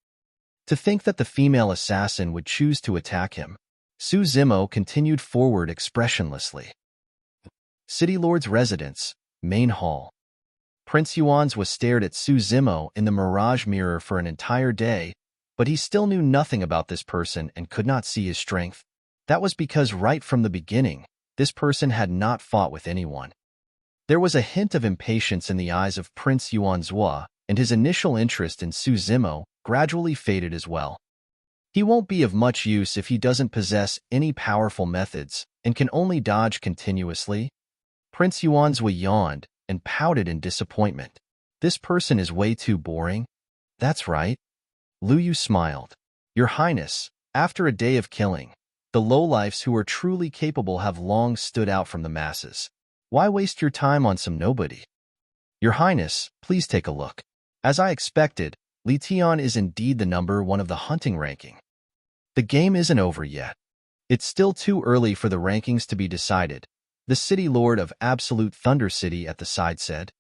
To think that the female assassin would choose to attack him. Su Zimo continued forward expressionlessly. City Lord's residence, main hall. Prince Yuanzhua stared at Su Zimo in the Mirage mirror for an entire day, but he still knew nothing about this person and could not see his strength. That was because right from the beginning, this person had not fought with anyone. There was a hint of impatience in the eyes of Prince Yuanzhua, and his initial interest in Su Zimo gradually faded as well. He won't be of much use if he doesn't possess any powerful methods and can only dodge continuously. Prince Yuanzhua yawned and pouted in disappointment. This person is way too boring. That's right. Lu Yu smiled. Your Highness, after a day of killing, the lowlifes who are truly capable have long stood out from the masses. Why waste your time on some nobody? Your Highness, please take a look. As I expected, Li Tian is indeed the number one of the hunting ranking. The game isn't over yet. It's still too early for the rankings to be decided, the city lord of Absolute Thunder City at the side said.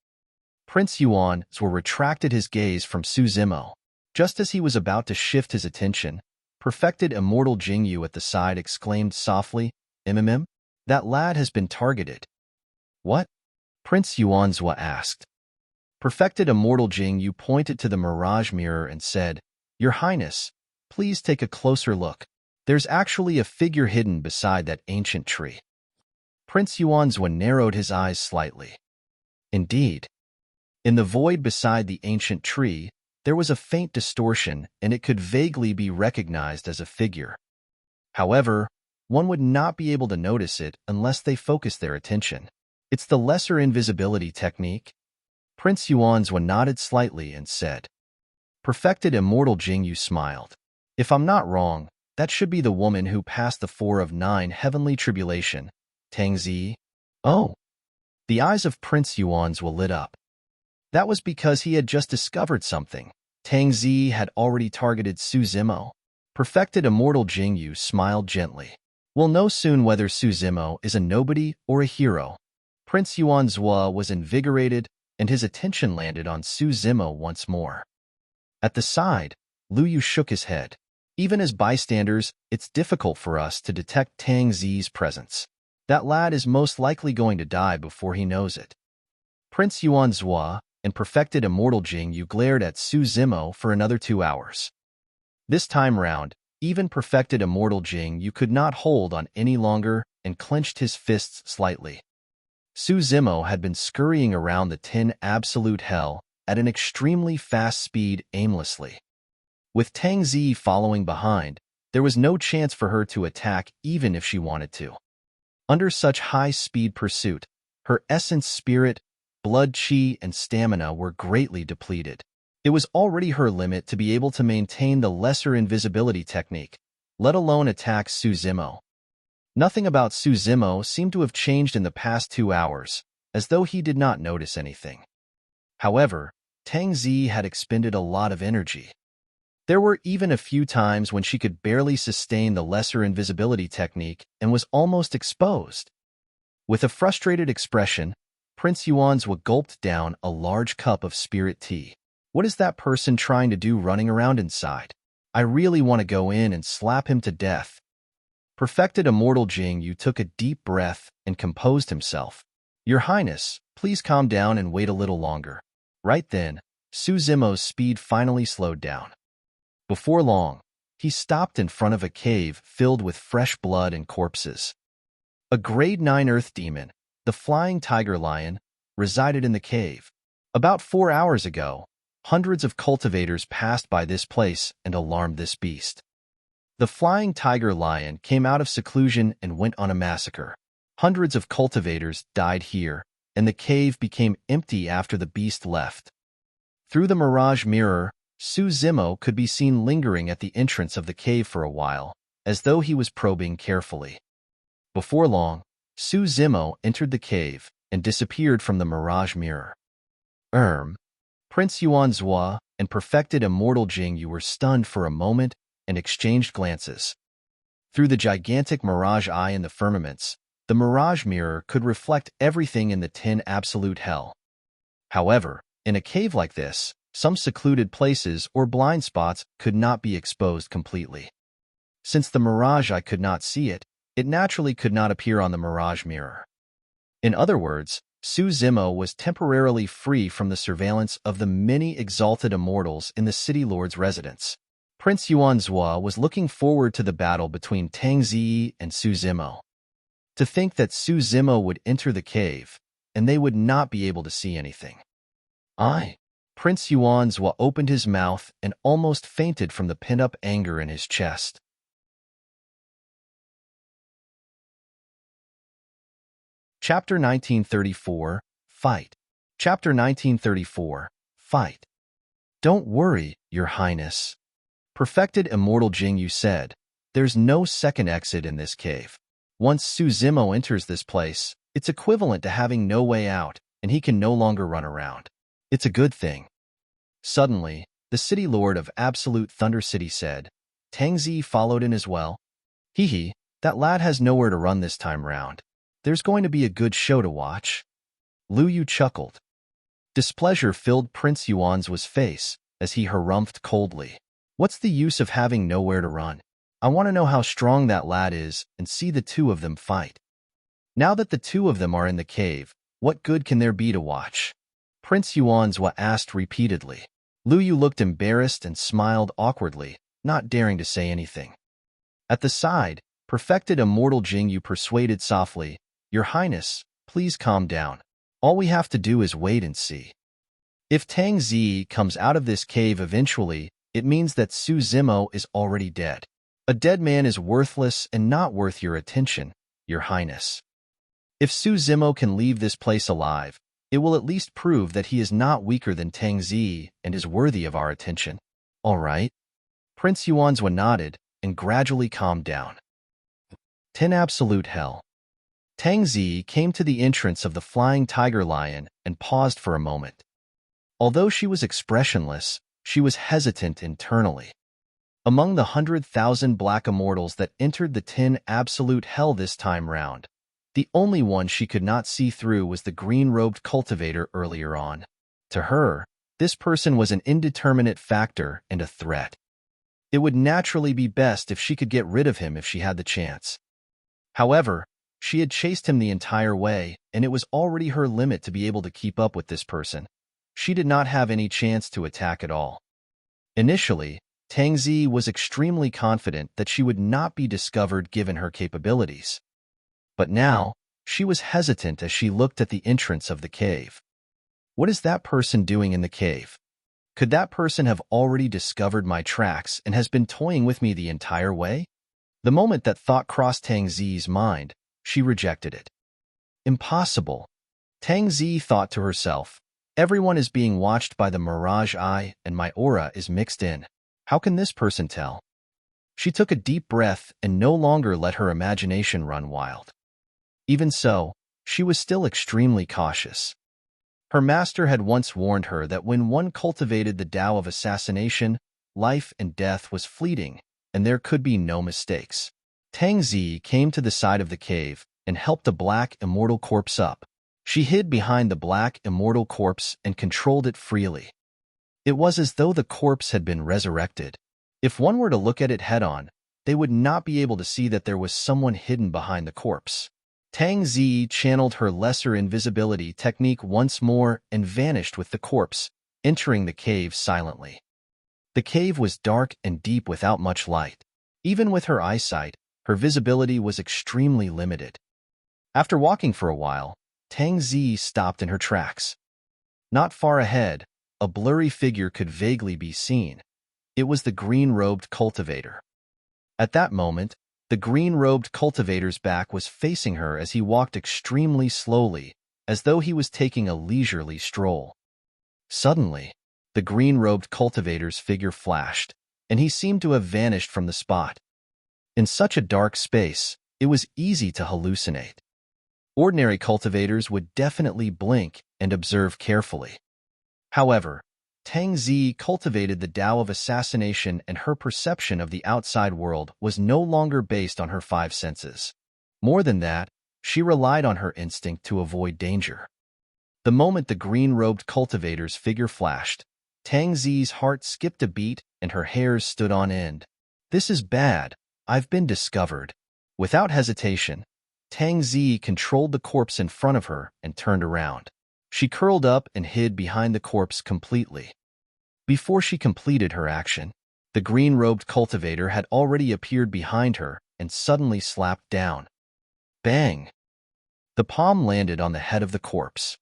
Prince Yuan retracted his gaze from Su Zimo. Just as he was about to shift his attention, perfected immortal Jingyu at the side exclaimed softly, that lad has been targeted. What? Prince Yuanzhua asked. Perfected immortal Jingyu pointed to the Mirage mirror and said, Your Highness, please take a closer look. There's actually a figure hidden beside that ancient tree. Prince Yuanzhua narrowed his eyes slightly. Indeed. In the void beside the ancient tree, there was a faint distortion, and it could vaguely be recognized as a figure. However, one would not be able to notice it unless they focused their attention. It's the lesser invisibility technique. Prince Yuanzhua nodded slightly and said. Perfected immortal Jingyu smiled. If I'm not wrong, that should be the woman who passed the 4 of 9 heavenly tribulation, Tangzi. Oh. The eyes of Prince Yuanzhua lit up. That was because he had just discovered something. Tangzi had already targeted Su Zimo. Perfected immortal Jingyu smiled gently. We'll know soon whether Su Zimo is a nobody or a hero. Prince Yuanzhua was invigorated, and his attention landed on Su Zimo once more. At the side, Lu Yu shook his head. Even as bystanders, it's difficult for us to detect Tang Zi's presence. That lad is most likely going to die before he knows it. Prince Yuanzhua and perfected immortal Jingyu glared at Su Zimo for another 2 hours. This time round, even perfected immortal Jingyu could not hold on any longer and clenched his fists slightly. Su Zimo had been scurrying around the 10 absolute hell at an extremely fast speed aimlessly. With Tang Zi following behind, there was no chance for her to attack even if she wanted to. Under such high-speed pursuit, her essence, spirit, blood, chi, and stamina were greatly depleted. It was already her limit to be able to maintain the lesser invisibility technique, let alone attack Su Zimo. Nothing about Su Zimo seemed to have changed in the past 2 hours, as though he did not notice anything. However, Tang Zi had expended a lot of energy. There were even a few times when she could barely sustain the lesser invisibility technique and was almost exposed. With a frustrated expression, Prince Yuanzhua gulped down a large cup of spirit tea. What is that person trying to do running around inside? I really want to go in and slap him to death. Perfected immortal Jingyu took a deep breath and composed himself. Your Highness, please calm down and wait a little longer. Right then, Su Zimo's speed finally slowed down. Before long, he stopped in front of a cave filled with fresh blood and corpses. A grade 9 earth demon, the flying tiger lion, resided in the cave. About 4 hours ago, hundreds of cultivators passed by this place and alarmed this beast. The flying tiger lion came out of seclusion and went on a massacre. Hundreds of cultivators died here, and the cave became empty after the beast left. Through the Mirage mirror, Su Zimo could be seen lingering at the entrance of the cave for a while, as though he was probing carefully. Before long, Su Zimo entered the cave and disappeared from the Mirage mirror. Prince Yuanzhua and perfected immortal Jingyu were stunned for a moment and exchanged glances. Through the gigantic Mirage eye in the firmaments, the Mirage mirror could reflect everything in the 10 absolute hell. However, in a cave like this, some secluded places or blind spots could not be exposed completely. Since the Mirage eye could not see it, it naturally could not appear on the Mirage mirror. In other words, Su Zimo was temporarily free from the surveillance of the many exalted immortals in the city lord's residence. Prince Yuanzhua was looking forward to the battle between Tang Zi and Su Zimo. To think that Su Zimo would enter the cave, and they would not be able to see anything. Prince Yuanzhua opened his mouth and almost fainted from the pent-up anger in his chest. Chapter 1934, Fight. Chapter 1934, Fight. Don't worry, Your Highness. Perfected immortal Jingyu said, "There's no second exit in this cave. Once Suzimo enters this place, it's equivalent to having no way out, and he can no longer run around. It's a good thing." Suddenly, the city lord of Absolute Thunder City said. Tangzi followed in as well. "Hee hee, that lad has nowhere to run this time round. There's going to be a good show to watch." Lu Yu chuckled. Displeasure filled Prince Yuan's face as he harumphed coldly. "What's the use of having nowhere to run? I want to know how strong that lad is and see the two of them fight. Now that the two of them are in the cave, what good can there be to watch?" Prince Yuan's asked repeatedly. Lu Yu looked embarrassed and smiled awkwardly, not daring to say anything. At the side, Perfected Immortal Jingyu persuaded softly, "Your Highness, please calm down. All we have to do is wait and see. If Tang Zi comes out of this cave eventually, it means that Su Zimo is already dead. A dead man is worthless and not worth your attention, Your Highness. If Su Zimo can leave this place alive, it will at least prove that he is not weaker than Tang Zi and is worthy of our attention." "All right." Prince Yuanzwa nodded and gradually calmed down. 10 Absolute Hell. Tang Zi came to the entrance of the Flying Tiger Lion and paused for a moment. Although she was expressionless, she was hesitant internally. Among the 100,000 black immortals that entered the 10 Absolute Hell this time round, the only one she could not see through was the green-robed cultivator earlier on. To her, this person was an indeterminate factor and a threat. It would naturally be best if she could get rid of him if she had the chance. However, she had chased him the entire way, and it was already her limit to be able to keep up with this person. She did not have any chance to attack at all. Initially, Tang Zi was extremely confident that she would not be discovered given her capabilities. But now, she was hesitant as she looked at the entrance of the cave. What is that person doing in the cave? Could that person have already discovered my tracks and has been toying with me the entire way? The moment that thought crossed Tang Zi's mind, she rejected it. Impossible. Tang Zi thought to herself, everyone is being watched by the Mirage eye and my aura is mixed in. How can this person tell? She took a deep breath and no longer let her imagination run wild. Even so, she was still extremely cautious. Her master had once warned her that when one cultivated the Tao of assassination, life and death was fleeting, and there could be no mistakes. Tang Zi came to the side of the cave and helped a black immortal corpse up. She hid behind the black immortal corpse and controlled it freely. It was as though the corpse had been resurrected. If one were to look at it head-on, they would not be able to see that there was someone hidden behind the corpse. Tang Zi channeled her lesser invisibility technique once more and vanished with the corpse, entering the cave silently. The cave was dark and deep without much light. Even with her eyesight, her visibility was extremely limited. After walking for a while, Tang Zi stopped in her tracks. Not far ahead, a blurry figure could vaguely be seen. It was the green-robed cultivator. At that moment, the green-robed cultivator's back was facing her as he walked extremely slowly, as though he was taking a leisurely stroll. Suddenly, the green-robed cultivator's figure flashed, and he seemed to have vanished from the spot. In such a dark space, it was easy to hallucinate. Ordinary cultivators would definitely blink and observe carefully. However, Tang Zi cultivated the Tao of assassination and her perception of the outside world was no longer based on her five senses. More than that, she relied on her instinct to avoid danger. The moment the green-robed cultivator's figure flashed, Tang Zi's heart skipped a beat and her hairs stood on end. "This is bad. I've been discovered." Without hesitation, Tang Zi controlled the corpse in front of her and turned around. She curled up and hid behind the corpse completely. Before she completed her action, the green-robed cultivator had already appeared behind her and suddenly slapped down. Bang! The palm landed on the head of the corpse.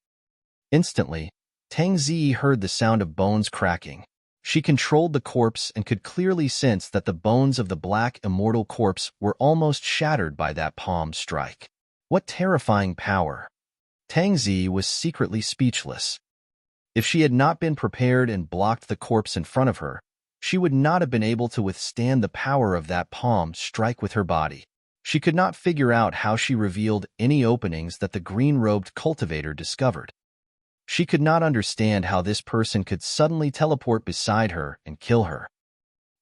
Instantly, Tang Zi heard the sound of bones cracking. She controlled the corpse and could clearly sense that the bones of the black immortal corpse were almost shattered by that palm strike. What terrifying power! Tang Zi was secretly speechless. If she had not been prepared and blocked the corpse in front of her, she would not have been able to withstand the power of that palm strike with her body. She could not figure out how she revealed any openings that the green-robed cultivator discovered. She could not understand how this person could suddenly teleport beside her and kill her.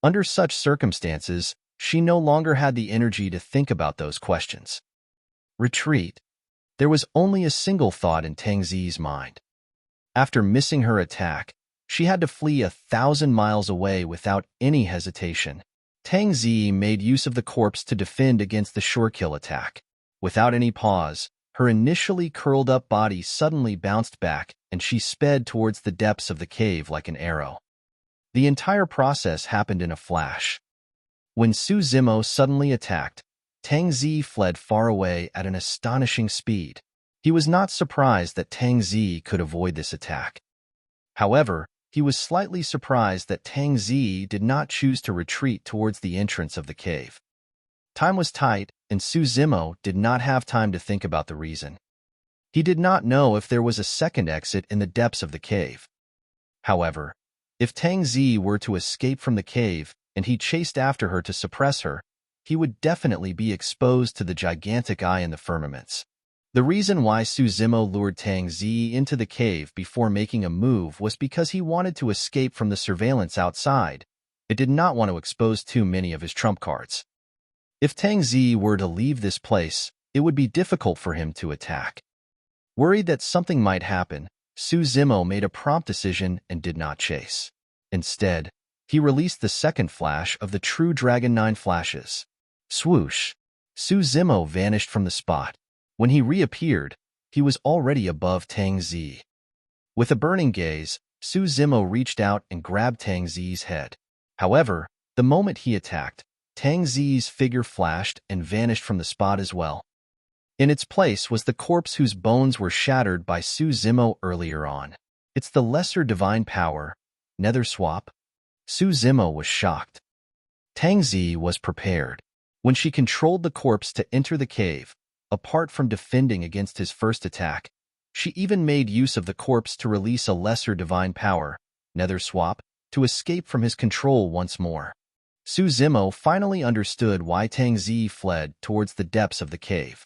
Under such circumstances, she no longer had the energy to think about those questions. Retreat. There was only a single thought in Tang Zi's mind. After missing her attack, she had to flee 1,000 miles away without any hesitation. Tang Zi made use of the corpse to defend against the sure-kill attack. Without any pause, her initially curled-up body suddenly bounced back, and she sped towards the depths of the cave like an arrow. The entire process happened in a flash. When Su Zimo suddenly attacked, Tang Zi fled far away at an astonishing speed. He was not surprised that Tang Zi could avoid this attack. However, he was slightly surprised that Tang Zi did not choose to retreat towards the entrance of the cave. Time was tight, and Su Zimo did not have time to think about the reason. He did not know if there was a second exit in the depths of the cave. However, if Tang Zi were to escape from the cave and he chased after her to suppress her, he would definitely be exposed to the gigantic eye in the firmaments. The reason why Su Zimo lured Tang Zi into the cave before making a move was because he wanted to escape from the surveillance outside. It did not want to expose too many of his trump cards. If Tang Zi were to leave this place, it would be difficult for him to attack. Worried that something might happen, Su Zimo made a prompt decision and did not chase. Instead, he released the second flash of the True Dragon 9 flashes. Swoosh! Su Zimo vanished from the spot. When he reappeared, he was already above Tang Zi. With a burning gaze, Su Zimo reached out and grabbed Tang Zi's head. However, the moment he attacked, Tang Zi's figure flashed and vanished from the spot as well. In its place was the corpse whose bones were shattered by Su Zimo earlier on. It's the lesser divine power, Nether Swap. Su Zimo was shocked. Tang Zi was prepared. When she controlled the corpse to enter the cave, apart from defending against his first attack, she even made use of the corpse to release a lesser divine power, Nether Swap, to escape from his control once more. Su Zimo finally understood why Tang Zi fled towards the depths of the cave.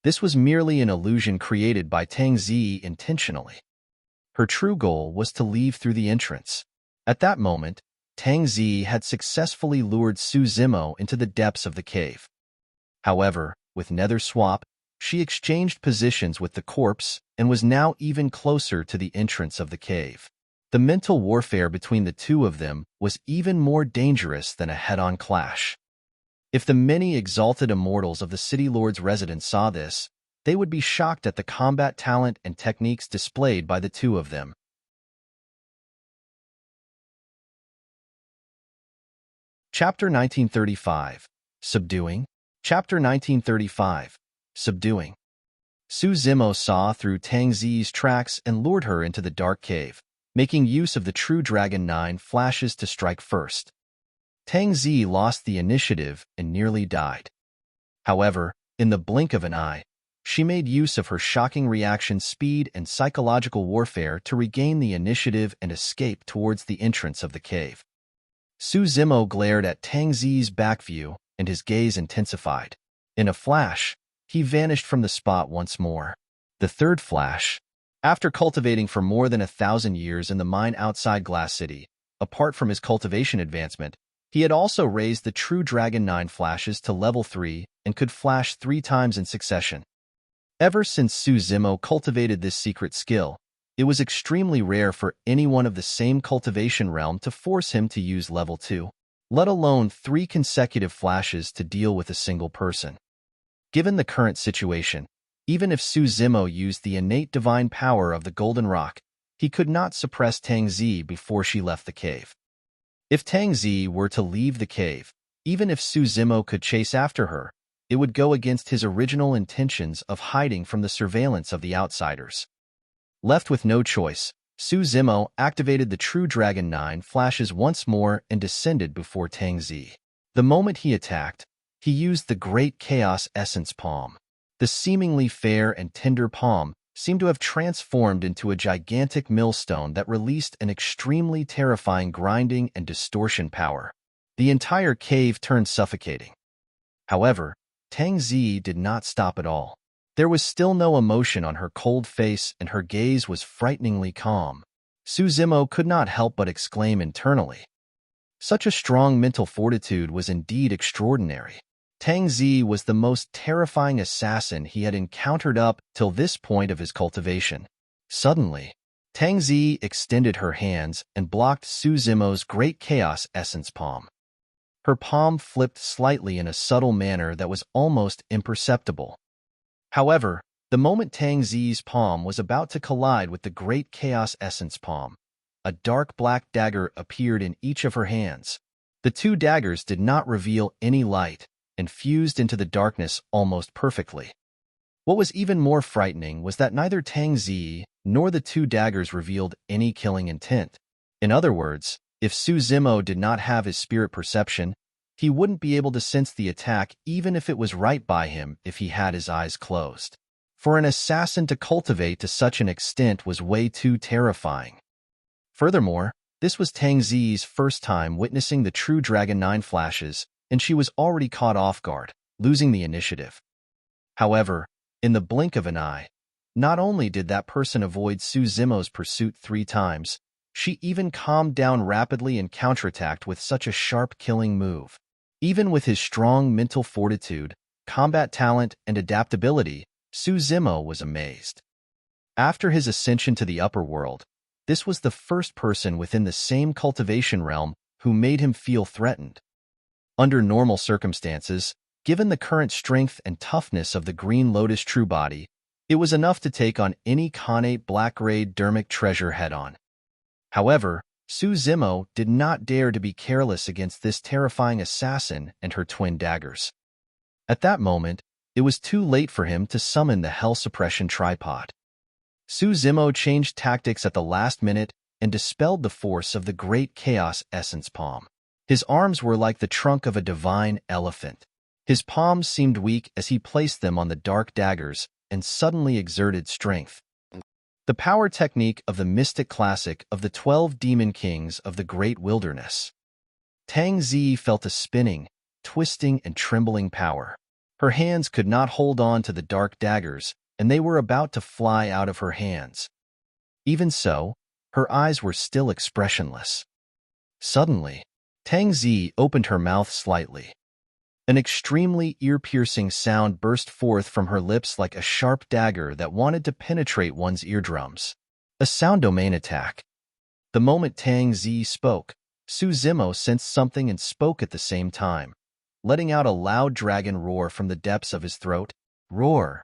This was merely an illusion created by Tang Zi intentionally. Her true goal was to leave through the entrance. At that moment, Tang Zi had successfully lured Su Zimo into the depths of the cave. However, with Nether Swap, she exchanged positions with the corpse and was now even closer to the entrance of the cave. The mental warfare between the two of them was even more dangerous than a head-on clash. If the many exalted immortals of the City Lord's residence saw this, they would be shocked at the combat talent and techniques displayed by the two of them. Chapter 1935. Subduing. Chapter 1935. Subduing. Su Zimo saw through Tang Zi's tracks and lured her into the dark cave, making use of the True Dragon 9 flashes to strike first. Tang Zi lost the initiative and nearly died. However, in the blink of an eye, she made use of her shocking reaction speed and psychological warfare to regain the initiative and escape towards the entrance of the cave. Su Zimo glared at Tang Zi's back view, and his gaze intensified. In a flash, he vanished from the spot once more. The third flash. After cultivating for more than 1,000 years in the mine outside Glass City, apart from his cultivation advancement, he had also raised the True Dragon 9 flashes to level 3 and could flash 3 times in succession. Ever since Su Zimo cultivated this secret skill, it was extremely rare for anyone of the same cultivation realm to force him to use level 2, let alone 3 consecutive flashes to deal with a single person. Given the current situation, even if Su Zimo used the innate divine power of the Golden Rock, he could not suppress Tang Zi before she left the cave. If Tang Zi were to leave the cave, even if Su Zimo could chase after her, it would go against his original intentions of hiding from the surveillance of the outsiders. Left with no choice, Su Zimo activated the True Dragon 9 flashes once more and descended before Tang Zi. The moment he attacked, he used the Great Chaos Essence Palm. The seemingly fair and tender palm seemed to have transformed into a gigantic millstone that released an extremely terrifying grinding and distortion power. The entire cave turned suffocating. However, Tang Zi did not stop at all. There was still no emotion on her cold face, and her gaze was frighteningly calm. Su Zimo could not help but exclaim internally. Such a strong mental fortitude was indeed extraordinary. Tang Zi was the most terrifying assassin he had encountered up till this point of his cultivation. Suddenly, Tang Zi extended her hands and blocked Su Zimo's Great Chaos Essence palm. Her palm flipped slightly in a subtle manner that was almost imperceptible. However, the moment Tang Zi's palm was about to collide with the Great Chaos Essence palm, a dark black dagger appeared in each of her hands. The two daggers did not reveal any light and fused into the darkness almost perfectly. What was even more frightening was that neither Tang Zi nor the two daggers revealed any killing intent. In other words, if Su Zimo did not have his spirit perception, he wouldn't be able to sense the attack even if it was right by him if he had his eyes closed. For an assassin to cultivate to such an extent was way too terrifying. Furthermore, this was Tang Zi's first time witnessing the true Dragon 9 flashes, and she was already caught off guard, losing the initiative. However, in the blink of an eye, not only did that person avoid Su Zimo's pursuit 3 times, she even calmed down rapidly and counterattacked with such a sharp killing move. Even with his strong mental fortitude, combat talent, and adaptability, Su Zimo was amazed. After his ascension to the upper world, this was the first person within the same cultivation realm who made him feel threatened. Under normal circumstances, given the current strength and toughness of the Green Lotus True Body, it was enough to take on any Khanate Black-grade Dermic treasure head-on. However, Su Zimo did not dare to be careless against this terrifying assassin and her twin daggers. At that moment, it was too late for him to summon the Hell Suppression Tripod. Su Zimo changed tactics at the last minute and dispelled the force of the Great Chaos Essence palm. His arms were like the trunk of a divine elephant. His palms seemed weak as he placed them on the dark daggers and suddenly exerted strength. The power technique of the mystic classic of the 12 demon kings of the great wilderness. Tang Zi felt a spinning, twisting, and trembling power. Her hands could not hold on to the dark daggers, and they were about to fly out of her hands. Even so, her eyes were still expressionless. Suddenly, Tang Zi opened her mouth slightly. An extremely ear-piercing sound burst forth from her lips like a sharp dagger that wanted to penetrate one's eardrums. A sound domain attack. The moment Tang Zi spoke, Su Zimo sensed something and spoke at the same time, letting out a loud dragon roar from the depths of his throat. Roar!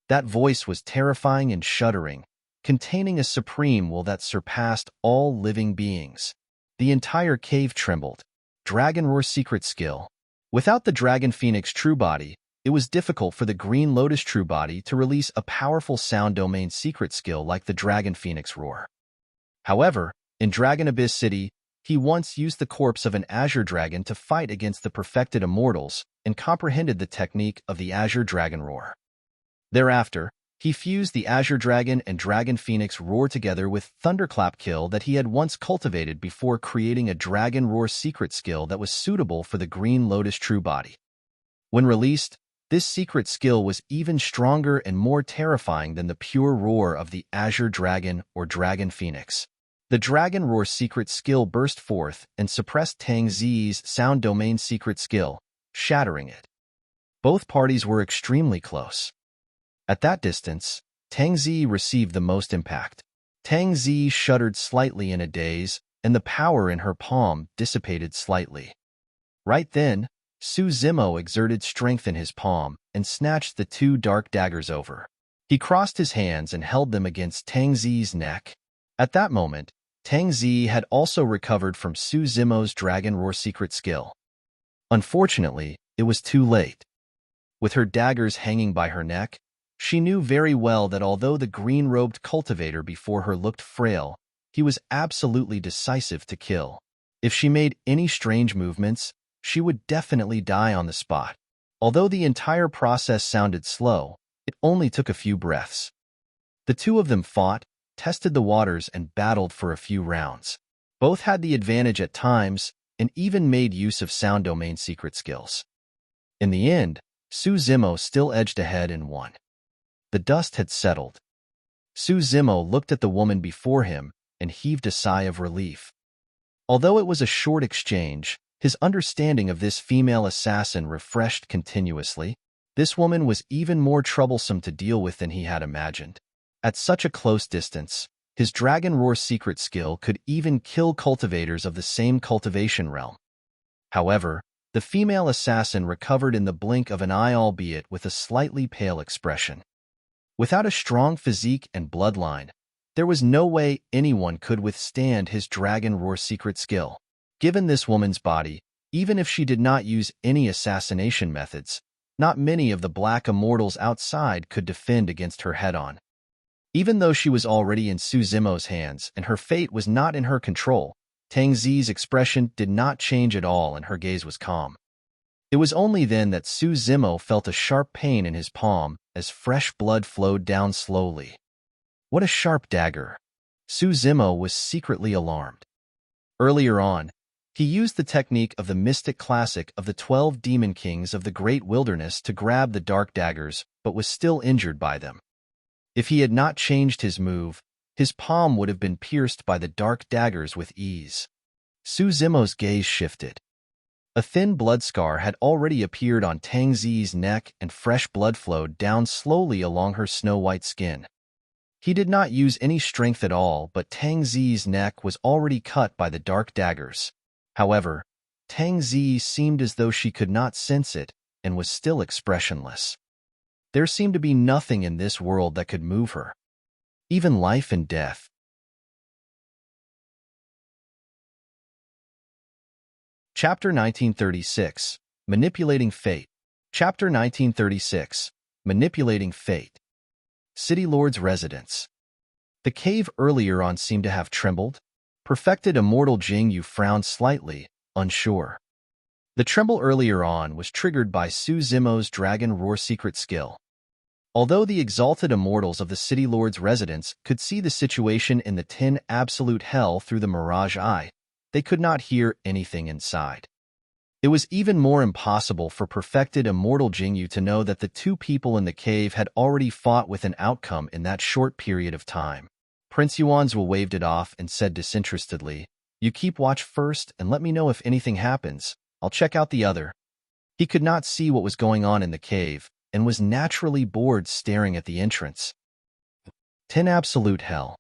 That voice was terrifying and shuddering, containing a supreme will that surpassed all living beings. The entire cave trembled. Dragon Roar secret skill. Without the Dragon Phoenix True Body, it was difficult for the Green Lotus True Body to release a powerful sound domain secret skill like the Dragon Phoenix Roar. However, in Dragon Abyss City, he once used the corpse of an Azure Dragon to fight against the perfected immortals and comprehended the technique of the Azure Dragon Roar. Thereafter, he fused the Azure Dragon and Dragon Phoenix Roar together with Thunderclap Kill that he had once cultivated before creating a Dragon Roar secret skill that was suitable for the Green Lotus True Body. When released, this secret skill was even stronger and more terrifying than the pure roar of the Azure Dragon or Dragon Phoenix. The Dragon Roar secret skill burst forth and suppressed Tang Zi's sound domain secret skill, shattering it. Both parties were extremely close. At that distance, Tang Zi received the most impact. Tang Zi shuddered slightly in a daze, and the power in her palm dissipated slightly. Right then, Su Zimo exerted strength in his palm and snatched the 2 dark daggers over. He crossed his hands and held them against Tang Zi's neck. At that moment, Tang Zi had also recovered from Su Zimo's Dragon Roar secret skill. Unfortunately, it was too late. With her daggers hanging by her neck, she knew very well that although the green-robed cultivator before her looked frail, he was absolutely decisive to kill. If she made any strange movements, she would definitely die on the spot. Although the entire process sounded slow, it only took a few breaths. The two of them fought, tested the waters, and battled for a few rounds. Both had the advantage at times, and even made use of sound domain secret skills. In the end, Su Zimo still edged ahead and won. The dust had settled. Su Zimo looked at the woman before him and heaved a sigh of relief. Although it was a short exchange, his understanding of this female assassin refreshed continuously. This woman was even more troublesome to deal with than he had imagined. At such a close distance, his Dragon Roar secret skill could even kill cultivators of the same cultivation realm. However, the female assassin recovered in the blink of an eye, albeit with a slightly pale expression. Without a strong physique and bloodline, there was no way anyone could withstand his Dragon Roar secret skill. Given this woman's body, even if she did not use any assassination methods, not many of the Black Immortals outside could defend against her head-on. Even though she was already in Su Zimo's hands and her fate was not in her control, Tang Zi's expression did not change at all and her gaze was calm. It was only then that Su Zimo felt a sharp pain in his palm as fresh blood flowed down slowly. What a sharp dagger! Su Zimo was secretly alarmed. Earlier on, he used the technique of the mystic classic of the 12 demon kings of the great wilderness to grab the dark daggers, but was still injured by them. If he had not changed his move, his palm would have been pierced by the dark daggers with ease. Su Zimo's gaze shifted. A thin blood scar had already appeared on Tang Zi's neck and fresh blood flowed down slowly along her snow-white skin. He did not use any strength at all, but Tang Zi's neck was already cut by the dark daggers. However, Tang Zi seemed as though she could not sense it and was still expressionless. There seemed to be nothing in this world that could move her, even life and death. Chapter 1936, Manipulating Fate. Chapter 1936, Manipulating Fate. City Lord's Residence. The cave earlier on seemed to have trembled. Perfected Immortal Jingyu frowned slightly, unsure. The tremble earlier on was triggered by Su Zimo's Dragon Roar secret skill. Although the exalted immortals of the City Lord's residence could see the situation in the 10 absolute hell through the Mirage eye, they could not hear anything inside. It was even more impossible for perfected Immortal Jingyu to know that the two people in the cave had already fought with an outcome in that short period of time. Prince Yuanzhu waved it off and said disinterestedly, "You keep watch first and let me know if anything happens. I'll check out the other." He could not see what was going on in the cave and was naturally bored staring at the entrance. 10 absolute hell.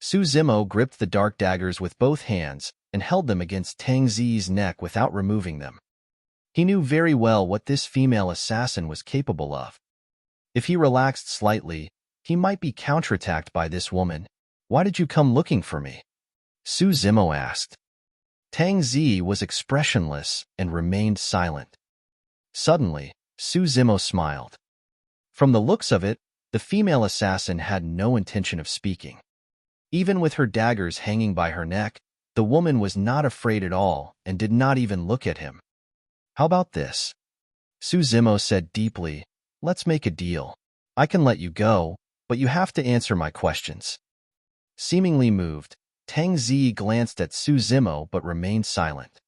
Su Zimo gripped the dark daggers with both hands and held them against Tang Zi's neck without removing them. He knew very well what this female assassin was capable of. If he relaxed slightly, he might be counterattacked by this woman. "Why did you come looking for me?" Su Zimo asked. Tang Zi was expressionless and remained silent. Suddenly, Su Zimo smiled. From the looks of it, the female assassin had no intention of speaking. Even with her daggers hanging by her neck, the woman was not afraid at all and did not even look at him. "How about this?" Su Zimo said deeply, "Let's make a deal. I can let you go, but you have to answer my questions." Seemingly moved, Tang Zi glanced at Su Zimo but remained silent.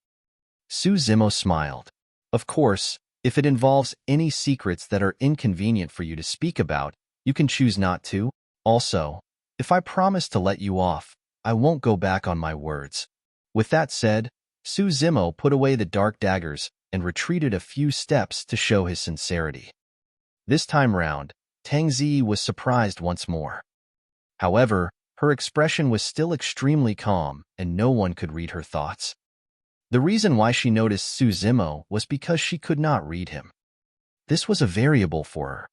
Su Zimo smiled. "Of course, if it involves any secrets that are inconvenient for you to speak about, you can choose not to. Also, if I promise to let you off, I won't go back on my words." With that said, Su Zimo put away the dark daggers and retreated a few steps to show his sincerity. This time round, Tang Zi was surprised once more. However, her expression was still extremely calm and no one could read her thoughts. The reason why she noticed Su Zimo was because she could not read him. This was a variable for her.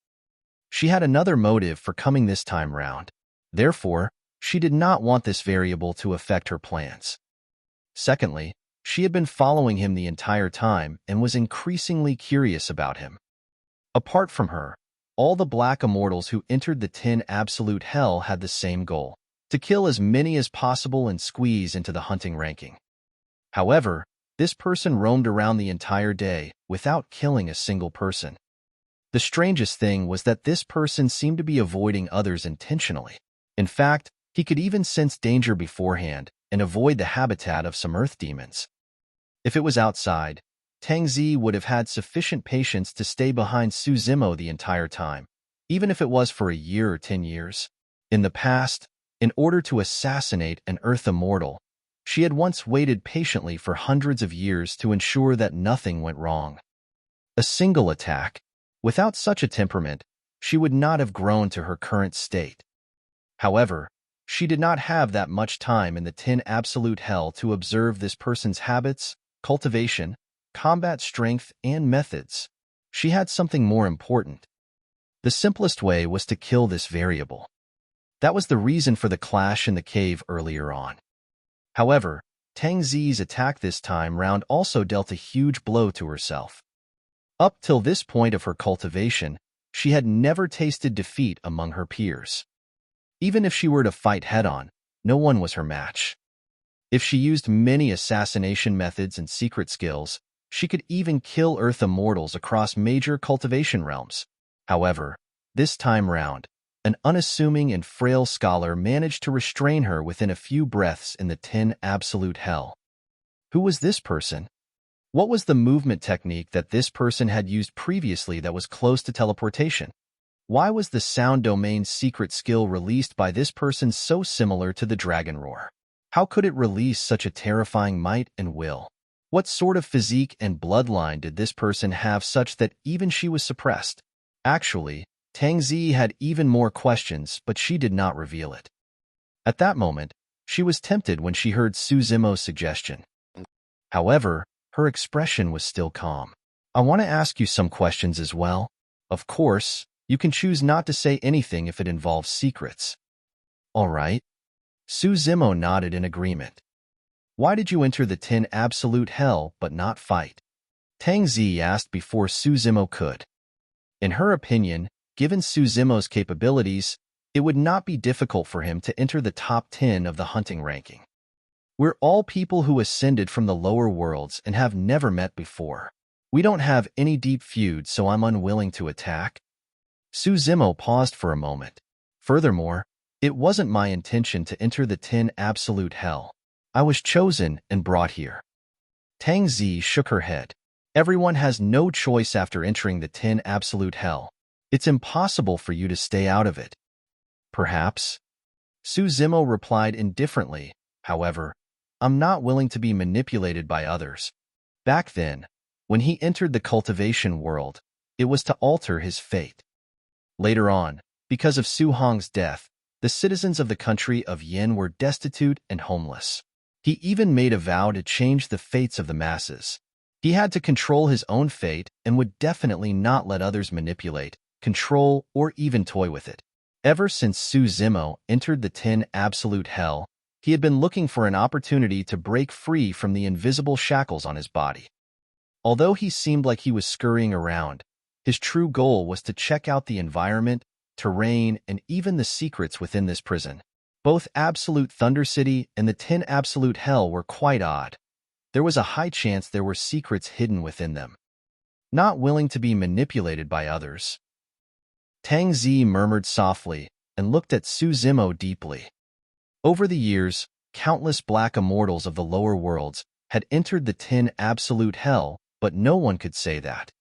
She had another motive for coming this time round. Therefore, she did not want this variable to affect her plans. Secondly, she had been following him the entire time and was increasingly curious about him. Apart from her, all the Black Immortals who entered the 10 absolute hell had the same goal: to kill as many as possible and squeeze into the hunting ranking. However, this person roamed around the entire day without killing a single person. The strangest thing was that this person seemed to be avoiding others intentionally. In fact, he could even sense danger beforehand and avoid the habitat of some earth demons. If it was outside, Tang Zi would have had sufficient patience to stay behind Su Zimo the entire time, even if it was for a year or 10 years. In the past, in order to assassinate an Earth immortal, she had once waited patiently for hundreds of years to ensure that nothing went wrong. A single attack. Without such a temperament, she would not have grown to her current state. However, she did not have that much time in the 10 absolute hell to observe this person's habits, cultivation, combat strength, and methods. She had something more important. The simplest way was to kill this variable. That was the reason for the clash in the cave earlier on. However, Tang Zi's attack this time round also dealt a huge blow to herself. Up till this point of her cultivation, she had never tasted defeat among her peers. Even if she were to fight head-on, no one was her match. If she used many assassination methods and secret skills, she could even kill Earth immortals across major cultivation realms. However, this time round, an unassuming and frail scholar managed to restrain her within a few breaths in the 10 absolute hell. Who was this person? What was the movement technique that this person had used previously that was close to teleportation? Why was the sound domain's secret skill released by this person so similar to the dragon roar? How could it release such a terrifying might and will? What sort of physique and bloodline did this person have such that even she was suppressed? Actually, Tang Zi had even more questions, but she did not reveal it. At that moment, she was tempted when she heard Su Zimo's suggestion. However, her expression was still calm. I want to ask you some questions as well. Of course, you can choose not to say anything if it involves secrets. All right. Su Zimo nodded in agreement. Why did you enter the 10 absolute hell but not fight? Tang Zi asked before Su Zimo could. In her opinion, given Su Zimo's capabilities, it would not be difficult for him to enter the top 10 of the hunting ranking. We're all people who ascended from the lower worlds and have never met before. We don't have any deep feud, so I'm unwilling to attack. Su Zimo paused for a moment. Furthermore, it wasn't my intention to enter the 10 absolute hell. I was chosen and brought here. Tang Zi shook her head. Everyone has no choice after entering the 10 absolute hell. It's impossible for you to stay out of it. Perhaps. Su Zimo replied indifferently. However, I'm not willing to be manipulated by others. Back then, when he entered the cultivation world, it was to alter his fate. Later on, because of Su Hong's death, the citizens of the country of Yin were destitute and homeless. He even made a vow to change the fates of the masses. He had to control his own fate and would definitely not let others manipulate, control, or even toy with it. Ever since Su Zimo entered the 10 absolute hell, he had been looking for an opportunity to break free from the invisible shackles on his body. Although he seemed like he was scurrying around, his true goal was to check out the environment, terrain, and even the secrets within this prison. Both Absolute Thunder City and the 10 Absolute Hell were quite odd. There was a high chance there were secrets hidden within them. Not willing to be manipulated by others, Tang Zi murmured softly and looked at Su Zimo deeply. Over the years, countless black immortals of the lower worlds had entered the 10 absolute hell, but no one could say that.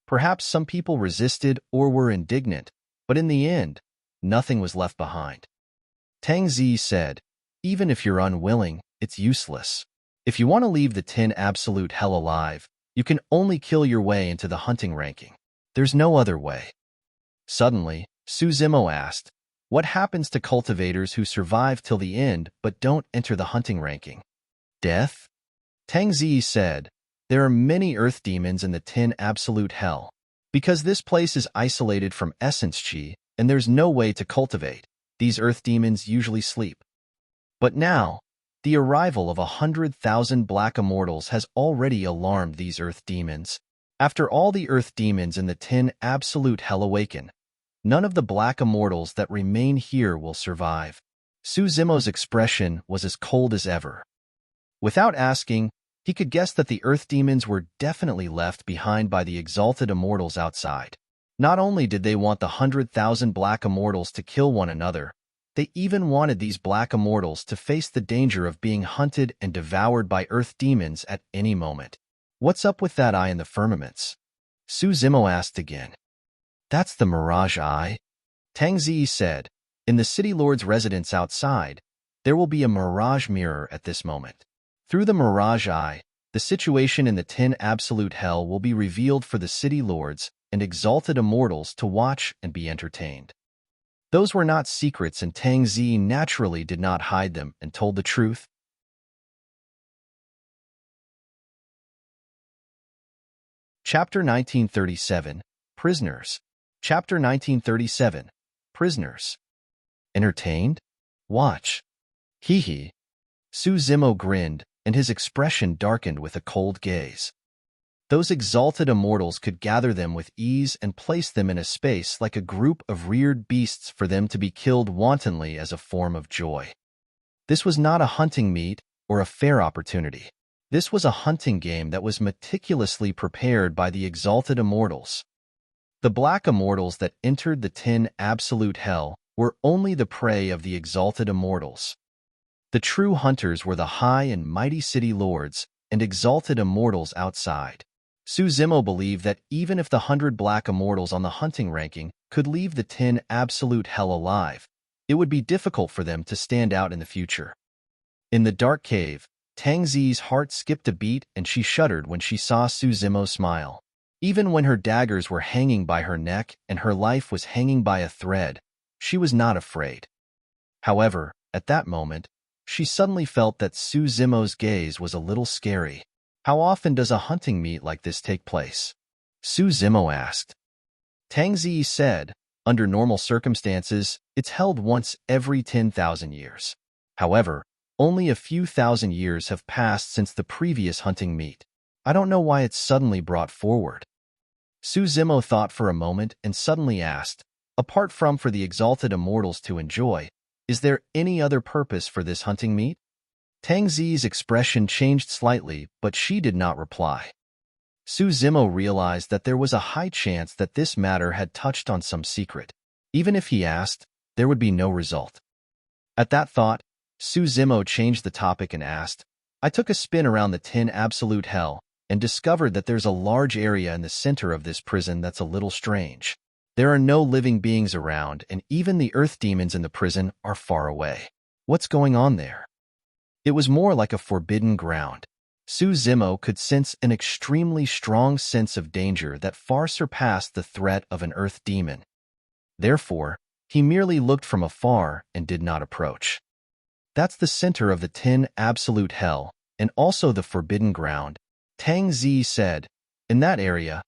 Perhaps some people resisted or were indignant, but in the end, nothing was left behind. Tang Zi said, even if you're unwilling, it's useless. If you want to leave the 10 absolute hell alive, you can only kill your way into the hunting ranking. There's no other way. Suddenly, Su Zimo asked, what happens to cultivators who survive till the end but don't enter the hunting ranking? Death? Tang Zi said, there are many earth demons in the 10 absolute hell. Because this place is isolated from essence chi, and there's no way to cultivate, these earth demons usually sleep. But now, the arrival of 100,000 black immortals has already alarmed these earth demons. After all the earth demons in the 10 absolute hell awaken, none of the black immortals that remain here will survive. Su Zimo's expression was as cold as ever. Without asking, he could guess that the earth demons were definitely left behind by the exalted immortals outside. Not only did they want the 100,000 black immortals to kill one another, they even wanted these black immortals to face the danger of being hunted and devoured by earth demons at any moment. What's up with that eye in the firmaments? Su Zimo asked again. That's the Mirage eye, Tang Zi said. In the city lord's residence outside, there will be a Mirage mirror at this moment. Through the Mirage eye, the situation in the 10 absolute hell will be revealed for the city lords and exalted immortals to watch and be entertained. Those were not secrets, and Tang Zi naturally did not hide them and told the truth. Chapter 1937, Prisoners. Chapter 1937, Prisoners. Entertained? Watch. Hee hee. Su Zimo grinned, and his expression darkened with a cold gaze. Those exalted immortals could gather them with ease and place them in a space like a group of reared beasts for them to be killed wantonly as a form of joy. This was not a hunting meet or a fair opportunity. This was a hunting game that was meticulously prepared by the exalted immortals. The black immortals that entered the 10 absolute hell were only the prey of the exalted immortals. The true hunters were the high and mighty city lords and exalted immortals outside. Su Zimo believed that even if the 100 black immortals on the hunting ranking could leave the 10 absolute hell alive, it would be difficult for them to stand out in the future. In the dark cave, Tang Zi's heart skipped a beat and she shuddered when she saw Su Zimo smile. Even when her daggers were hanging by her neck and her life was hanging by a thread, she was not afraid. However, at that moment, she suddenly felt that Su Zimo's gaze was a little scary. How often does a hunting meet like this take place? Su Zimo asked. Tang Zi said, under normal circumstances, it's held once every 10,000 years. However, only a few thousand years have passed since the previous hunting meet. I don't know why it's suddenly brought forward. Su Zimo thought for a moment and suddenly asked, apart from for the exalted immortals to enjoy, is there any other purpose for this hunting meet? Tang Zi's expression changed slightly, but she did not reply. Su Zimo realized that there was a high chance that this matter had touched on some secret. Even if he asked, there would be no result. At that thought, Su Zimo changed the topic and asked, I took a spin around the 10 absolute hell and discovered that there's a large area in the center of this prison that's a little strange. There are no living beings around, and even the earth demons in the prison are far away. What's going on there? It was more like a forbidden ground. Su Zimo could sense an extremely strong sense of danger that far surpassed the threat of an earth demon. Therefore, he merely looked from afar and did not approach. That's the center of the 10 absolute hell, and also the forbidden ground, Tang Zi said. In that area,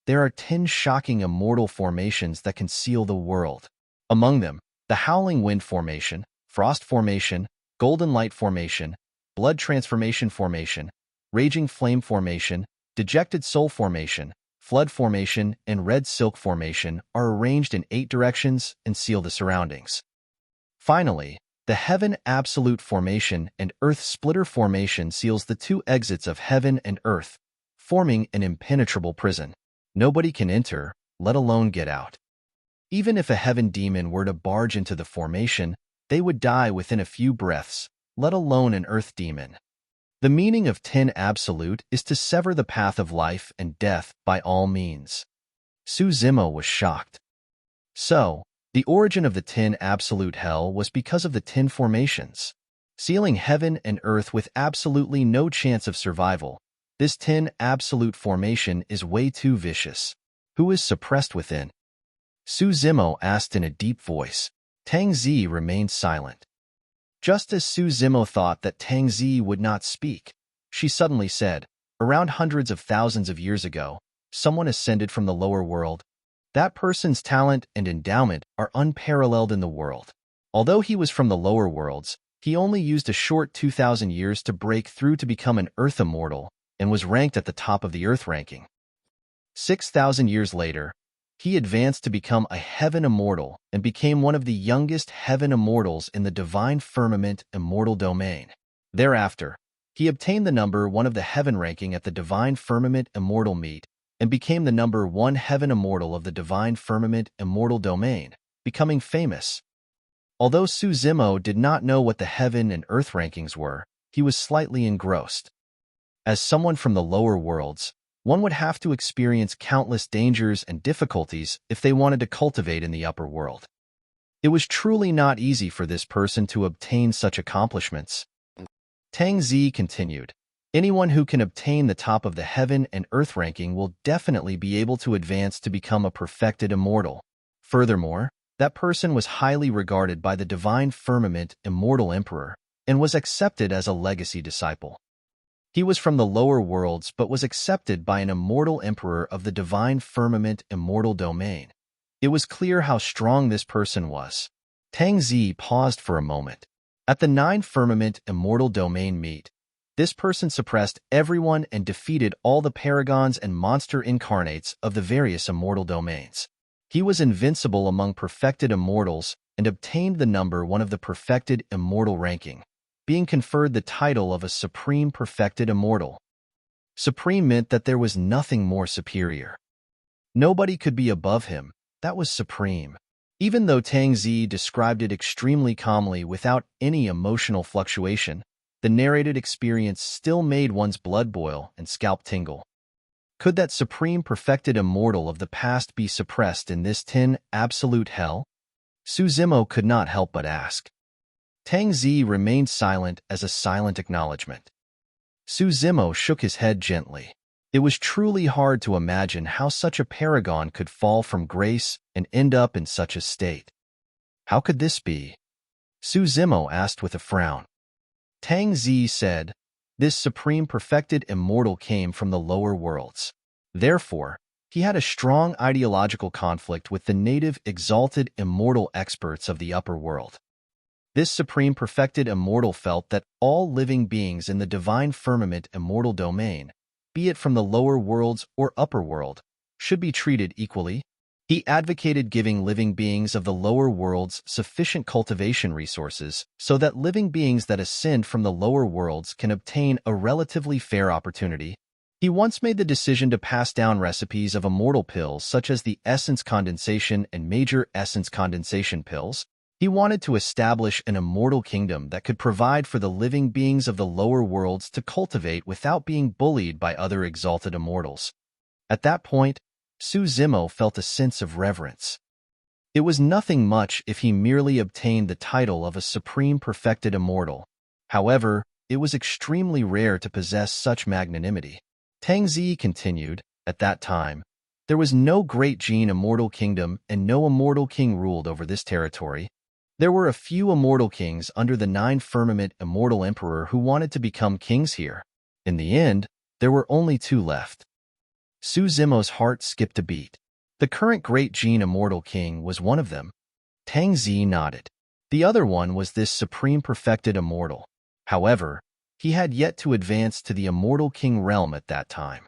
there are 10 shocking immortal formations that can seal the world. Among them, the Howling Wind Formation, Frost Formation, Golden Light Formation, Blood Transformation Formation, Raging Flame Formation, Dejected Soul Formation, Flood Formation, and Red Silk Formation are arranged in 8 directions and seal the surroundings. Finally, the Heaven Absolute Formation and Earth Splitter Formation seals the 2 exits of heaven and earth, forming an impenetrable prison. Nobody can enter, let alone get out. Even if a heaven demon were to barge into the formation, they would die within a few breaths, let alone an earth demon. The meaning of 10 absolute is to sever the path of life and death by all means. Su Zimo was shocked. So, the origin of the 10 absolute hell was because of the 10 formations. Sealing heaven and earth with absolutely no chance of survival, this 10 absolute formation is way too vicious. Who is suppressed within? Su Zimo asked in a deep voice. Tang Zi remained silent. Just as Su Zimo thought that Tang Zi would not speak, she suddenly said, around hundreds of thousands of years ago, someone ascended from the lower world. That person's talent and endowment are unparalleled in the world. Although he was from the lower worlds, he only used a short 2,000 years to break through to become an Earth Immortal and was ranked at the top of the Earth ranking. 6,000 years later, he advanced to become a Heaven Immortal and became one of the youngest Heaven Immortals in the Divine Firmament Immortal Domain. Thereafter, he obtained the number 1 of the Heaven ranking at the Divine Firmament Immortal Meet and became the #1 heaven immortal of the divine firmament immortal domain, becoming famous. Although Su Zimo did not know what the heaven and earth rankings were, he was slightly engrossed. As someone from the lower worlds, one would have to experience countless dangers and difficulties if they wanted to cultivate in the upper world. It was truly not easy for this person to obtain such accomplishments. Tang Zi continued, anyone who can obtain the top of the heaven and earth ranking will definitely be able to advance to become a perfected immortal. Furthermore, that person was highly regarded by the divine firmament immortal emperor and was accepted as a legacy disciple. He was from the lower worlds but was accepted by an immortal emperor of the divine firmament immortal domain. It was clear how strong this person was. Tang Zi paused for a moment. At the 9 firmament immortal domain meet, this person suppressed everyone and defeated all the paragons and monster incarnates of the various immortal domains. He was invincible among perfected immortals and obtained the #1 of the perfected immortal ranking, being conferred the title of a supreme perfected immortal. Supreme meant that there was nothing more superior. Nobody could be above him. That was supreme. Even though Tang Zi described it extremely calmly without any emotional fluctuation, the narrated experience still made one's blood boil and scalp tingle. Could that supreme perfected immortal of the past be suppressed in this 10 absolute hell? Su Zimo could not help but ask. Tang Zi remained silent as a silent acknowledgement. Su Zimo shook his head gently. It was truly hard to imagine how such a paragon could fall from grace and end up in such a state. How could this be? Su Zimo asked with a frown. Tang Zi said, this supreme perfected immortal came from the lower worlds. Therefore, he had a strong ideological conflict with the native exalted immortal experts of the upper world. This supreme perfected immortal felt that all living beings in the divine firmament immortal domain, be it from the lower worlds or upper world, should be treated equally. He advocated giving living beings of the lower worlds sufficient cultivation resources so that living beings that ascend from the lower worlds can obtain a relatively fair opportunity. He once made the decision to pass down recipes of immortal pills such as the essence condensation and major essence condensation pills. He wanted to establish an immortal kingdom that could provide for the living beings of the lower worlds to cultivate without being bullied by other exalted immortals. At that point, Su Zimo felt a sense of reverence. It was nothing much if he merely obtained the title of a supreme perfected immortal. However, it was extremely rare to possess such magnanimity. Tang Zi continued, at that time, there was no great gene immortal kingdom and no immortal king ruled over this territory. There were a few immortal kings under the 9 firmament immortal emperor who wanted to become kings here. In the end, there were only 2 left. Su Zimo's heart skipped a beat. The current great gene immortal king was one of them. Tang Zi nodded. The other one was this supreme perfected immortal. However, he had yet to advance to the immortal king realm at that time.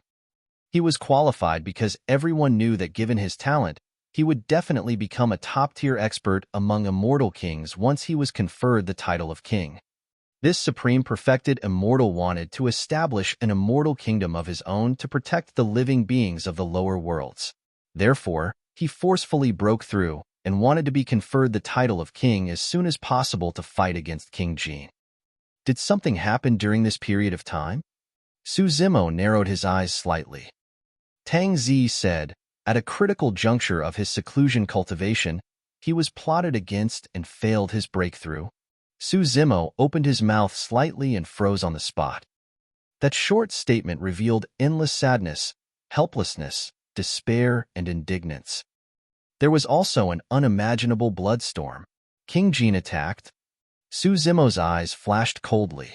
He was qualified because everyone knew that given his talent, he would definitely become a top-tier expert among immortal kings once he was conferred the title of king. This supreme perfected immortal wanted to establish an immortal kingdom of his own to protect the living beings of the lower worlds. Therefore, he forcefully broke through and wanted to be conferred the title of king as soon as possible to fight against King Jin. Did something happen during this period of time? Su Zimo narrowed his eyes slightly. Tang Zi said, at a critical juncture of his seclusion cultivation, he was plotted against and failed his breakthrough. Su Zimo opened his mouth slightly and froze on the spot. That short statement revealed endless sadness, helplessness, despair, and indignance. There was also an unimaginable bloodstorm. King Jin attacked. Su Zimo's eyes flashed coldly.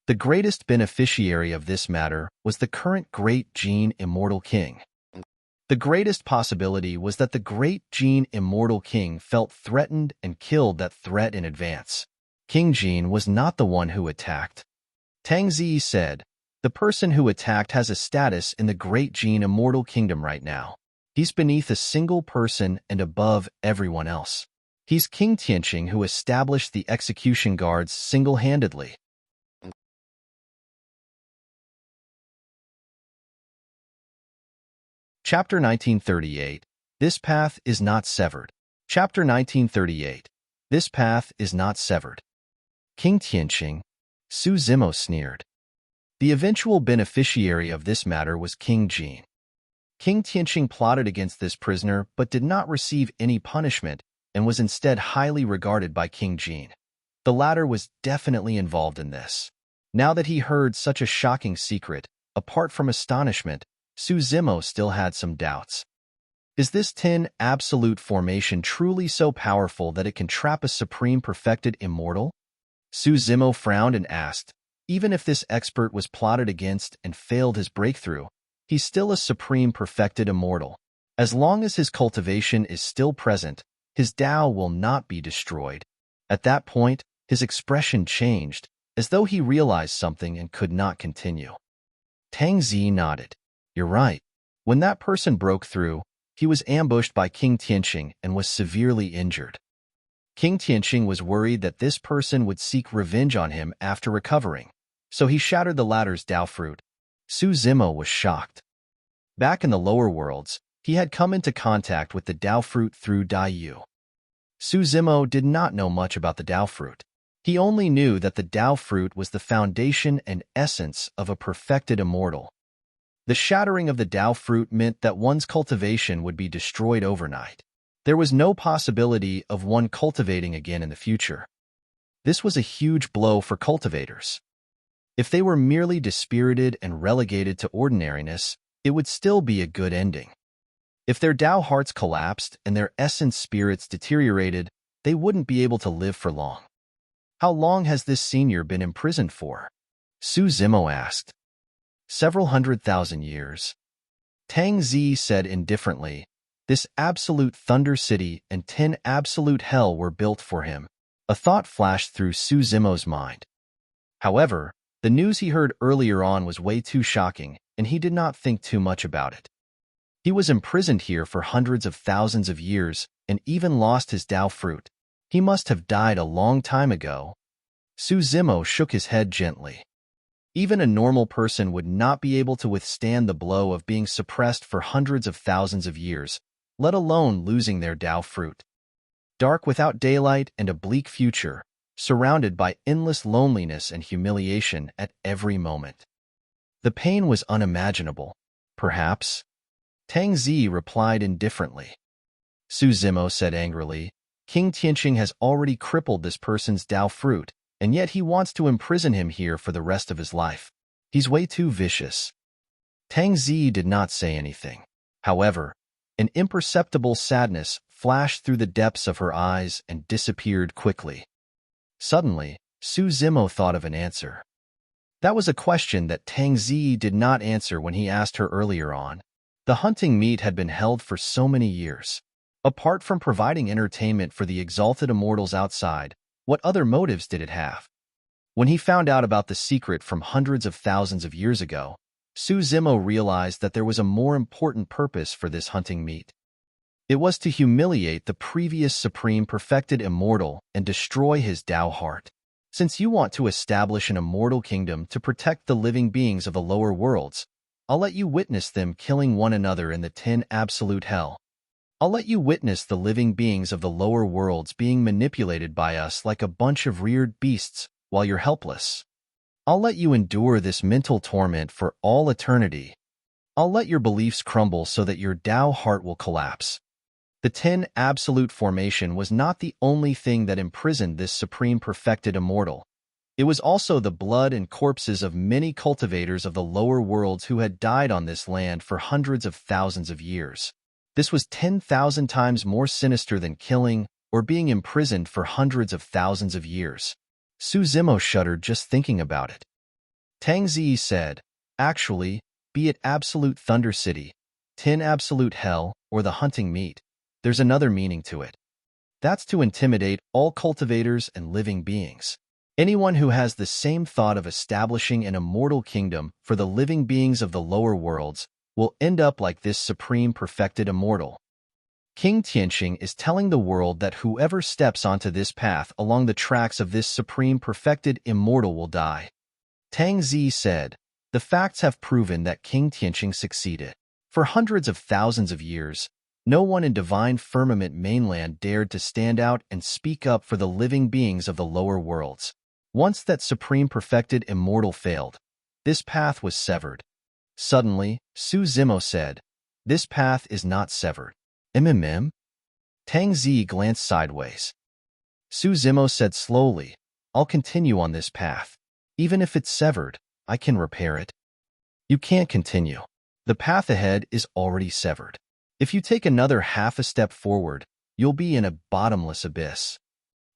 The greatest beneficiary of this matter was the current great Jin immortal king. The greatest possibility was that the great Jin immortal king felt threatened and killed that threat in advance. King Jin was not the one who attacked. Tang Zi said, the person who attacked has a status in the great Jin immortal kingdom right now. He's beneath a single person and above everyone else. He's King Tianhuang who established the execution guards single-handedly. Chapter 1938. This path is not severed. Chapter 1938. This path is not severed. King Tianhuang. Su Zimo sneered. The eventual beneficiary of this matter was King Jin. King Tianhuang plotted against this prisoner but did not receive any punishment and was instead highly regarded by King Jin. The latter was definitely involved in this. Now that he heard such a shocking secret, apart from astonishment, Su Zimo still had some doubts. Is this 10 absolute formation truly so powerful that it can trap a supreme perfected immortal? Su Zimo frowned and asked, even if this expert was plotted against and failed his breakthrough, he's still a supreme perfected immortal. As long as his cultivation is still present, his Tao will not be destroyed. At that point, his expression changed, as though he realized something and could not continue. Tang Zi nodded. You're right. When that person broke through, he was ambushed by King Tianhuang and was severely injured. King Tianhuang was worried that this person would seek revenge on him after recovering, so he shattered the latter's Tao fruit. Su Zimo was shocked. Back in the lower worlds, he had come into contact with the Tao fruit through Dai Yu. Su Zimo did not know much about the Tao fruit. He only knew that the Tao fruit was the foundation and essence of a perfected immortal. The shattering of the Tao fruit meant that one's cultivation would be destroyed overnight. There was no possibility of one cultivating again in the future. This was a huge blow for cultivators. If they were merely dispirited and relegated to ordinariness, it would still be a good ending. If their Tao hearts collapsed and their essence spirits deteriorated, they wouldn't be able to live for long. How long has this senior been imprisoned for? Su Zimo asked. Several 100,000 years. Tang Zi said indifferently, this absolute thunder city and 10 absolute hell were built for him. A thought flashed through Su Zimo's mind. However, the news he heard earlier on was way too shocking, and he did not think too much about it. He was imprisoned here for hundreds of thousands of years and even lost his Tao fruit. He must have died a long time ago. Su Zimo shook his head gently. Even a normal person would not be able to withstand the blow of being suppressed for hundreds of thousands of years, let alone losing their Tao fruit. Dark without daylight and a bleak future, surrounded by endless loneliness and humiliation at every moment. The pain was unimaginable, perhaps. Tang Zi replied indifferently. Su Zimo said angrily, King Tianhuang has already crippled this person's Tao fruit, and yet he wants to imprison him here for the rest of his life. He's way too vicious. Tang Zi did not say anything. However, an imperceptible sadness flashed through the depths of her eyes and disappeared quickly. Suddenly, Su Zimo thought of an answer. That was a question that Tang Zi did not answer when he asked her earlier on. The hunting meet had been held for so many years. Apart from providing entertainment for the exalted immortals outside, what other motives did it have? When he found out about the secret from hundreds of thousands of years ago, Su Zimo realized that there was a more important purpose for this hunting meet. It was to humiliate the previous supreme perfected immortal and destroy his Tao heart. Since you want to establish an immortal kingdom to protect the living beings of the lower worlds, I'll let you witness them killing one another in the 10 absolute hell. I'll let you witness the living beings of the lower worlds being manipulated by us like a bunch of reared beasts while you're helpless. I'll let you endure this mental torment for all eternity. I'll let your beliefs crumble so that your Tao heart will collapse. The 10 absolute formation was not the only thing that imprisoned this supreme perfected immortal. It was also the blood and corpses of many cultivators of the lower worlds who had died on this land for hundreds of thousands of years. This was 10,000 times more sinister than killing or being imprisoned for hundreds of thousands of years. Su Zimo shuddered just thinking about it. Tang Zi said, actually, be it Absolute Thunder City, 10 Absolute Hell, or the hunting meet, there's another meaning to it. That's to intimidate all cultivators and living beings. Anyone who has the same thought of establishing an immortal kingdom for the living beings of the lower worlds will end up like this supreme perfected immortal. King Tianhuang is telling the world that whoever steps onto this path along the tracks of this supreme perfected immortal will die. Tang Zi said, the facts have proven that King Tianhuang succeeded. For hundreds of thousands of years, no one in divine firmament mainland dared to stand out and speak up for the living beings of the lower worlds. Once that supreme perfected immortal failed, this path was severed. Suddenly, Su Zimo said, "This path is not severed." Tang Zi glanced sideways. Su Zimo said slowly, "I'll continue on this path. Even if it's severed, I can repair it." "You can't continue. The path ahead is already severed. If you take another half a step forward, you'll be in a bottomless abyss."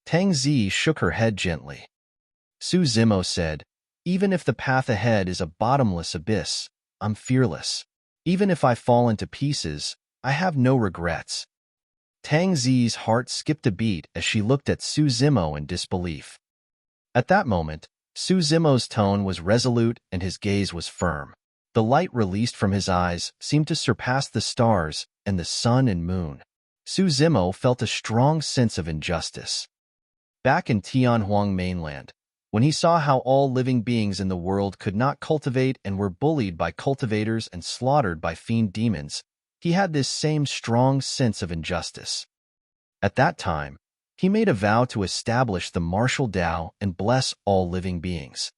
Tang Zi shook her head gently. Su Zimo said, "Even if the path ahead is a bottomless abyss, I'm fearless. Even if I fall into pieces, I have no regrets." Tang Zi's heart skipped a beat as she looked at Su Zimo in disbelief. At that moment, Su Zimo's tone was resolute and his gaze was firm. The light released from his eyes seemed to surpass the stars and the sun and moon. Su Zimo felt a strong sense of injustice. Back in Tianhuang Mainland, when he saw how all living beings in the world could not cultivate and were bullied by cultivators and slaughtered by fiend demons, he had this same strong sense of injustice. At that time, he made a vow to establish the martial Tao and bless all living beings.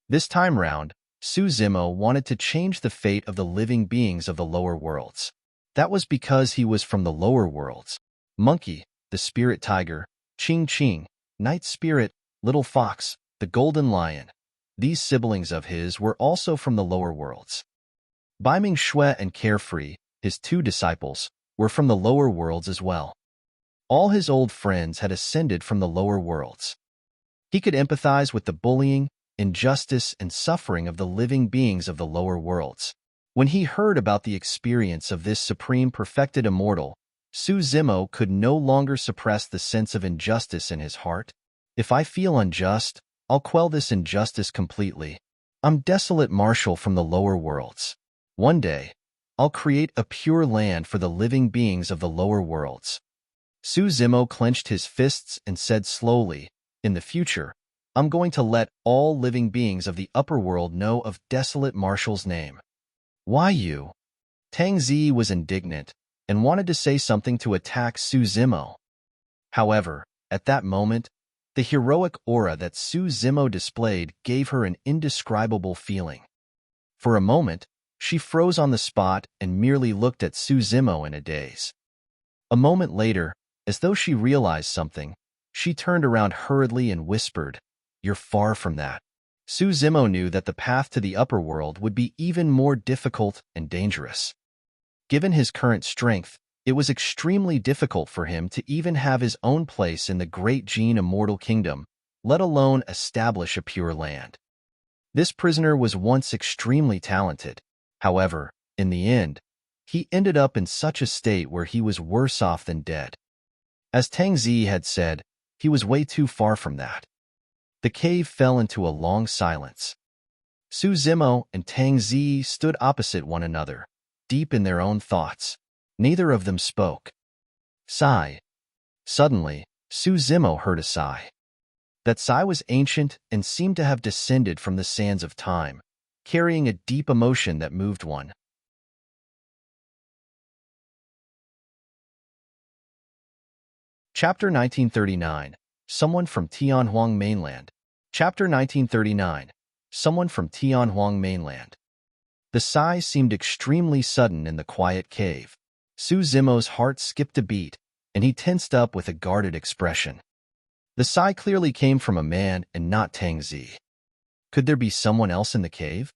This time round, Su Zimo wanted to change the fate of the living beings of the lower worlds. That was because he was from the lower worlds. Monkey, the spirit tiger, Ching Ching, night spirit, little fox, the golden lion. These siblings of his were also from the lower worlds. Baiming Shui and Carefree, his two disciples, were from the lower worlds as well. All his old friends had ascended from the lower worlds. He could empathize with the bullying, injustice, and suffering of the living beings of the lower worlds. When he heard about the experience of this supreme perfected immortal, Su Zimo could no longer suppress the sense of injustice in his heart. "If I feel unjust, I'll quell this injustice completely. I'm desolate marshal from the lower worlds. One day, I'll create a pure land for the living beings of the lower worlds." Su Zimo clenched his fists and said slowly, "In the future, I'm going to let all living beings of the upper world know of Desolate Marshal's name." "Why you?" Tang Zi was indignant and wanted to say something to attack Su Zimo. However, at that moment, the heroic aura that Su Zimo displayed gave her an indescribable feeling. For a moment, she froze on the spot and merely looked at Su Zimo in a daze. A moment later, as though she realized something, she turned around hurriedly and whispered, "You're far from that." Su Zimo knew that the path to the upper world would be even more difficult and dangerous. Given his current strength, it was extremely difficult for him to even have his own place in the great Jin immortal kingdom, let alone establish a pure land. This prisoner was once extremely talented. However, in the end, he ended up in such a state where he was worse off than dead. As Tang Zi had said, he was way too far from that. The cave fell into a long silence. Su Zimo and Tang Zi stood opposite one another, deep in their own thoughts. Neither of them spoke. Sigh. Suddenly, Su Zimo heard a sigh. That sigh was ancient and seemed to have descended from the sands of time, carrying a deep emotion that moved one. Chapter 1939. Someone from Tianhuang Mainland. Chapter 1939. Someone from Tianhuang Mainland. The sigh seemed extremely sudden in the quiet cave. Su Zimo's heart skipped a beat, and he tensed up with a guarded expression. The sigh clearly came from a man and not Tang Zi. Could there be someone else in the cave?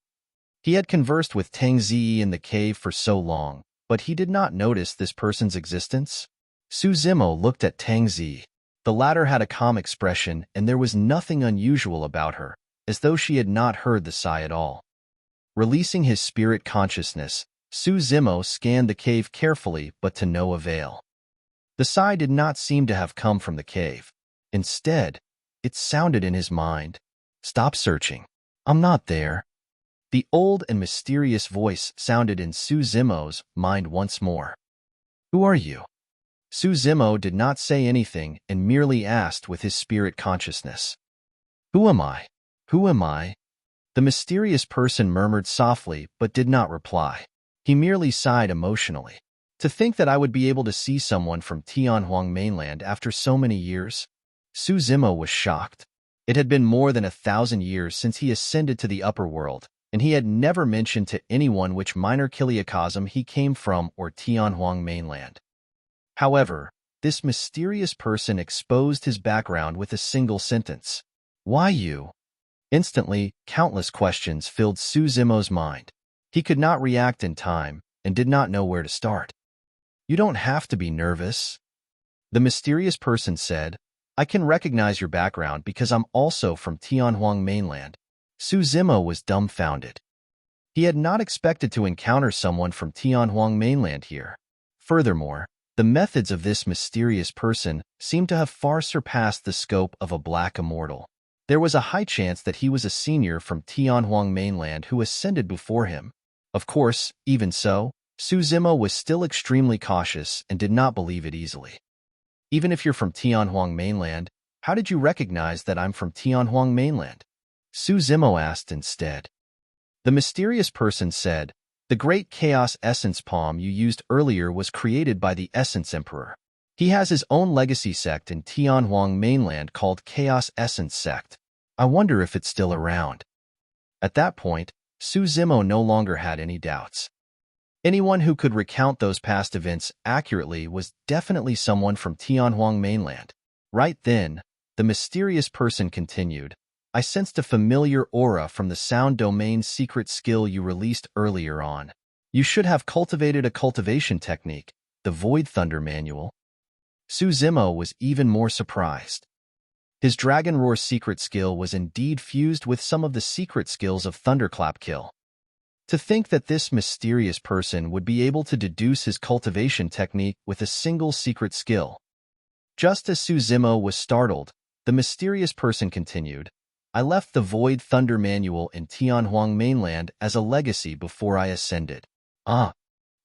He had conversed with Tang Zi in the cave for so long, but he did not notice this person's existence. Su Zimo looked at Tang Zi. The latter had a calm expression, and there was nothing unusual about her, as though she had not heard the sigh at all. Releasing his spirit consciousness, Su Zimo scanned the cave carefully, but to no avail. The sigh did not seem to have come from the cave. Instead, it sounded in his mind. "Stop searching. I'm not there." The old and mysterious voice sounded in Su Zimo's mind once more. "Who are you?" Su Zimo did not say anything and merely asked with his spirit consciousness. "Who am I? Who am I?" The mysterious person murmured softly but did not reply. He merely sighed emotionally. To think that I would be able to see someone from Tianhuang Mainland after so many years? Su Zimo was shocked. It had been more than 1,000 years since he ascended to the upper world, and he had never mentioned to anyone which minor kiliacosm he came from or Tianhuang Mainland. However, this mysterious person exposed his background with a single sentence. Why you? Instantly, countless questions filled Su Zimo's mind. He could not react in time and did not know where to start. You don't have to be nervous. The mysterious person said, I can recognize your background because I'm also from Tianhuang Mainland. Su Zimo was dumbfounded. He had not expected to encounter someone from Tianhuang Mainland here. Furthermore, the methods of this mysterious person seemed to have far surpassed the scope of a black immortal. There was a high chance that he was a senior from Tianhuang Mainland who ascended before him. Of course, even so, Su Zimo was still extremely cautious and did not believe it easily. Even if you're from Tianhuang Mainland, how did you recognize that I'm from Tianhuang Mainland? Su Zimo asked instead. The mysterious person said, the great chaos essence palm you used earlier was created by the Essence Emperor. He has his own legacy sect in Tianhuang Mainland called Chaos Essence Sect. I wonder if it's still around. At that point, Su Zimo no longer had any doubts. Anyone who could recount those past events accurately was definitely someone from Tianhuang Mainland. Right then, the mysterious person continued, I sensed a familiar aura from the sound domain secret skill you released earlier on. You should have cultivated a cultivation technique, the Void Thunder Manual. Su Zimo was even more surprised. His Dragon Roar secret skill was indeed fused with some of the secret skills of Thunderclap Kill. To think that this mysterious person would be able to deduce his cultivation technique with a single secret skill. Just as Su Zimo was startled, the mysterious person continued, I left the Void Thunder Manual in Tianhuang Mainland as a legacy before I ascended.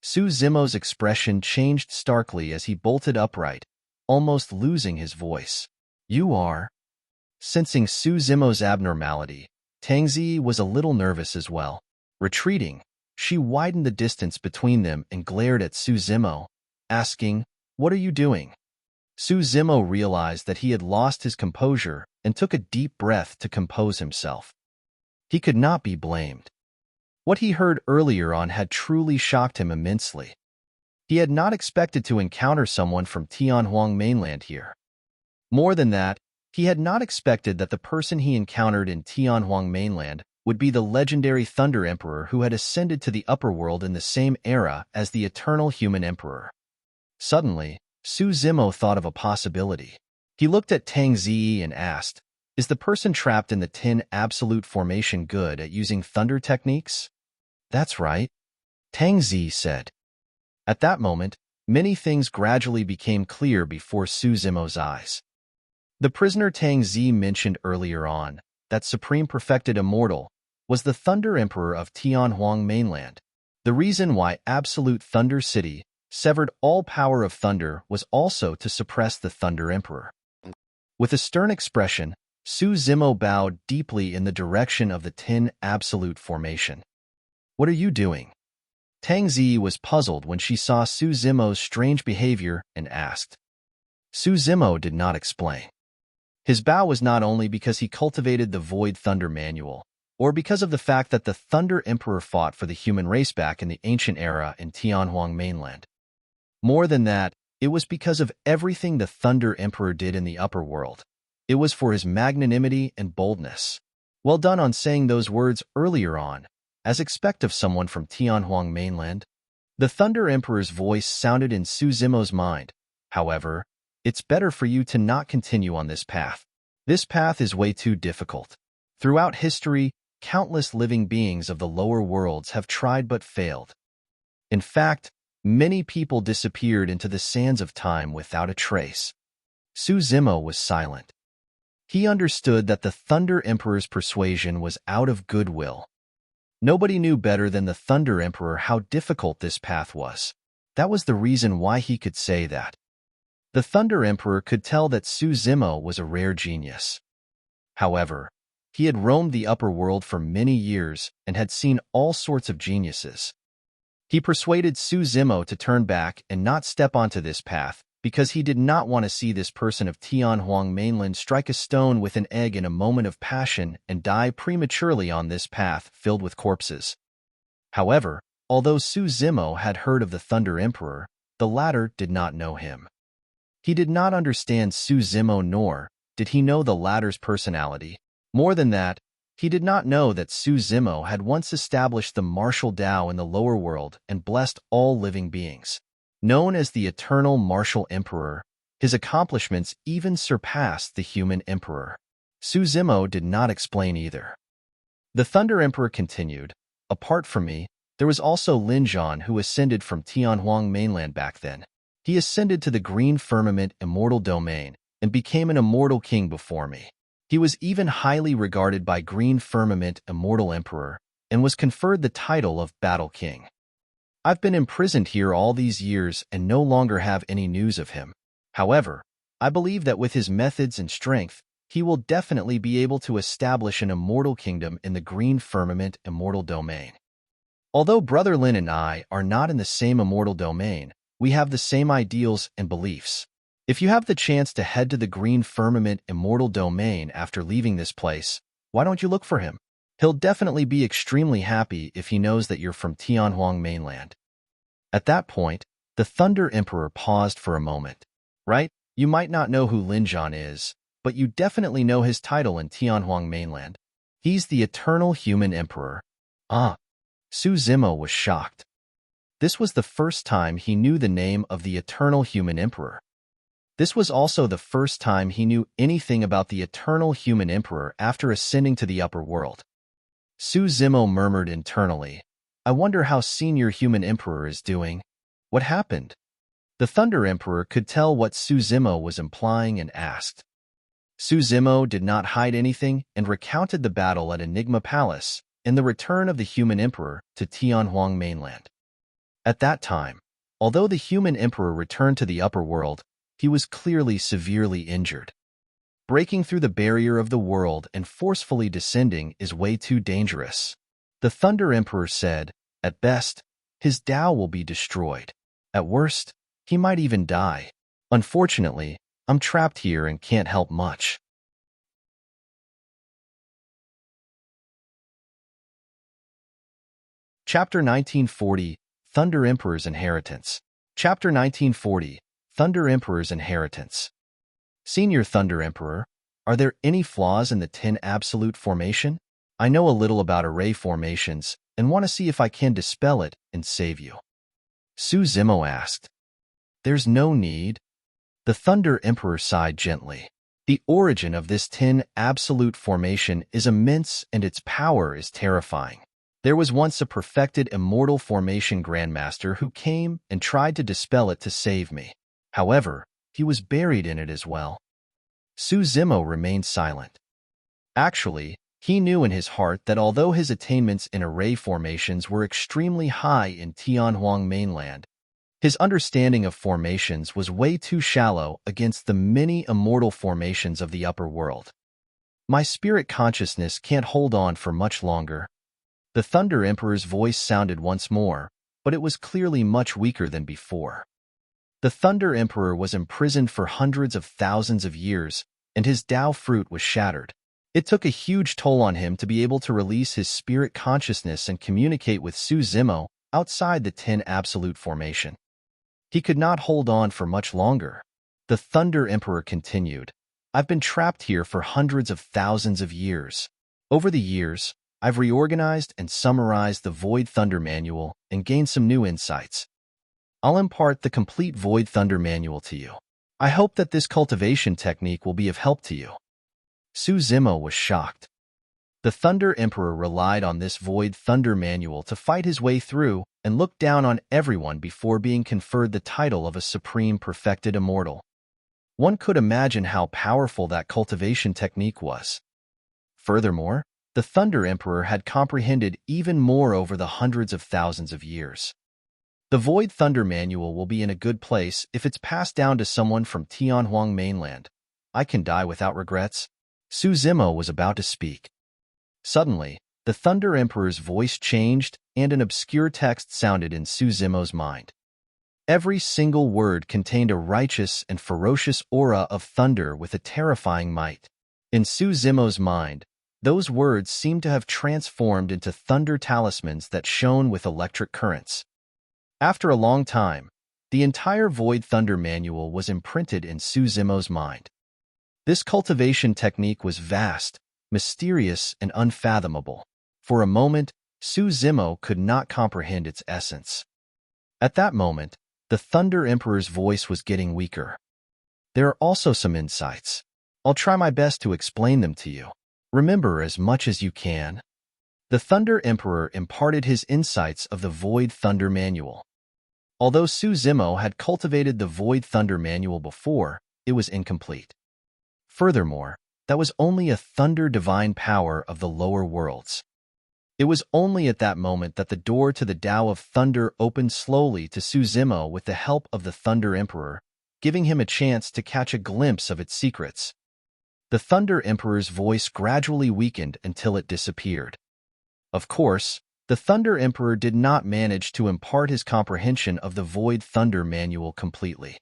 Su Zimo's expression changed starkly as he bolted upright, almost losing his voice. You are? Sensing Su Zimo's abnormality, Tangzi was a little nervous as well. Retreating, she widened the distance between them and glared at Su Zimo, asking, What are you doing? Su Zimo realized that he had lost his composure and took a deep breath to compose himself. He could not be blamed. What he heard earlier on had truly shocked him immensely. He had not expected to encounter someone from Tianhuang Mainland here. More than that, he had not expected that the person he encountered in Tianhuang Mainland would be the legendary Thunder Emperor who had ascended to the upper world in the same era as the eternal human emperor. Suddenly, Su Zimo thought of a possibility. He looked at Tang Ziyi and asked, Is the person trapped in the 10 absolute formation good at using thunder techniques? That's right, Tang Zi said. At that moment, many things gradually became clear before Su Zimo's eyes. The prisoner Tang Zi mentioned earlier on, that supreme perfected immortal, was the Thunder Emperor of Tianhuang Mainland. The reason why Absolute Thunder City severed all power of thunder was also to suppress the Thunder Emperor. With a stern expression, Su Zimo bowed deeply in the direction of the 10 Absolute Formation. What are you doing? Tang Zi was puzzled when she saw Su Zimo's strange behavior and asked. Su Zimo did not explain. His bow was not only because he cultivated the Void Thunder Manual, or because of the fact that the Thunder Emperor fought for the human race back in the ancient era in Tianhuang Mainland. More than that, it was because of everything the Thunder Emperor did in the upper world. It was for his magnanimity and boldness. Well done on saying those words earlier on, as expect of someone from Tianhuang Mainland. The Thunder Emperor's voice sounded in Su Zimo's mind. However, it's better for you to not continue on this path. This path is way too difficult. Throughout history, countless living beings of the lower worlds have tried but failed. In fact, many people disappeared into the sands of time without a trace. Su Zimo was silent. He understood that the Thunder Emperor's persuasion was out of goodwill. Nobody knew better than the Thunder Emperor how difficult this path was. That was the reason why he could say that. The Thunder Emperor could tell that Su Zimo was a rare genius. However, he had roamed the upper world for many years and had seen all sorts of geniuses. He persuaded Su Zimo to turn back and not step onto this path, because he did not want to see this person of Tianhuang Mainland strike a stone with an egg in a moment of passion and die prematurely on this path filled with corpses. However, although Su Zimo had heard of the Thunder Emperor, the latter did not know him. He did not understand Su Zimo, nor did he know the latter's personality. More than that, he did not know that Su Zimo had once established the martial Tao in the lower world and blessed all living beings. Known as the Eternal Martial Emperor, his accomplishments even surpassed the human emperor. Su Zimo did not explain either. The Thunder Emperor continued, "Apart from me, there was also Lin Zhan, who ascended from Tianhuang Mainland back then. He ascended to the Green Firmament Immortal Domain and became an immortal king before me. He was even highly regarded by Green Firmament Immortal Emperor and was conferred the title of Battle King. I've been imprisoned here all these years and no longer have any news of him. However, I believe that with his methods and strength, he will definitely be able to establish an immortal kingdom in the Green Firmament Immortal Domain. Although Brother Lin and I are not in the same immortal domain, we have the same ideals and beliefs. If you have the chance to head to the Green Firmament Immortal Domain after leaving this place, why don't you look for him? He'll definitely be extremely happy if he knows that you're from Tianhuang Mainland." At that point, the Thunder Emperor paused for a moment. "Right? You might not know who Lin Zhan is, but you definitely know his title in Tianhuang Mainland. He's the Eternal Human Emperor." Ah! Su Zimo was shocked. This was the first time he knew the name of the Eternal Human Emperor. This was also the first time he knew anything about the Eternal Human Emperor after ascending to the upper world. Su Zimo murmured internally, "I wonder how Senior Human Emperor is doing. What happened?" The Thunder Emperor could tell what Su Zimo was implying and asked. Su Zimo did not hide anything and recounted the battle at Enigma Palace and the return of the Human Emperor to Tianhuang Mainland. At that time, although the Human Emperor returned to the upper world, he was clearly severely injured. Breaking through the barrier of the world and forcefully descending is way too dangerous. The Thunder Emperor said, "At best, his Tao will be destroyed. At worst, he might even die. Unfortunately, I'm trapped here and can't help much." Chapter 1940, Thunder Emperor's Inheritance. Chapter 1940, Thunder Emperor's Inheritance. Senior Thunder Emperor, are there any flaws in the 10 Absolute Formation? I know a little about array formations and want to see if I can dispel it and save you. Su Zimo asked. "There's no need." The Thunder Emperor sighed gently. The origin of this 10 Absolute Formation is immense and its power is terrifying. There was once a perfected immortal formation grandmaster who came and tried to dispel it to save me. However, he was buried in it as well. Su Zimo remained silent. Actually, he knew in his heart that although his attainments in array formations were extremely high in Tianhuang Mainland, his understanding of formations was way too shallow against the many immortal formations of the upper world. "My spirit consciousness can't hold on for much longer." The Thunder Emperor's voice sounded once more, but it was clearly much weaker than before. The Thunder Emperor was imprisoned for hundreds of thousands of years, and his Tao fruit was shattered. It took a huge toll on him to be able to release his spirit consciousness and communicate with Su Zimo outside the 10 Absolute Formation. He could not hold on for much longer. The Thunder Emperor continued, "I've been trapped here for hundreds of thousands of years. Over the years, I've reorganized and summarized the Void Thunder Manual and gained some new insights. I'll impart the complete Void Thunder Manual to you. I hope that this cultivation technique will be of help to you." Su Zimo was shocked. The Thunder Emperor relied on this Void Thunder Manual to fight his way through and look down on everyone before being conferred the title of a Supreme Perfected Immortal. One could imagine how powerful that cultivation technique was. Furthermore, the Thunder Emperor had comprehended even more over the hundreds of thousands of years. The Void Thunder Manual will be in a good place if it's passed down to someone from Tianhuang Mainland. I can die without regrets. Su Zimo was about to speak. Suddenly, the Thunder Emperor's voice changed and an obscure text sounded in Su Zimo's mind. Every single word contained a righteous and ferocious aura of thunder with a terrifying might. In Su Zimo's mind, those words seemed to have transformed into thunder talismans that shone with electric currents. After a long time, the entire Void Thunder manual was imprinted in Su Zimo's mind. This cultivation technique was vast, mysterious, and unfathomable. For a moment, Su Zimo could not comprehend its essence. At that moment, the Thunder Emperor's voice was getting weaker. There are also some insights. I'll try my best to explain them to you. Remember as much as you can. The Thunder Emperor imparted his insights of the Void Thunder Manual. Although Su Zimo had cultivated the Void Thunder Manual before, it was incomplete. Furthermore, that was only a thunder divine power of the lower worlds. It was only at that moment that the door to the Tao of Thunder opened slowly to Su Zimo with the help of the Thunder Emperor, giving him a chance to catch a glimpse of its secrets. The Thunder Emperor's voice gradually weakened until it disappeared. Of course, the Thunder Emperor did not manage to impart his comprehension of the Void Thunder Manual completely.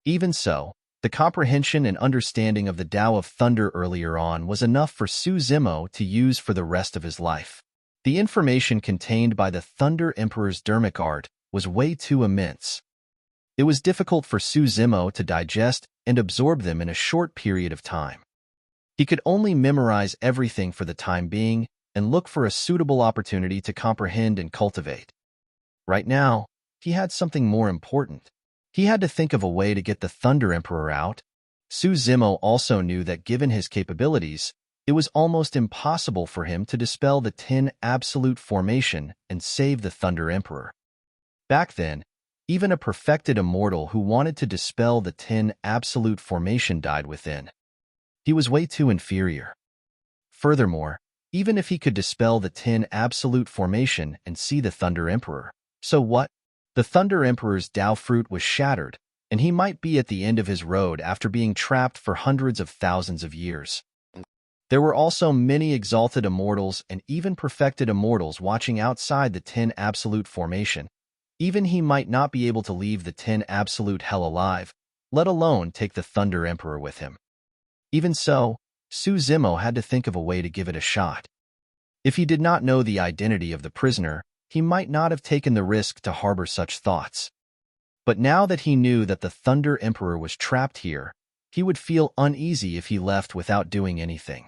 Even so, the comprehension and understanding of the Tao of Thunder earlier on was enough for Su Zimo to use for the rest of his life. The information contained by the Thunder Emperor's dermic art was way too immense. It was difficult for Su Zimo to digest and absorb them in a short period of time. He could only memorize everything for the time being and look for a suitable opportunity to comprehend and cultivate. Right now, he had something more important. He had to think of a way to get the Thunder Emperor out. Su Zimo also knew that given his capabilities, it was almost impossible for him to dispel the 10 Absolute Formation and save the Thunder Emperor. Back then, even a perfected immortal who wanted to dispel the 10 Absolute Formation died within. He was way too inferior. Furthermore, even if he could dispel the 10 Absolute Formation and see the Thunder Emperor, so what? The Thunder Emperor's Tao fruit was shattered, and he might be at the end of his road after being trapped for hundreds of thousands of years. There were also many exalted immortals and even perfected immortals watching outside the 10 Absolute Formation. Even he might not be able to leave the 10 Absolute Hell alive, let alone take the Thunder Emperor with him. Even so, Su Zimo had to think of a way to give it a shot. If he did not know the identity of the prisoner, he might not have taken the risk to harbor such thoughts. But now that he knew that the Thunder Emperor was trapped here, he would feel uneasy if he left without doing anything.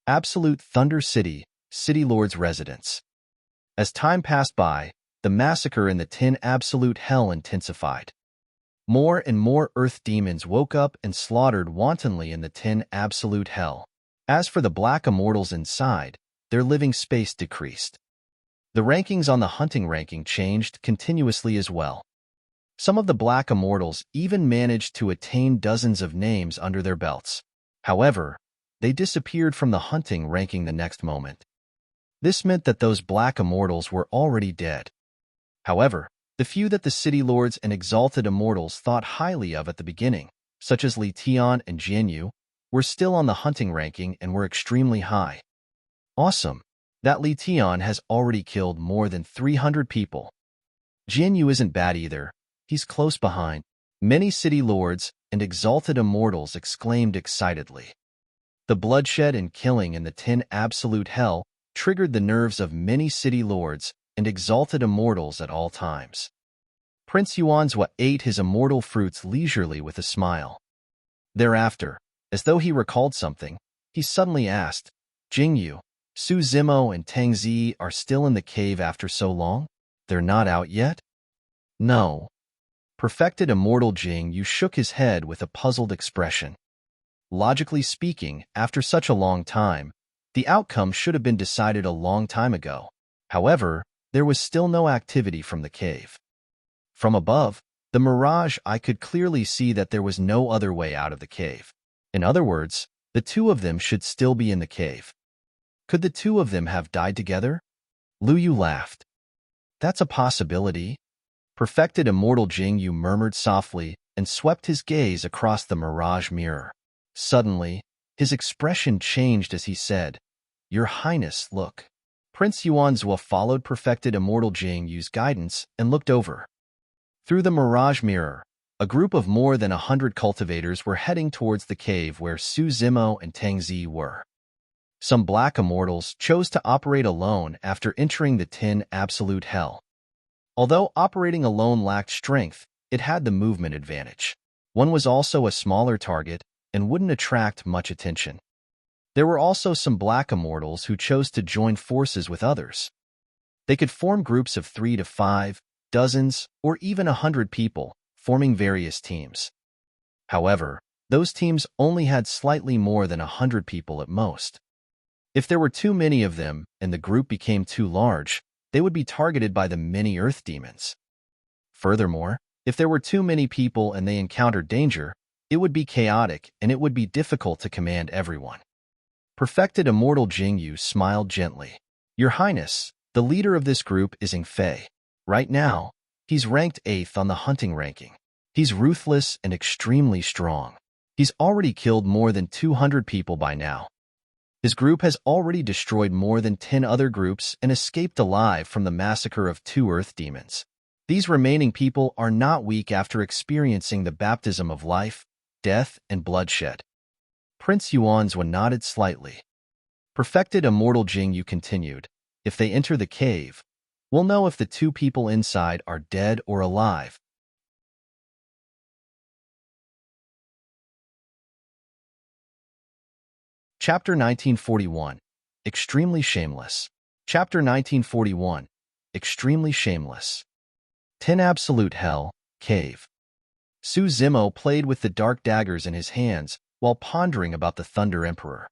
Absolute Thunder City, City Lord's residence. As time passed by, the massacre in the 10 Absolute Hell intensified. More and more Earth demons woke up and slaughtered wantonly in the 10 Absolute Hell. As for the Black Immortals inside, their living space decreased. The rankings on the hunting ranking changed continuously as well. Some of the Black Immortals even managed to attain dozens of names under their belts. However, they disappeared from the hunting ranking the next moment. This meant that those Black Immortals were already dead. However, the few that the City Lords and Exalted Immortals thought highly of at the beginning, such as Li Tian and Jianyu, were still on the hunting ranking and were extremely high. Awesome! That Li Tian has already killed more than 300 people. Jianyu isn't bad either. He's close behind. Many City Lords and Exalted Immortals exclaimed excitedly. The bloodshed and killing in the 10 Absolute Hell triggered the nerves of many City Lords and Exalted Immortals at all times. Prince Yuanzhua ate his immortal fruits leisurely with a smile. Thereafter, as though he recalled something, he suddenly asked, Jingyu, Su Zimo and Tang Zi are still in the cave after so long? They're not out yet? No. Perfected Immortal Jingyu shook his head with a puzzled expression. Logically speaking, after such a long time, the outcome should have been decided a long time ago. However, there was still no activity from the cave. From above, the Mirage I could clearly see that there was no other way out of the cave. In other words, the two of them should still be in the cave. Could the two of them have died together? Lu Yu laughed. That's a possibility. Perfected Immortal Jingyu murmured softly and swept his gaze across the Mirage mirror. Suddenly, his expression changed as he said, "Your Highness, look." Prince Yuanzhua followed perfected immortal Jing Yu's guidance and looked over. Through the Mirage mirror, a group of more than 100 cultivators were heading towards the cave where Su Zimo and Tang Zi were. Some black immortals chose to operate alone after entering the 10 absolute hell. Although operating alone lacked strength, it had the movement advantage. One was also a smaller target and wouldn't attract much attention. There were also some black immortals who chose to join forces with others. They could form groups of 3 to 5, dozens, or even 100 people, forming various teams. However, those teams only had slightly more than 100 people at most. If there were too many of them and the group became too large, they would be targeted by the many earth demons. Furthermore, if there were too many people and they encountered danger, it would be chaotic and it would be difficult to command everyone. Perfected immortal Jing Yu smiled gently. "Your Highness, the leader of this group is Ing Fei. Right now, he's ranked 8th on the hunting ranking. He's ruthless and extremely strong. He's already killed more than 200 people by now. His group has already destroyed more than 10 other groups and escaped alive from the massacre of 2 earth demons. These remaining people are not weak after experiencing the baptism of life, death, and bloodshed." Prince Yuanzhua nodded slightly. Perfected immortal Jing Yu continued, "If they enter the cave, we'll know if the 2 people inside are dead or alive." Chapter 1941, Extremely Shameless. Chapter 1941, Extremely Shameless. 10 Absolute Hell, Cave. Su Zimo played with the dark daggers in his hands while pondering about the Thunder Emperor.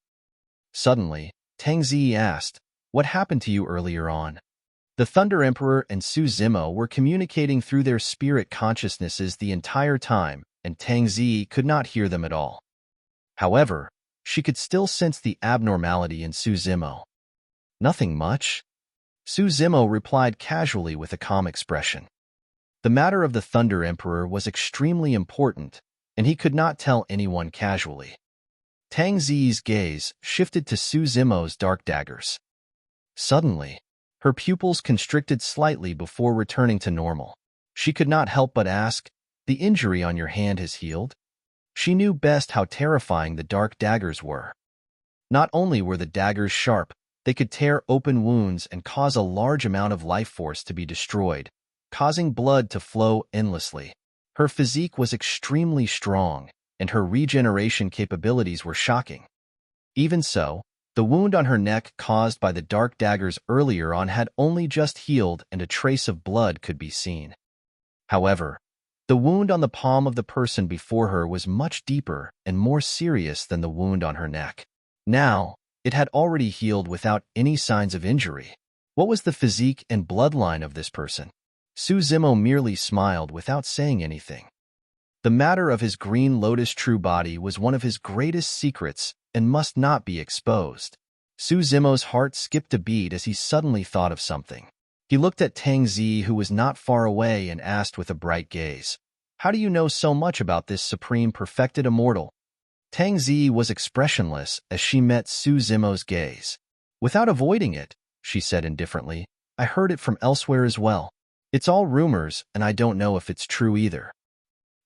Suddenly, Tang Zi asked, "What happened to you earlier on?" The Thunder Emperor and Su Zimo were communicating through their spirit consciousnesses the entire time, and Tang Zi could not hear them at all. However, she could still sense the abnormality in Su Zimo. "Nothing much." Su Zimo replied casually with a calm expression. The matter of the Thunder Emperor was extremely important, and he could not tell anyone casually. Tang Zi's gaze shifted to Su Zimo's dark daggers. Suddenly, her pupils constricted slightly before returning to normal. She could not help but ask, "The injury on your hand has healed?" She knew best how terrifying the dark daggers were. Not only were the daggers sharp, they could tear open wounds and cause a large amount of life force to be destroyed, causing blood to flow endlessly. Her physique was extremely strong, and her regeneration capabilities were shocking. Even so, the wound on her neck caused by the dark daggers earlier on had only just healed and a trace of blood could be seen. However, the wound on the palm of the person before her was much deeper and more serious than the wound on her neck. Now, it had already healed without any signs of injury. What was the physique and bloodline of this person? Su Zimo merely smiled without saying anything. The matter of his green lotus true body was one of his greatest secrets and must not be exposed. Su Zimo's heart skipped a beat as he suddenly thought of something. He looked at Tang Zi, who was not far away, and asked with a bright gaze, "How do you know so much about this supreme perfected immortal?" Tang Zi was expressionless as she met Su Zimo's gaze. Without avoiding it, she said indifferently, "I heard it from elsewhere as well. It's all rumors, and I don't know if it's true either."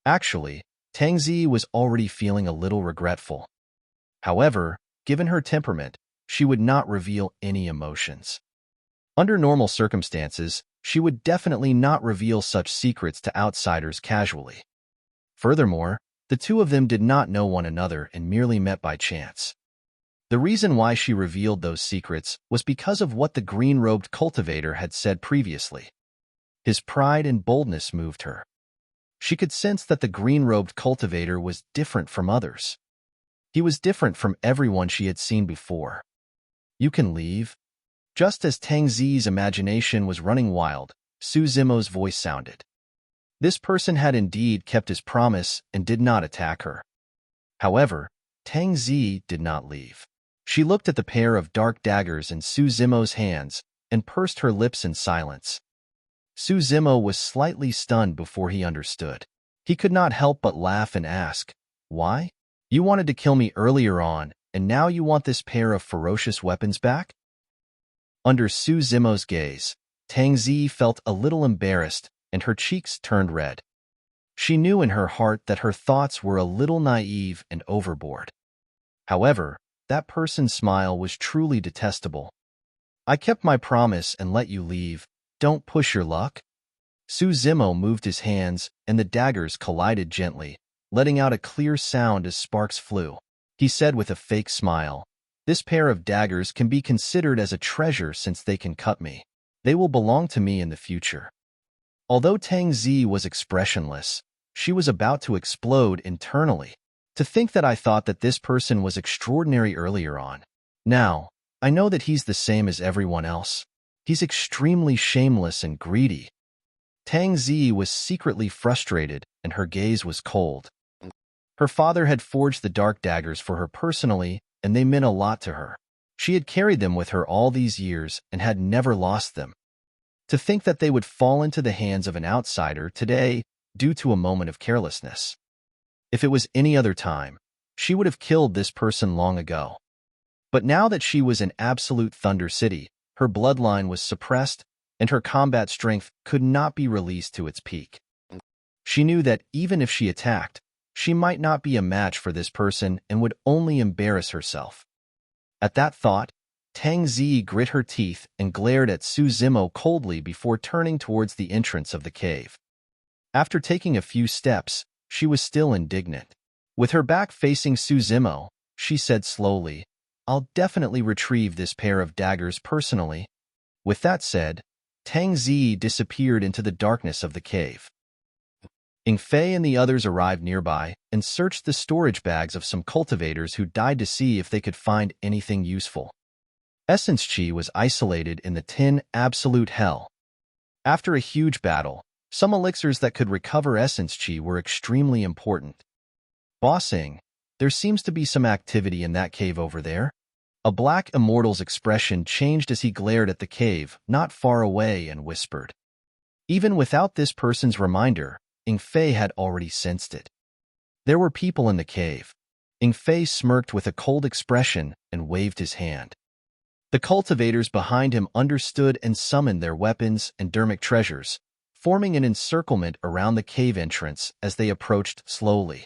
Actually, Tang Zi was already feeling a little regretful. However, given her temperament, she would not reveal any emotions. Under normal circumstances, she would definitely not reveal such secrets to outsiders casually. Furthermore, the two of them did not know one another and merely met by chance. The reason why she revealed those secrets was because of what the green-robed cultivator had said previously. His pride and boldness moved her. She could sense that the green-robed cultivator was different from others. He was different from everyone she had seen before. "You can leave." Just as Tang Zi's imagination was running wild, Su Zimo's voice sounded. This person had indeed kept his promise and did not attack her. However, Tang Zi did not leave. She looked at the pair of dark daggers in Su Zimo's hands and pursed her lips in silence. Su Zimo was slightly stunned before he understood. He could not help but laugh and ask, "Why? You wanted to kill me earlier on, and now you want this pair of ferocious weapons back? Under Su Zimo's gaze, Tang Zi felt a little embarrassed, and her cheeks turned red. She knew in her heart that her thoughts were a little naive and overboard. However, that person's smile was truly detestable. I kept my promise and let you leave. Don't push your luck. Su Zimo moved his hands, and the daggers collided gently, letting out a clear sound as sparks flew. He said with a fake smile, "This pair of daggers can be considered as a treasure since they can cut me. They will belong to me in the future." Although Tang Zi was expressionless, she was about to explode internally. To think that I thought that this person was extraordinary earlier on. Now, I know that he's the same as everyone else. He's extremely shameless and greedy. Tang Zi was secretly frustrated, and her gaze was cold. Her father had forged the dark daggers for her personally, and they meant a lot to her. She had carried them with her all these years and had never lost them. To think that they would fall into the hands of an outsider today due to a moment of carelessness. If it was any other time, she would have killed this person long ago. But now that she was in absolute Thunder City, her bloodline was suppressed, and her combat strength could not be released to its peak. She knew that even if she attacked, she might not be a match for this person and would only embarrass herself. At that thought, Tang Zi grit her teeth and glared at Su Zimo coldly before turning towards the entrance of the cave. After taking a few steps, she was still indignant. With her back facing Su Zimo, she said slowly, "I'll definitely retrieve this pair of daggers personally." With that said, Tang Zi disappeared into the darkness of the cave. Ing Fei and the others arrived nearby and searched the storage bags of some cultivators who died to see if they could find anything useful. Essence Qi was isolated in the Tin Absolute Hell. After a huge battle, some elixirs that could recover Essence Qi were extremely important. "Bossing, there seems to be some activity in that cave over there." A black immortal's expression changed as he glared at the cave not far away and whispered. Even without this person's reminder, Ing Fei had already sensed it. There were people in the cave. Ing Fei smirked with a cold expression and waved his hand. The cultivators behind him understood and summoned their weapons and dermic treasures, forming an encirclement around the cave entrance as they approached slowly.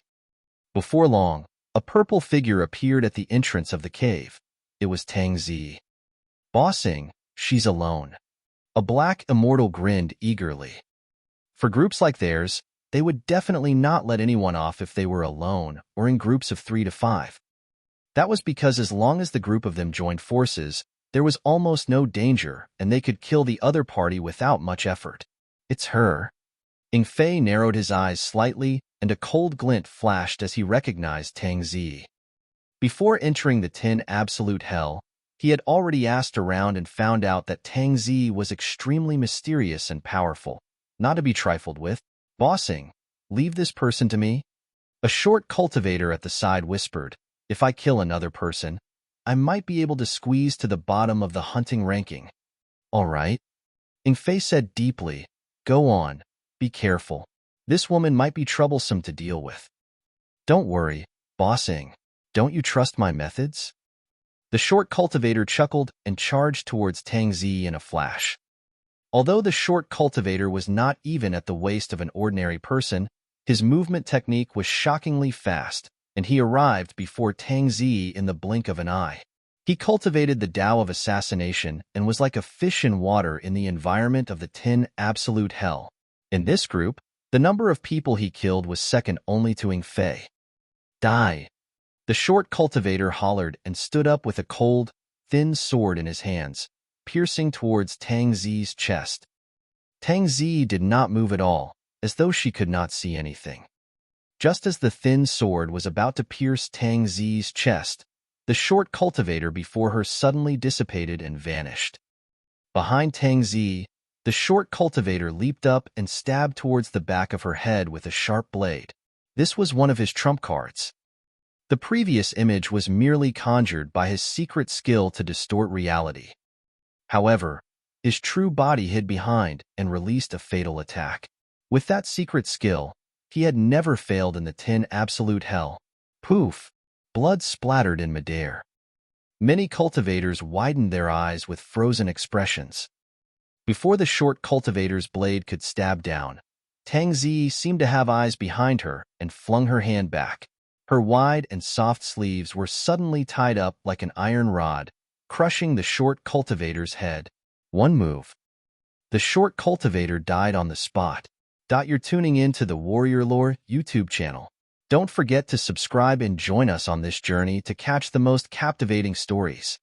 Before long, a purple figure appeared at the entrance of the cave. It was Tang Zi. "Bossing, she's alone." A black immortal grinned eagerly. For groups like theirs, they would definitely not let anyone off if they were alone or in groups of 3 to 5. That was because as long as the group of them joined forces, there was almost no danger and they could kill the other party without much effort. "It's her." Ing Fei narrowed his eyes slightly and a cold glint flashed as he recognized Tang Zi. Before entering the Tin Absolute Hell, he had already asked around and found out that Tang Zi was extremely mysterious and powerful, not to be trifled with. "Bossing, leave this person to me." A short cultivator at the side whispered, "If I kill another person, I might be able to squeeze to the bottom of the hunting ranking." "All right." Ing Fei said deeply, "Go on, be careful. This woman might be troublesome to deal with." "Don't worry, Bossing. Don't you trust my methods?" The short cultivator chuckled and charged towards Tang Zi in a flash. Although the short cultivator was not even at the waist of an ordinary person, his movement technique was shockingly fast, and he arrived before Tang Zi in the blink of an eye. He cultivated the Tao of assassination and was like a fish in water in the environment of the Tin Absolute Hell. In this group, the number of people he killed was second only to Ing Fei. "Die!" The short cultivator hollered and stood up with a cold, thin sword in his hands, piercing towards Tang Zi's chest. Tang Zi did not move at all, as though she could not see anything. Just as the thin sword was about to pierce Tang Zi's chest, the short cultivator before her suddenly dissipated and vanished. Behind Tang Zi, the short cultivator leaped up and stabbed towards the back of her head with a sharp blade. This was one of his trump cards. The previous image was merely conjured by his secret skill to distort reality. However, his true body hid behind and released a fatal attack. With that secret skill, he had never failed in the Tin Absolute Hell. Poof! blood splattered in midair. Many cultivators widened their eyes with frozen expressions. Before the short cultivator's blade could stab down, Tang Zi seemed to have eyes behind her and flung her hand back. Her wide and soft sleeves were suddenly tied up like an iron rod, crushing the short cultivator's head. One move. The short cultivator died on the spot. You're tuning in to the Warrior Lore YouTube channel. Don't forget to subscribe and join us on this journey to catch the most captivating stories.